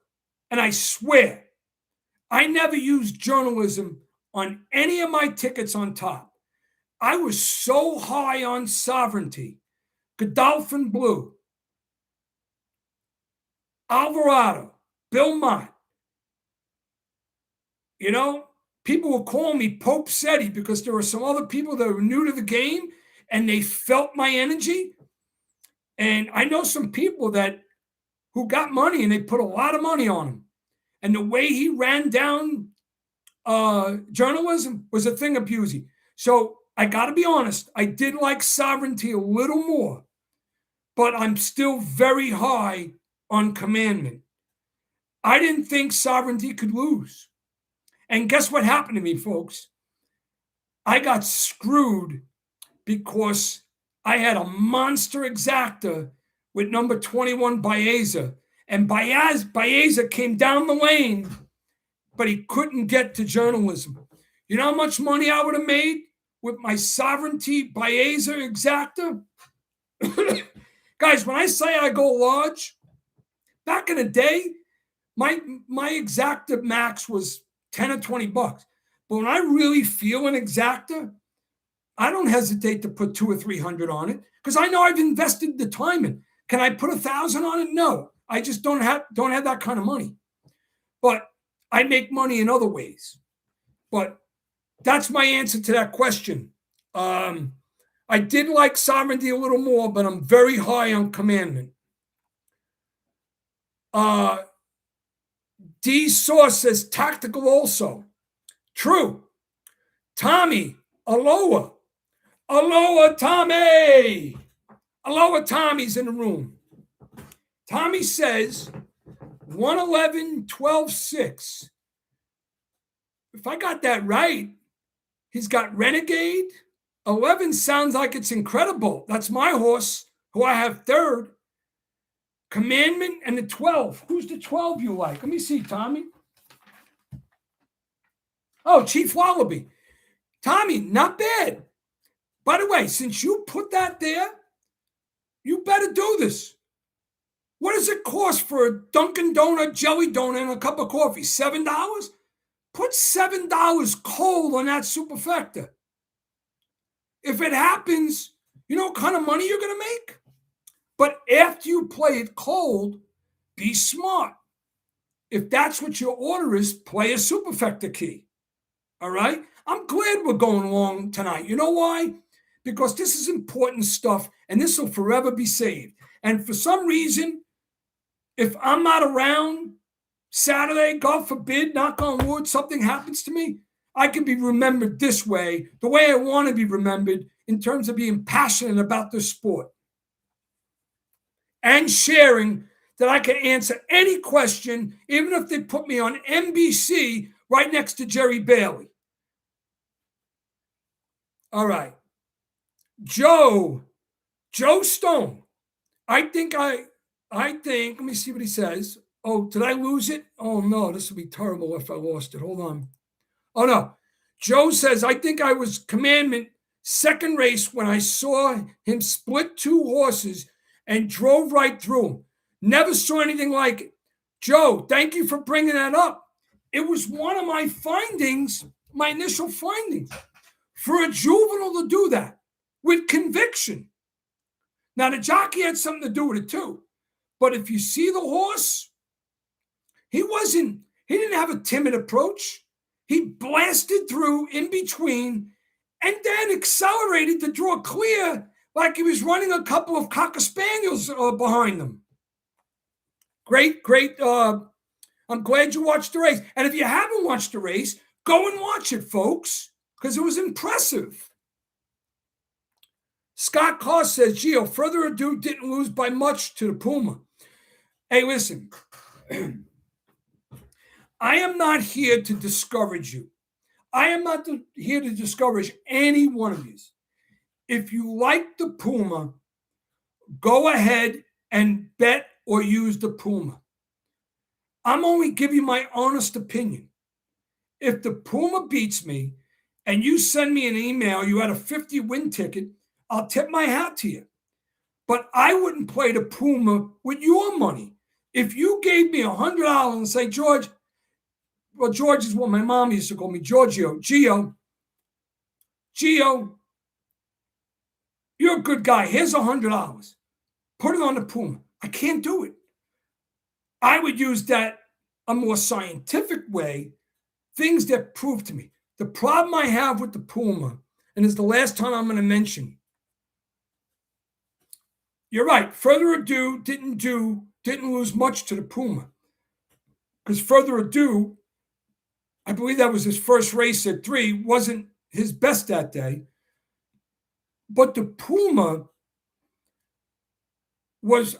and I swear, I never used journalism on any of my tickets on top. I was so high on sovereignty, Godolphin Blue, Alvarado, Bill Mott. You know, people will call me Pope Sette because there were some other people that were new to the game and they felt my energy. And I know some people that who got money and they put a lot of money on him. And the way he ran down journalism was a thing of beauty. So I got to be honest, I did like sovereignty a little more, but I'm still very high on commandment. I didn't think sovereignty could lose. And guess what happened to me, folks? I got screwed because I had a monster exacta with number 21 Baeza. And Baeza came down the lane, but he couldn't get to journalism. You know how much money I would have made with my sovereignty Baeza exacta? Guys, when I say I go large, back in the day, my exacta max was 10 or 20 bucks. But when I really feel an exacta, I don't hesitate to put 200 or 300 on it because I know I've invested the time in. Can I put 1,000 on it? No, I just don't have that kind of money. But I make money in other ways. But that's my answer to that question. I did like sovereignty a little more, but I'm very high on commandment. D Source says tactical also. True. Tommy, aloha. Aloha, Tommy. Aloha, Tommy's in the room. Tommy says 111, 12, 6. If I got that right, he's got Renegade. 11 sounds like it's incredible. That's my horse, who I have third. Commandment and the 12. Who's the 12 you like? Let me see, Tommy. Oh, Chief Wallaby. Tommy, not bad. By the way, since you put that there, you better do this. What does it cost for a Dunkin' Donut, jelly donut, and a cup of coffee? $7? Put $7 cold on that superfecta. If it happens, you know what kind of money you're going to make? But after you play it cold, be smart. If that's what your order is, play a superfecta key. All right? I'm glad we're going along tonight. You know why? Because this is important stuff, and this will forever be saved. And for some reason, if I'm not around Saturday, God forbid, knock on wood, something happens to me, I can be remembered this way, the way I want to be remembered in terms of being passionate about this sport. And sharing that I can answer any question, even if they put me on NBC right next to Jerry Bailey. All right. Joe Stone. I think, let me see what he says. Oh, did I lose it? Oh, no, this would be terrible if I lost it. Hold on. Oh, no. Joe says, I think I was commandment second race when I saw him split two horses and drove right through him. Never saw anything like it. Joe, thank you for bringing that up. It was one of my findings, my initial findings, for a juvenile to do that with conviction. Now, the jockey had something to do with it too. But if you see the horse, he didn't have a timid approach. He blasted through in between and then accelerated to draw clear like he was running a couple of Cocker Spaniels behind him. Great. I'm glad you watched the race. And if you haven't watched the race, go and watch it, folks, because it was impressive. Scott Carr says, Gio, further ado, didn't lose by much to the Puma. Hey, listen. I am not here to discourage you. I am not here to discourage any one of you. If you like the Puma, go ahead and bet or use the Puma. I'm only giving you my honest opinion. If the Puma beats me and you send me an email, you had a 50-win ticket, I'll tip my hat to you. But I wouldn't play the Puma with your money. If you gave me $100 and say, George is what my mom used to call me, Gio, you're a good guy. Here's $100. Put it on the Puma. I can't do it. I would use that a more scientific way, things that prove to me. The problem I have with the Puma, and it's the last time I'm going to mention, you're right. Further Ado didn't lose much to the Puma, because Further Ado, I believe that was his first race at 3, wasn't his best that day. But the Puma was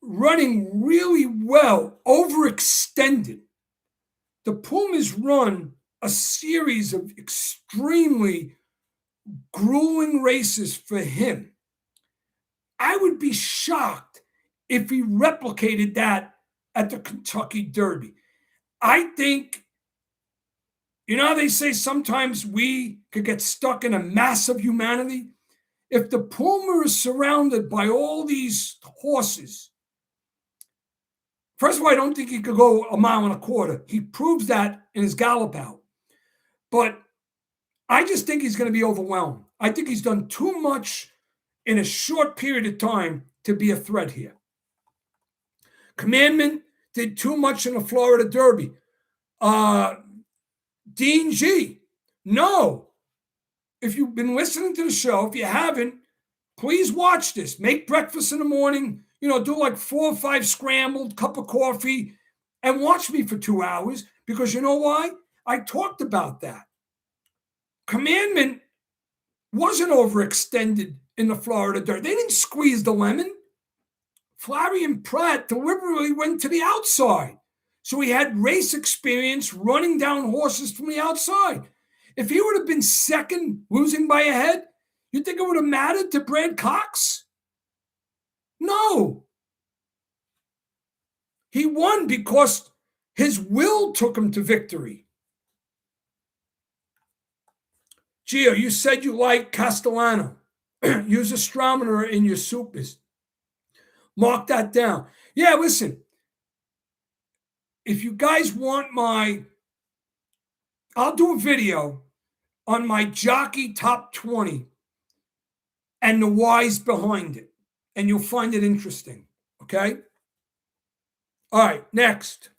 running really well, overextended. The Puma's run a series of extremely grueling races for him. I would be shocked if he replicated that at the Kentucky Derby. I think, you know how they say sometimes we could get stuck in a mass of humanity? If the Puma is surrounded by all these horses, first of all, I don't think he could go 1.25 miles. He proves that in his gallop out. But I just think he's going to be overwhelmed. I think he's done too much in a short period of time to be a threat here. Commandment did too much in the Florida Derby. Dean G, no. If you've been listening to the show, if you haven't, please watch this. Make breakfast in the morning, do like 4 or 5 scrambled, cup of coffee, and watch me for 2 hours, because you know why? I talked about that. Commandment wasn't overextended in the Florida Derby. They didn't squeeze the lemon. Florian Pratt deliberately went to the outside. So he had race experience running down horses from the outside. If he would have been second, losing by a head, you think it would have mattered to Brad Cox? No. He won because his will took him to victory. Gio, you said you like Castellano. Use astrometer in your supers. Mark that down. Yeah, listen. If you guys want I'll do a video on my jockey top 20 and the whys behind it. And you'll find it interesting. Okay? All right, next.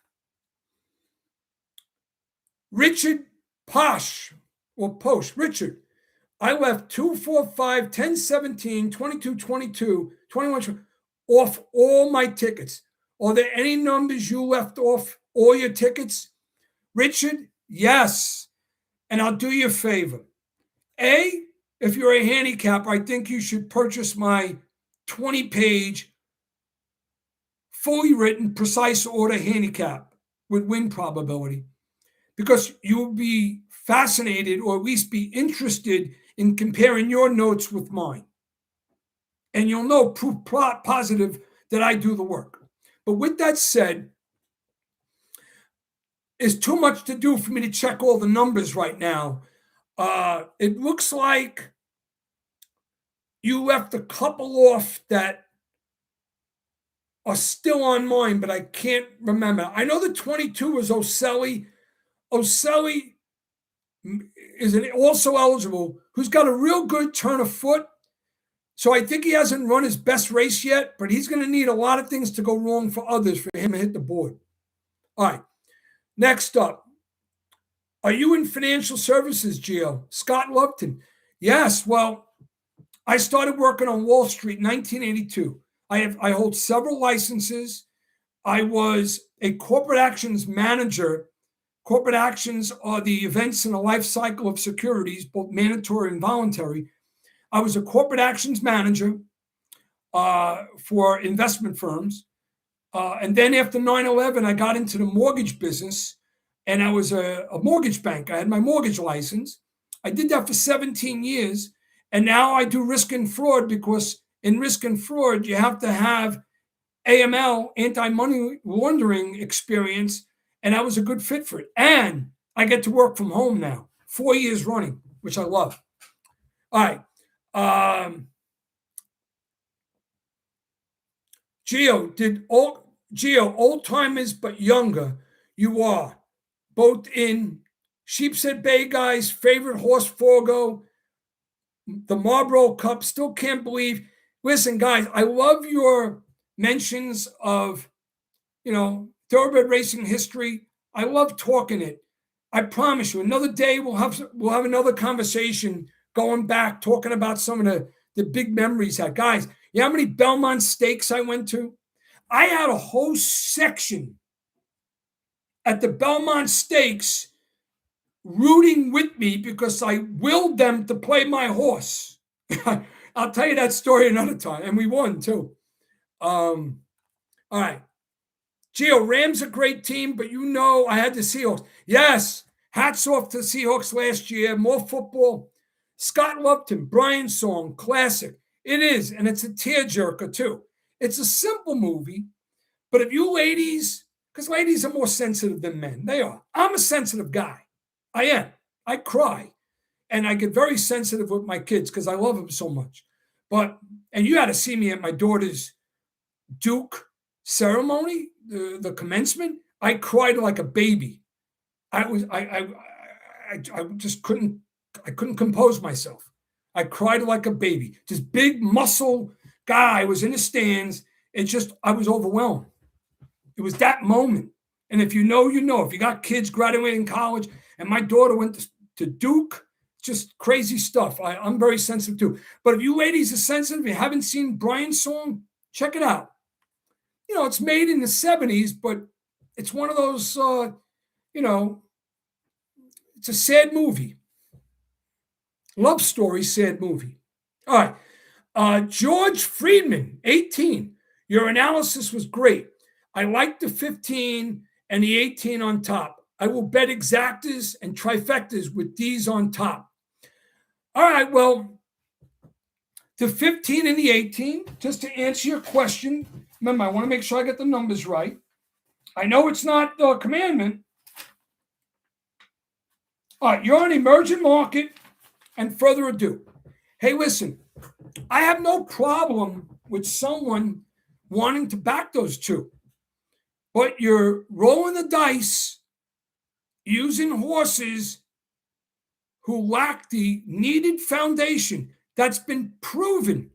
Richard Posh, or Posh. Richard, I left 2, 4, 5, 10, 17, 22, 22, 21 off all my tickets. Are there any numbers you left off all your tickets? Richard, yes. And I'll do you a favor. If you're a handicapper, I think you should purchase my 20-page, fully written, precise order handicap with win probability, because you'll be fascinated, or at least be interested in comparing your notes with mine. And you'll know proof positive that I do the work. But with that said, it's too much to do for me to check all the numbers right now. It looks like you left a couple off that are still on mine, but I can't remember. I know the 22 was Oselli. Oselli is also eligible, who's got a real good turn of foot. So I think he hasn't run his best race yet, but he's going to need a lot of things to go wrong for others for him to hit the board. All right. Next up. Are you in financial services, Gio? Scott Lupton. Yes. Well, I started working on Wall Street in 1982. I hold several licenses. I was a corporate actions manager. Corporate actions are the events in the life cycle of securities, both mandatory and voluntary. I was a corporate actions manager for investment firms. And then after 9/11, I got into the mortgage business, and I was a mortgage banker. I had my mortgage license. I did that for 17 years. And now I do risk and fraud, because in risk and fraud, you have to have AML, anti-money laundering experience. And I was a good fit for it. And I get to work from home now, 4 years running, which I love. All right. Gio, old timers but younger, you are. Both in Sheepshead Bay guys, favorite horse Forgo, the Marlboro Cup, still can't believe. Listen, guys, I love your mentions of, the thoroughbred racing history. I love talking it. I promise you, another day we'll have another conversation going back, talking about some of the big memories I had. Guys, you know how many Belmont Stakes I went to? I had a whole section at the Belmont Stakes rooting with me because I willed them to play my horse. I'll tell you that story another time. And we won too. All right. Gio, Rams a great team, but you know I had the Seahawks. Yes, hats off to the Seahawks last year. More football. Scott loved him. Brian's song, classic. It is, and it's a tearjerker too. It's a simple movie, but if you ladies, because ladies are more sensitive than men, they are. I'm a sensitive guy. I am. I cry, and I get very sensitive with my kids because I love them so much. And you had to see me at my daughter's Duke ceremony, the commencement. I cried like a baby. I just couldn't compose myself. I cried like a baby. This big muscle guy was in the stands. I was overwhelmed. It was that moment. And if you know, you know. If you got kids graduating college, and my daughter went to Duke, just crazy stuff. I'm very sensitive too. But if you ladies are sensitive, you haven't seen Brian's song, check it out. You know, it's made in the 70s, but it's one of those, it's a sad movie. Love story, sad movie. All right. George Friedman, 18. Your analysis was great. I like the 15 and the 18 on top. I will bet exactas and trifectas with these on top. All right, well, the 15 and the 18, just to answer your question, remember, I want to make sure I get the numbers right. I know it's not the commandment. All right, you're an emerging market and further ado. Hey, listen, I have no problem with someone wanting to back those two, but you're rolling the dice using horses who lack the needed foundation that's been proven,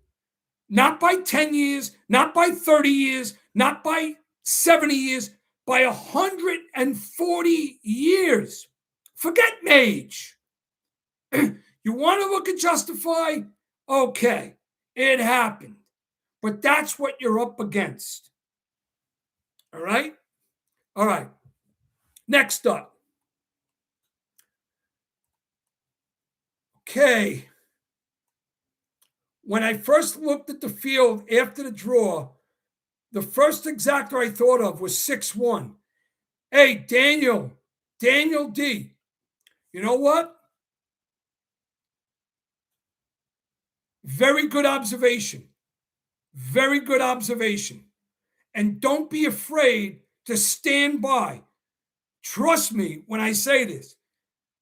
not by 10 years, not by 30 years, not by 70 years, by 140 years. Forget Mage. You want to look at Justify? Okay, it happened. But that's what you're up against. All right? All right. Next up. Okay. When I first looked at the field after the draw, the first exactor I thought of was 6-1. Hey, Daniel D. You know what? Very good observation. Very good observation. And don't be afraid to stand by. Trust me when I say this.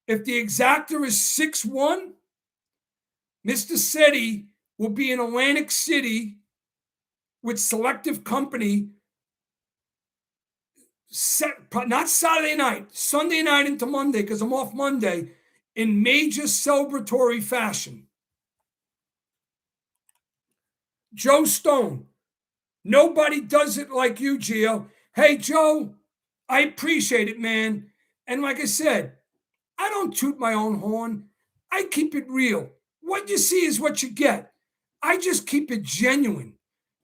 If the exactor is 6-1, Mr. Sette will be in Atlantic City with Selective Company, not Saturday night, Sunday night into Monday, because I'm off Monday, in major celebratory fashion. Joe Stone, nobody does it like you, Gio. Hey, Joe, I appreciate it, man. And like I said, I don't toot my own horn. I keep it real. What you see is what you get. I just keep it genuine.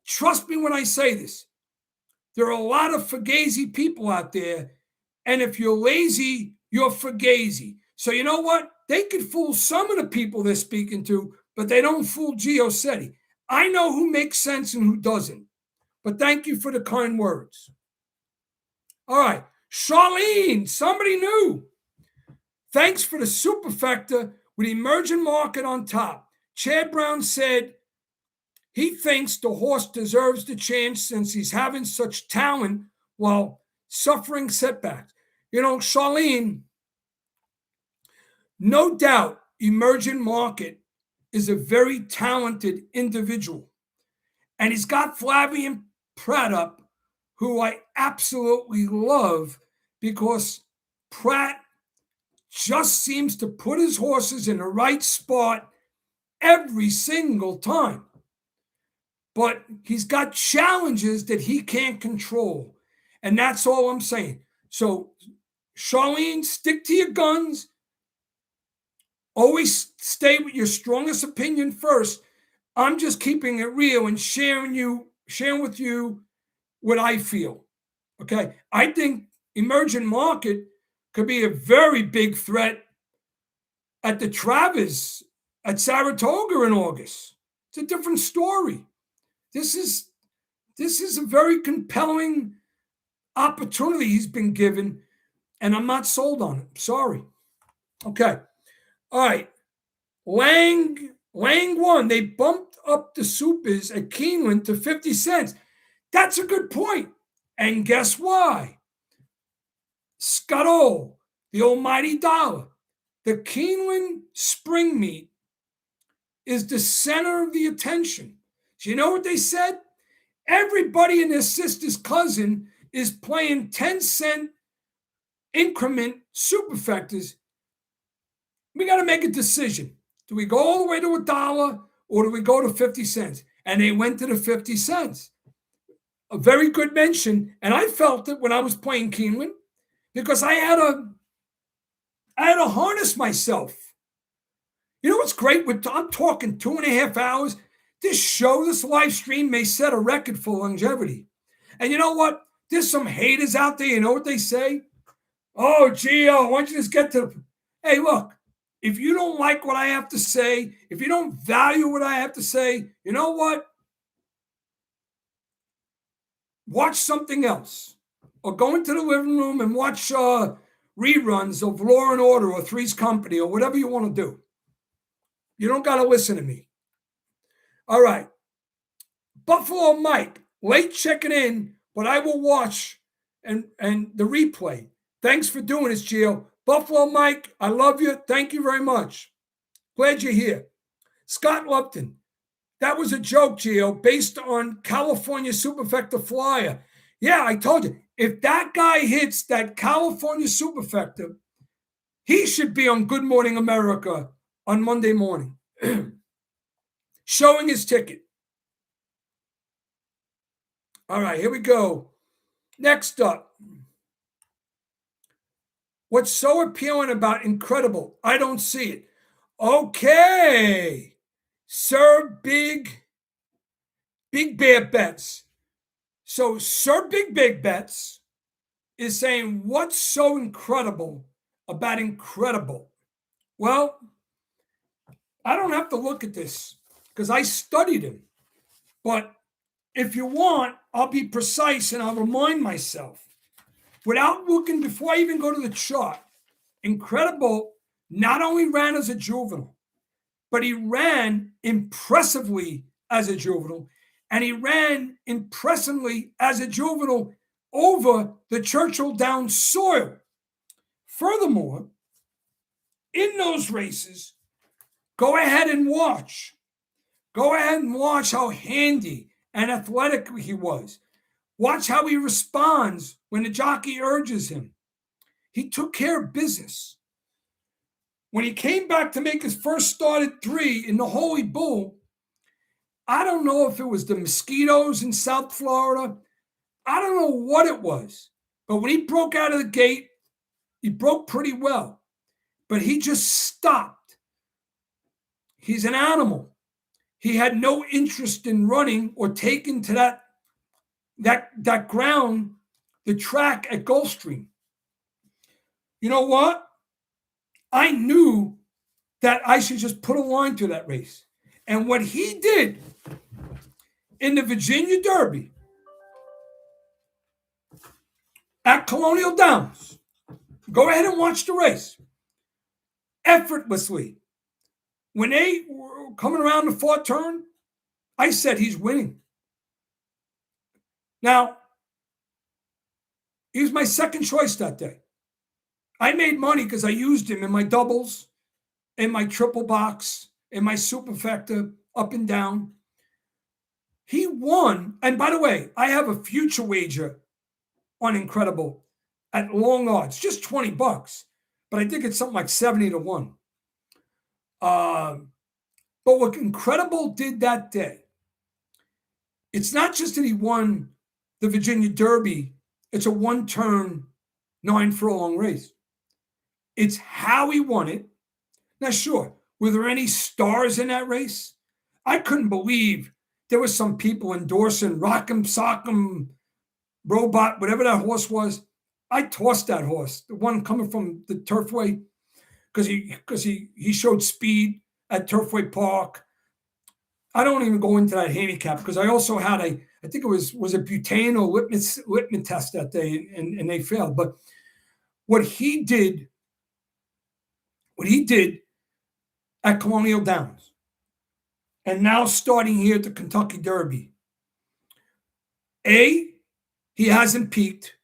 Trust me when I say this. There are a lot of fugazi people out there, and if you're lazy, you're fugazi. So you know what? They could fool some of the people they're speaking to, but they don't fool Gio Sette. I know who makes sense and who doesn't. But thank you for the kind words. All right. Charlene, somebody new. Thanks for the superfecta with emerging market on top. Chad Brown said he thinks the horse deserves the chance since he's having such talent while suffering setbacks. You know, Charlene, no doubt emerging market is a very talented individual. And he's got Flavian Pratt up, who I absolutely love because Pratt just seems to put his horses in the right spot every single time. But he's got challenges that he can't control. And that's all I'm saying. So, Charlene, stick to your guns. Always stay with your strongest opinion first. I'm just keeping it real and sharing with you what I feel. Okay. I think emerging market could be a very big threat at the Travis at Saratoga in August. It's a different story. This is a very compelling opportunity he's been given, and I'm not sold on it. Sorry. Okay. All right. Lang won. They bumped up the supers at Keeneland to 50 cents. That's a good point. And guess why? Scuttle, the almighty dollar. The Keeneland spring meet is the center of the attention. Do you know what they said? Everybody and their sister's cousin is playing 10-cent increment superfectors. We got to make a decision. Do we go all the way to $1 or do we go to 50 cents? And they went to the 50 cents. A very good mention. And I felt it when I was playing Keeneland because I had to harness myself. You know what's great? I'm talking 2.5 hours. This live stream may set a record for longevity. And you know what? There's some haters out there. You know what they say? Oh, Gio, why don't you just get to... Hey, look, if you don't like what I have to say, if you don't value what I have to say, you know what? Watch something else. Or go into the living room and watch reruns of Law and Order or Three's Company or whatever you want to do. You don't got to listen to me. All right. Buffalo Mike, late checking in, but I will watch and the replay. Thanks for doing this, Gio. Buffalo Mike, I love you. Thank you very much. Glad you're here. Scott Lupton, that was a joke, Gio, based on California Superfecta flyer. Yeah, I told you, if that guy hits that California Superfecta, he should be on Good Morning America on Monday morning, showing his ticket. All right, here we go. Next up. What's so appealing about Incredible? I don't see it. Okay. Sir Big Bear Bets. So Sir Big Bets is saying, what's so incredible about Incredible? Well, I don't have to look at this because I studied him. But if you want, I'll be precise and I'll remind myself. Without looking, before I even go to the chart, Incredible not only ran as a juvenile, but he ran impressively as a juvenile, and he ran impressively as a juvenile over the Churchill Downs soil. Furthermore, in those races, go ahead and watch. Go ahead and watch how handy and athletic he was. Watch how he responds when the jockey urges him. He took care of business. When he came back to make his first start at 3 in the Holy Bull, I don't know if it was the mosquitoes in South Florida. I don't know what it was. But when he broke out of the gate, he broke pretty well. But he just stopped. He's an animal. He had no interest in running or taking to that ground, the track at Gulfstream. You know what? I knew that I should just put a line to that race. And what he did in the Virginia Derby at Colonial Downs, go ahead and watch the race. Effortlessly. When they were coming around the 4th turn, I said he's winning. Now, he was my second choice that day. I made money because I used him in my doubles, in my triple box, in my superfecta, up and down. He won. And by the way, I have a future wager on Incredible at long odds, just $20. But I think it's something like 70 to 1. But what Incredible did that day, it's not just that he won the Virginia Derby it's a one-turn, 9 furlong race. It's how he won it. Now, sure, were there any stars in that race? I couldn't believe there was some people endorsing Rock'em Sock'em Robot, whatever that horse was. I tossed that horse, the one coming from the Turfway, because he showed speed at Turfway Park. I don't even go into that handicap because I also had I think it was a butane or litmus test that day, and they failed. But what he did at Colonial Downs, and now starting here at the Kentucky Derby, A, he hasn't peaked.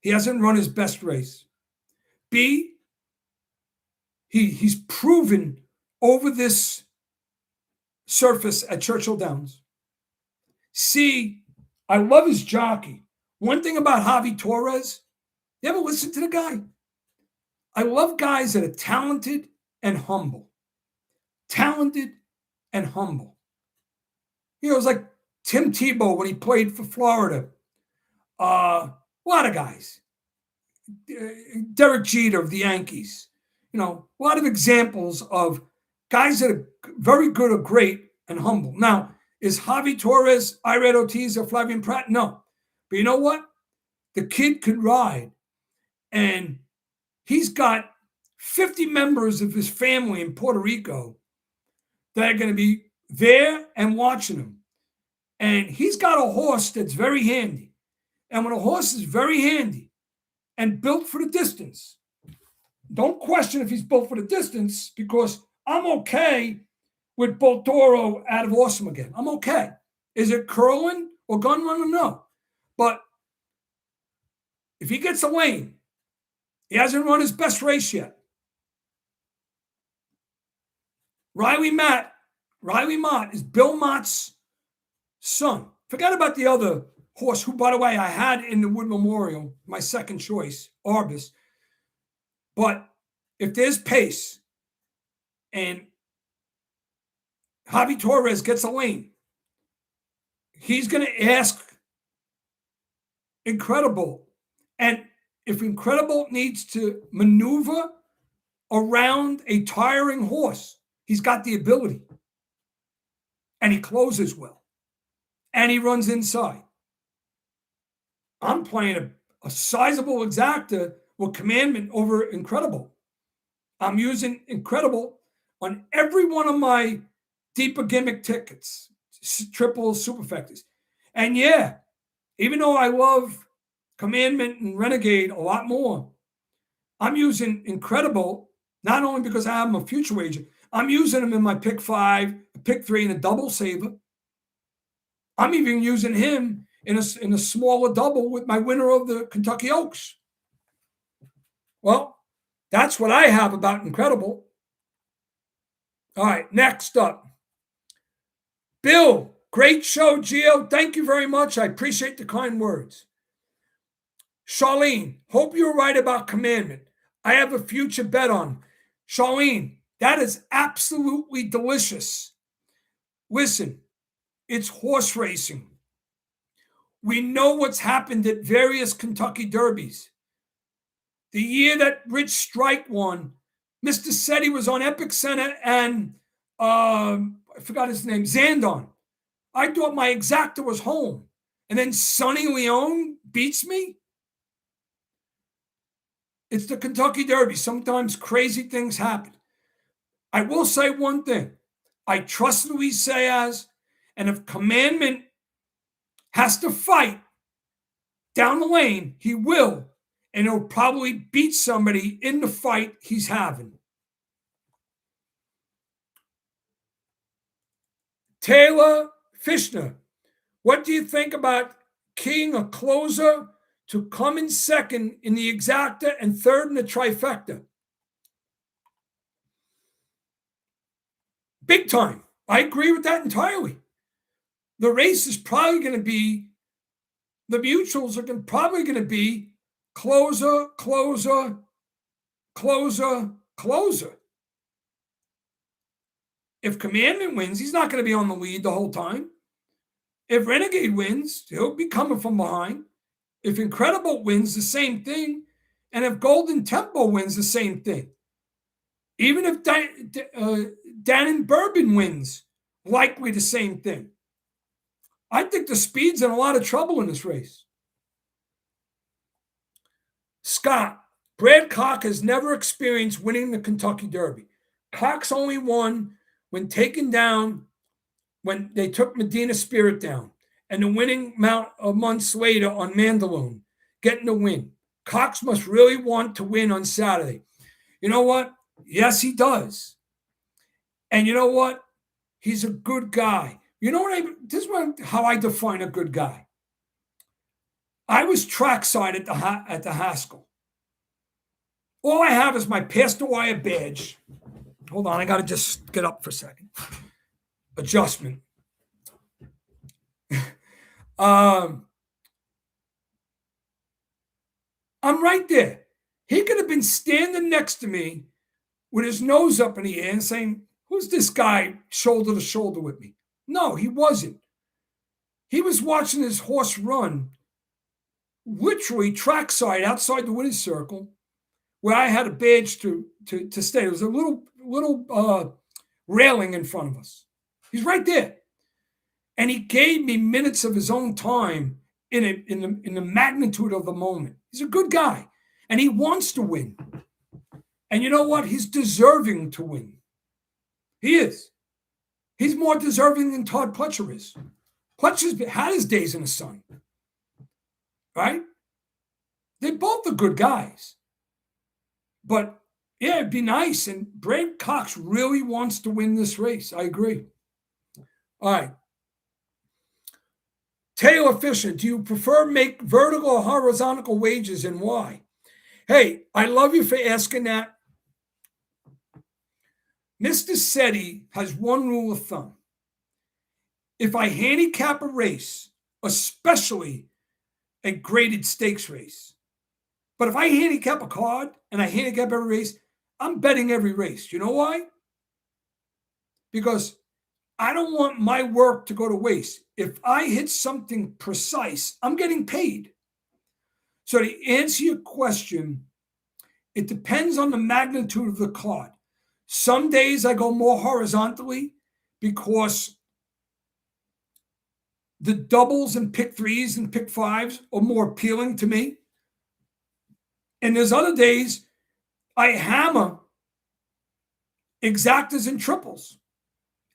He hasn't run his best race. B, he's proven over this surface at Churchill Downs. C, I love his jockey. One thing about Javi Torres, you ever listen to the guy? I love guys that are talented and humble. Talented and humble. You know, it was like Tim Tebow when he played for Florida. A lot of guys. Derek Jeter of the Yankees. You know, a lot of examples of guys that are very good or great and humble. Now, is Javi Torres, Ired Ortiz, or Flavian Pratt? No. But you know what? The kid could ride. And he's got 50 members of his family in Puerto Rico that are going to be there and watching him. And he's got a horse that's very handy. And when a horse is very handy and built for the distance, don't question if he's built for the distance, because I'm okay with Boltoro out of Awesome again. I'm okay. Is it curling or gun running? No. But if he gets a lane, he hasn't run his best race yet. Riley Mott is Bill Mott's son. Forget about the other horse, who, by the way, I had in the Wood Memorial, my second choice, Arbus. But if there's pace and Javi Torres gets a lane, he's going to ask Incredible. And if Incredible needs to maneuver around a tiring horse, he's got the ability. And he closes well. And he runs inside. I'm playing a sizable exacta with Commandment over Incredible. I'm using Incredible on every one of my deeper gimmick tickets, triple superfectas. And yeah, even though I love Commandment and Renegade a lot more, I'm using Incredible, not only because I have him a future wager, I'm using him in my pick 5, pick 3, and a double saver. I'm even using him in a smaller double with my winner of the Kentucky Oaks. Well, that's what I have about Incredible. All right, next up. Bill, great show, Gio. Thank you very much. I appreciate the kind words. Charlene, hope you're right about Commandment. I have a future bet on. Charlene, that is absolutely delicious. Listen, it's horse racing. We know what's happened at various Kentucky Derbies. The year that Rich Strike won, Mr. Sette was on Epic Center and I forgot his name, Zandon. I thought my exacta was home. And then Sonny Leone beats me. It's the Kentucky Derby. Sometimes crazy things happen. I will say one thing. I trust Luis Saez, and if Commandment has to fight down the lane, he will, and he'll probably beat somebody in the fight he's having. Taylor Fishner, what do you think about keying a closer to come in second in the exacta and third in the trifecta? Big time. I agree with that entirely. The race is probably going to be, the mutuals are probably going to be closer, closer, closer, closer. If Commandment wins, he's not going to be on the lead the whole time. If Renegade wins, he'll be coming from behind. If Incredible wins, the same thing. And if Golden Tempo wins, the same thing. Even if Dan and Bourbon wins, likely the same thing. I think the speed's in a lot of trouble in this race. Scott, Brad Cox has never experienced winning the Kentucky Derby. Cox only won when taken down, when they took Medina Spirit down, and the winning months later on Mandalone, getting the win. Cox must really want to win on Saturday. You know what? Yes, he does. And you know what? He's a good guy. You know what? This is how I define a good guy. I was trackside at the Haskell. All I have is my Pastor Wire badge. Hold on, I got to just get up for a second. Adjustment. I'm right there. He could have been standing next to me with his nose up in the air and saying, who's this guy shoulder to shoulder with me? No, he wasn't. He was watching his horse run, literally trackside outside the winner's circle, where I had a badge to stay. There was a little railing in front of us. He's right there. And he gave me minutes of his own time in the magnitude of the moment. He's a good guy. And he wants to win. And you know what? He's deserving to win. He is. He's more deserving than Todd Pletcher is. Pletcher's had his days in the sun. Right? They both are good guys. But, yeah, it'd be nice. And Brad Cox really wants to win this race. I agree. All right. Taylor Fisher, do you prefer make vertical or horizontal wages and why? Hey, I love you for asking that. Mr. Sette has one rule of thumb. If I handicap a race, especially a graded stakes race, but if I handicap a card and I handicap every race, I'm betting every race. You know why? Because I don't want my work to go to waste. If I hit something precise, I'm getting paid. So to answer your question, it depends on the magnitude of the card. Some days I go more horizontally because the doubles and pick threes and pick fives are more appealing to me. And there's other days I hammer exactas and triples.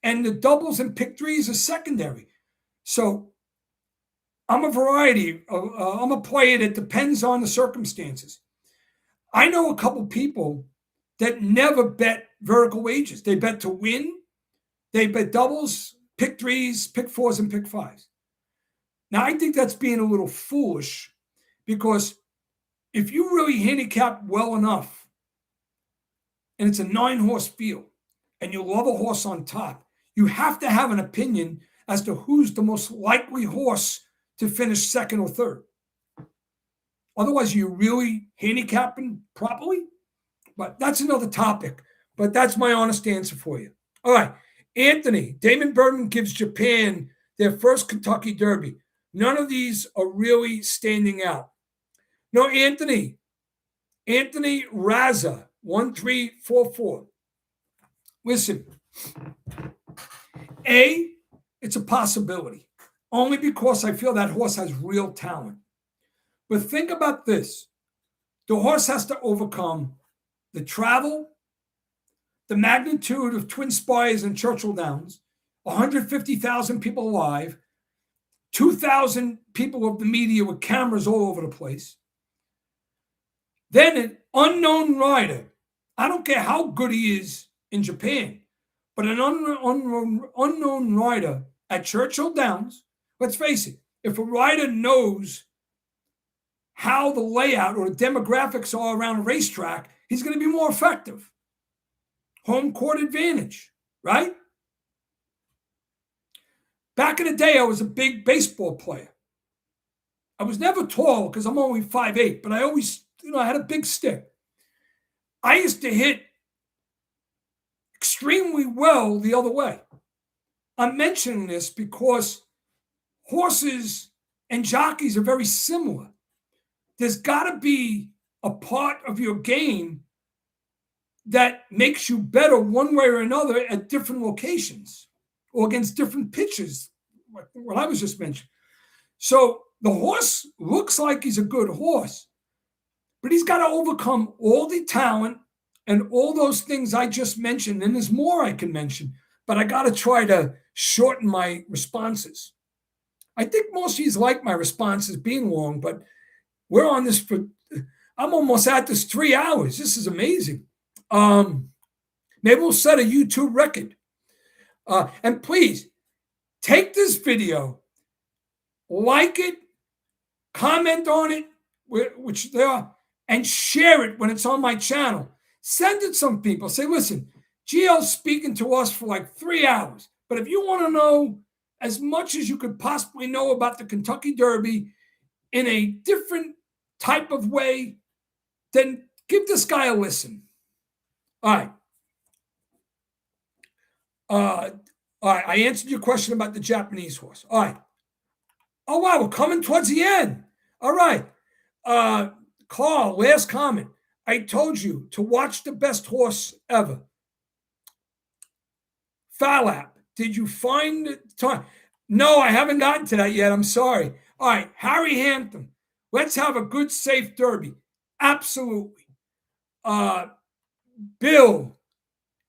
And the doubles and pick threes are secondary. So I'm a variety. I'm a player that depends on the circumstances. I know a couple people that never bet vertical wages. They bet to win. They bet doubles, pick threes, pick fours, and pick fives. Now, I think that's being a little foolish because if you really handicap well enough and it's a 9-horse field and you love a horse on top, you have to have an opinion as to who's the most likely horse to finish second or third. Otherwise, you're really handicapping properly. But that's another topic. But that's my honest answer for you. All right. Anthony, Damon Burton gives Japan their first Kentucky Derby. None of these are really standing out. No, Anthony Raza, 1344. Listen, it's a possibility, only because I feel that horse has real talent. But think about this. The horse has to overcome the travel, the magnitude of Twin Spires and Churchill Downs, 150,000 people alive, 2,000 people of the media with cameras all over the place. Then an unknown rider. I don't care how good he is in Japan, but an unknown rider at Churchill Downs, let's face it, if a rider knows how the layout or the demographics are around a racetrack, he's going to be more effective. Home court advantage, right? Back in the day, I was a big baseball player. I was never tall because I'm only 5'8", but I always, I had a big stick. I used to hit extremely well the other way. I'm mentioning this because horses and jockeys are very similar. there's got to be a part of your game that makes you better one way or another at different locations or against different pitches, what I was just mentioning. So the horse looks like he's a good horse, but he's got to overcome all the talent and all those things I just mentioned. And there's more I can mention, but I got to try to shorten my responses. I think most of you like my responses being long, but we're on this for, I'm almost at this 3 hours. This is amazing. Maybe we'll set a YouTube record. And please take this video, like it, comment on it, which they are, and share it when it's on my channel. Send it to some people. Say, listen, Gio's speaking to us for like 3 hours. But if you want to know as much as you could possibly know about the Kentucky Derby in a different type of way, then give this guy a listen. All right. All right. I answered your question about the Japanese horse. All right. Oh, wow. We're coming towards the end. All right. Carl, last comment. I told you to watch the best horse ever. Falap, did you find the time? No, I haven't gotten to that yet. I'm sorry. All right. Harry Hampton. Let's have a good, safe Derby. Absolutely. Bill,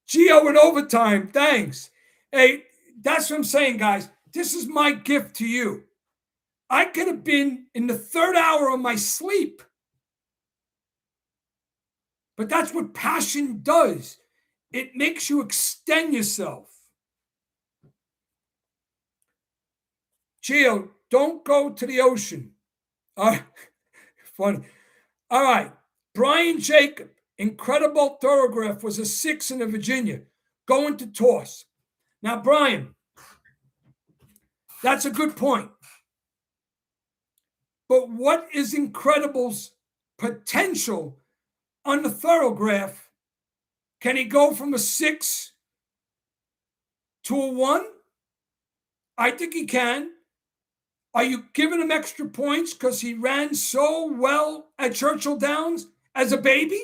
Gio in overtime. Thanks. Hey, that's what I'm saying, guys. This is my gift to you. I could have been in the 3rd hour of my sleep. But that's what passion does. It makes you extend yourself. Gio, don't go to the ocean. Funny. All right. Brian Jacob, incredible thoroughbred, was a 6 in the Virginia, going to toss. Now, Brian, that's a good point. But what is Incredible's potential on the thoroughbred? Can he go from a 6 to a 1? I think he can. Are you giving him extra points because he ran so well at Churchill Downs as a baby?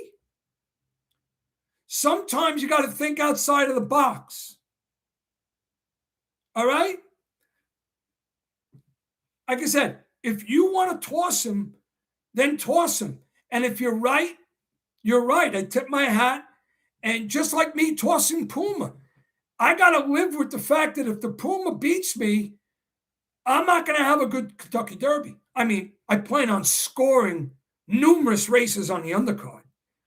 Sometimes you got to think outside of the box. All right? Like I said, if you want to toss him, then toss him. And if you're right, you're right. I tip my hat. And just like me tossing Puma, I got to live with the fact that if the Puma beats me, I'm not going to have a good Kentucky Derby. I mean, I plan on scoring numerous races on the undercard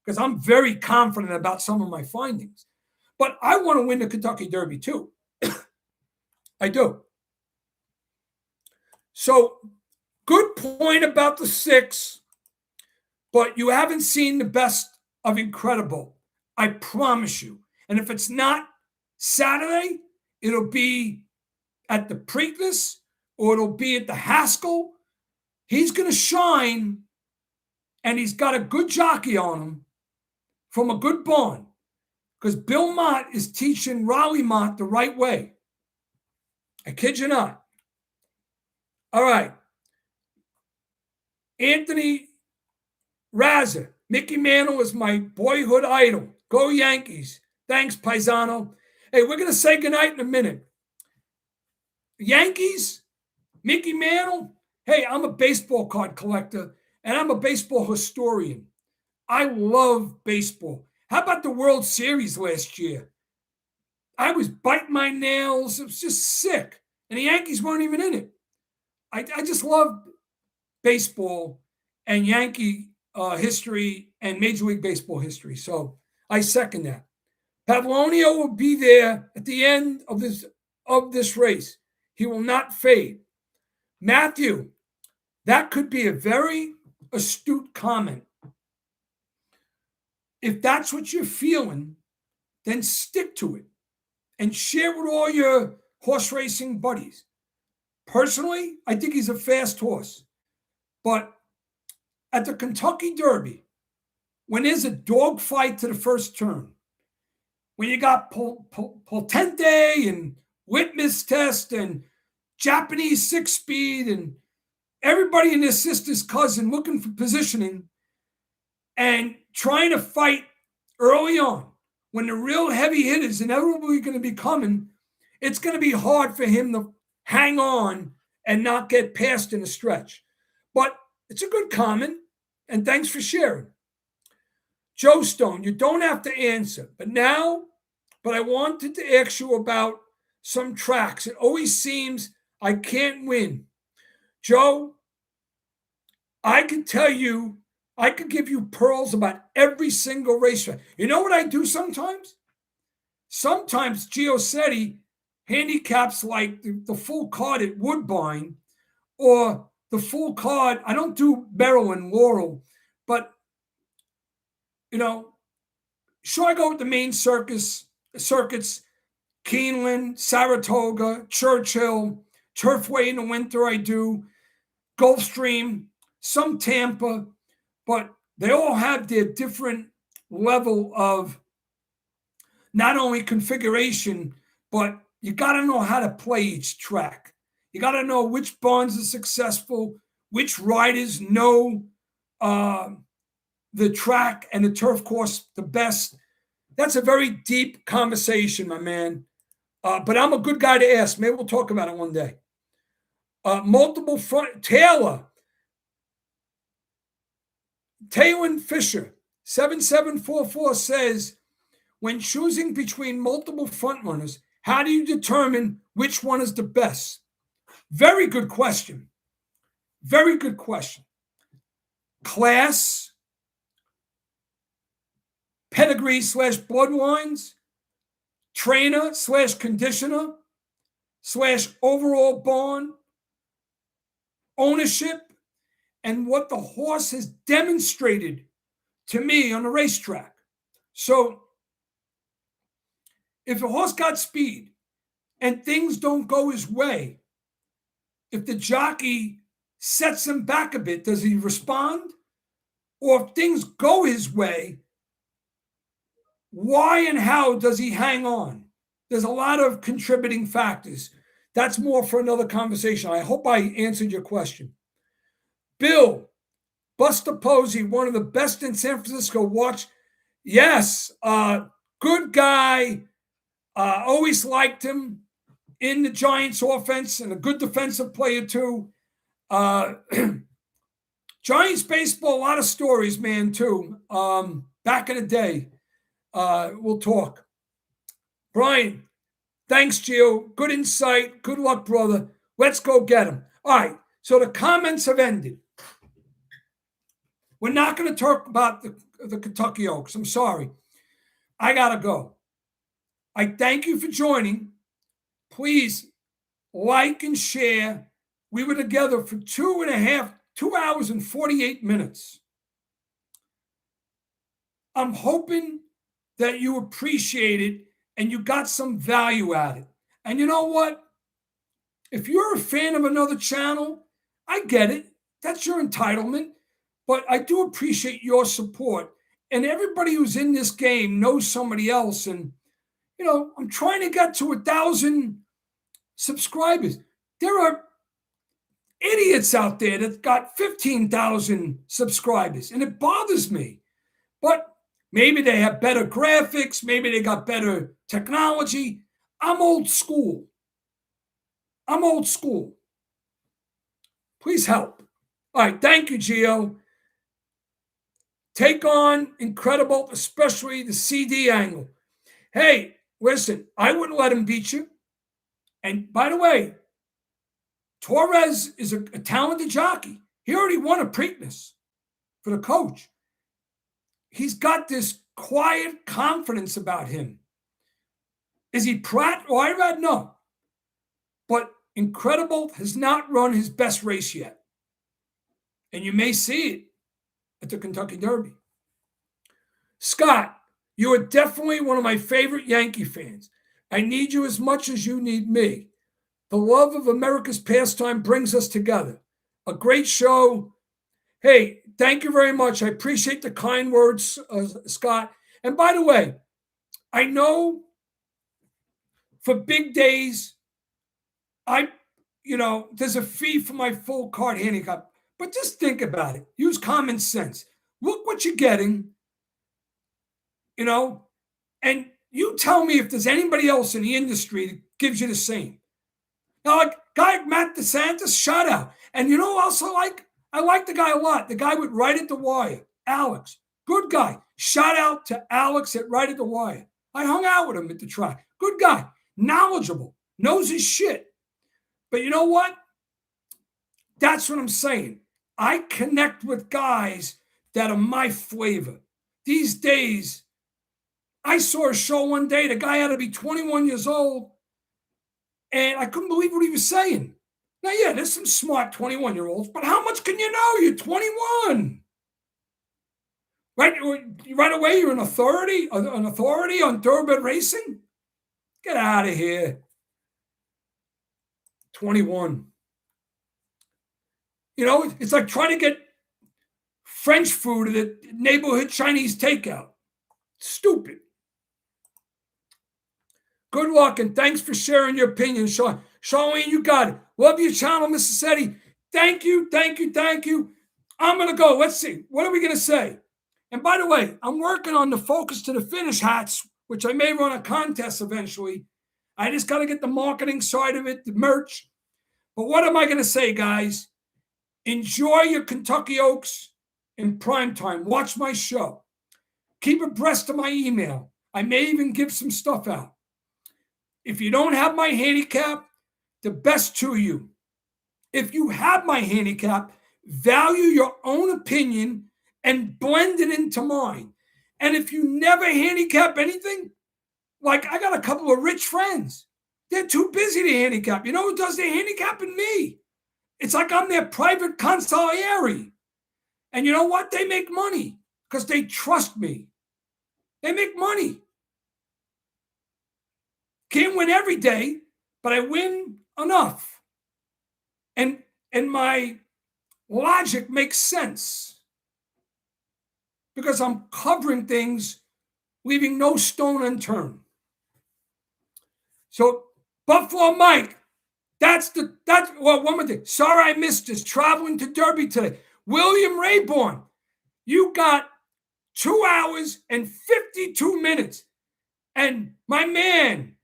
because I'm very confident about some of my findings. But I want to win the Kentucky Derby too. I do. So, good point about the 6, but you haven't seen the best of Incredible. I promise you. And if it's not Saturday, it'll be at the Preakness or it'll be at the Haskell. He's going to shine, and he's got a good jockey on him from a good barn because Bill Mott is teaching Raleigh Mott the right way. I kid you not. All right. Anthony Raza. Mickey Mantle is my boyhood idol. Go Yankees. Thanks, Paisano. Hey, we're going to say goodnight in a minute. Yankees, Mickey Mantle. Hey, I'm a baseball card collector, and I'm a baseball historian. I love baseball. How about the World Series last year? I was biting my nails. It was just sick. And the Yankees weren't even in it. I just love baseball and Yankee history and Major League Baseball history. So I second that. Pavlonio will be there at the end of this race. He will not fade. Matthew, that could be a very astute comment. If that's what you're feeling, then stick to it and share with all your horse racing buddies. Personally, I think he's a fast horse. But at the Kentucky Derby, when there's a dogfight to the first turn, when you got Potente and Litmus Test and Japanese 6-speed and everybody and their sister's cousin looking for positioning and trying to fight early on. When the real heavy hitters inevitably going to be coming, it's going to be hard for him to hang on and not get past in a stretch. But it's a good comment, and thanks for sharing. Joe Stone, you don't have to answer, but I wanted to ask you about some tracks. It always seems I can't win. Joe, I can tell you, I could give you pearls about every single racetrack. You know what I do sometimes? Sometimes Gio Sette handicaps like the full card at Woodbine or the full card. I don't do Merrill and Laurel, but, sure, I go with the main circuits, Keeneland, Saratoga, Churchill, Turfway in the winter I do, Gulfstream, some Tampa, but they all have their different level of not only configuration, but you got to know how to play each track. You got to know which bonds are successful, which riders know the track and the turf course the best. That's a very deep conversation, my man. But I'm a good guy to ask. Maybe we'll talk about it one day. Multiple front Taylor Fisher 7744 says, when choosing between multiple front runners, how do you determine which one is the best? Very good question. Very good question. Class, pedigree / bloodlines, trainer / conditioner / overall bond, ownership, and what the horse has demonstrated to me on the racetrack. So if a horse got speed and things don't go his way, if the jockey sets him back a bit, does he respond? Or if things go his way, why and how does he hang on? There's a lot of contributing factors. That's more for another conversation. I hope I answered your question. Bill, Buster Posey, one of the best in San Francisco. Watch. Yes, good guy. Always liked him in the Giants offense and a good defensive player too. Giants baseball, a lot of stories, man, too. Back in the day. We'll talk. Brian, thanks, Gio. Good insight. Good luck, brother. Let's go get him. All right. So the comments have ended. We're not going to talk about the Kentucky Oaks. I'm sorry. I got to go. I thank you for joining. Please like and share. We were together for 2 hours and 48 minutes. I'm hoping that you appreciate it and you got some value out of it. And you know what? If you're a fan of another channel, I get it. That's your entitlement. But I do appreciate your support. And everybody who's in this game knows somebody else. And, I'm trying to get to 1,000 subscribers. There are idiots out there that got 15,000 subscribers. And it bothers me. But maybe they have better graphics. Maybe they got better technology. I'm old school. Please help. All right. Thank you, Gio. Take on incredible, especially the CD angle. Hey, listen, I wouldn't let him beat you. And by the way, Torres is a talented jockey. He already won a Preakness for the coach. He's got this quiet confidence about him. Is he Pratt or Irad? No. But Incredible has not run his best race yet. And you may see it at the Kentucky Derby. Scott, you are definitely one of my favorite Yankee fans. I need you as much as you need me. The love of America's pastime brings us together. A great show. Hey, thank you very much. I appreciate the kind words, Scott. And by the way, I know for big days, there's a fee for my full card handicap. But just think about it. Use common sense. Look what you're getting, and you tell me if there's anybody else in the industry that gives you the same. Now, like guy Matt DeSantis, shout out. And also I like the guy a lot. The guy with Right at the Wire, Alex, good guy. Shout out to Alex at Right at the Wire. I hung out with him at the track. Good guy, knowledgeable, knows his shit. But you know what? That's what I'm saying. I connect with guys that are my flavor. These days, I saw a show one day. The guy had to be 21 years old, and I couldn't believe what he was saying. Now, yeah, there's some smart 21-year-olds, but how much can you know? You're 21. Right away, you're an authority on thoroughbred racing? Get out of here. 21. It's like trying to get French food at a neighborhood Chinese takeout. Stupid. Good luck, and thanks for sharing your opinion, Sean. Charlene, you got it. Love your channel, Mrs. Sette. Thank you. I'm going to go. Let's see. What are we going to say? And by the way, I'm working on the Focus to the Finish hats, which I may run a contest eventually. I just got to get the marketing side of it, the merch. But what am I going to say, guys? Enjoy your Kentucky Oaks in prime time. Watch my show. Keep abreast of my email. I may even give some stuff out. If you don't have my handicap, the best to you. If you have my handicap, value your own opinion and blend it into mine. And if you never handicap anything, like I got a couple of rich friends. They're too busy to handicap. You know who does their handicapping? Me. It's like I'm their private consigliere. And you know what? They make money because they trust me. They make money. Can't win every day, but I win enough. And my logic makes sense because I'm covering things, leaving no stone unturned. So Buffalo Mike, that's one more thing. Sorry I missed this. Traveling to Derby today. William Rayborn, you got 2 hours and 52 minutes. And my man,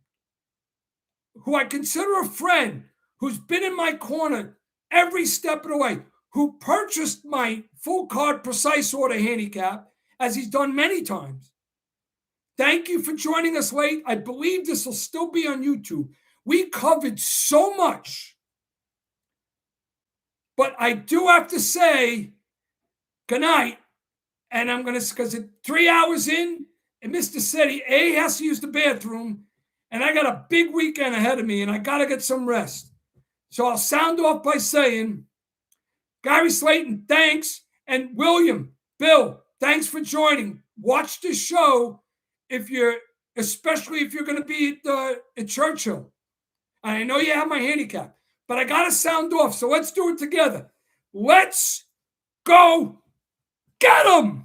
who I consider a friend, who's been in my corner every step of the way, who purchased my full card precise order handicap, as he's done many times. Thank you for joining us late. I believe this will still be on YouTube. We covered so much. But I do have to say good night. And I'm going to, because it's 3 hours in, and Mr. Sette, has to use the bathroom. And I got a big weekend ahead of me, and I got to get some rest. So I'll sound off by saying, Gary Slayton, thanks. And William, Bill, thanks for joining. Watch the show especially if you're going to be at Churchill. And I know you have my handicap, but I got to sound off. So let's do it together. Let's go get 'em.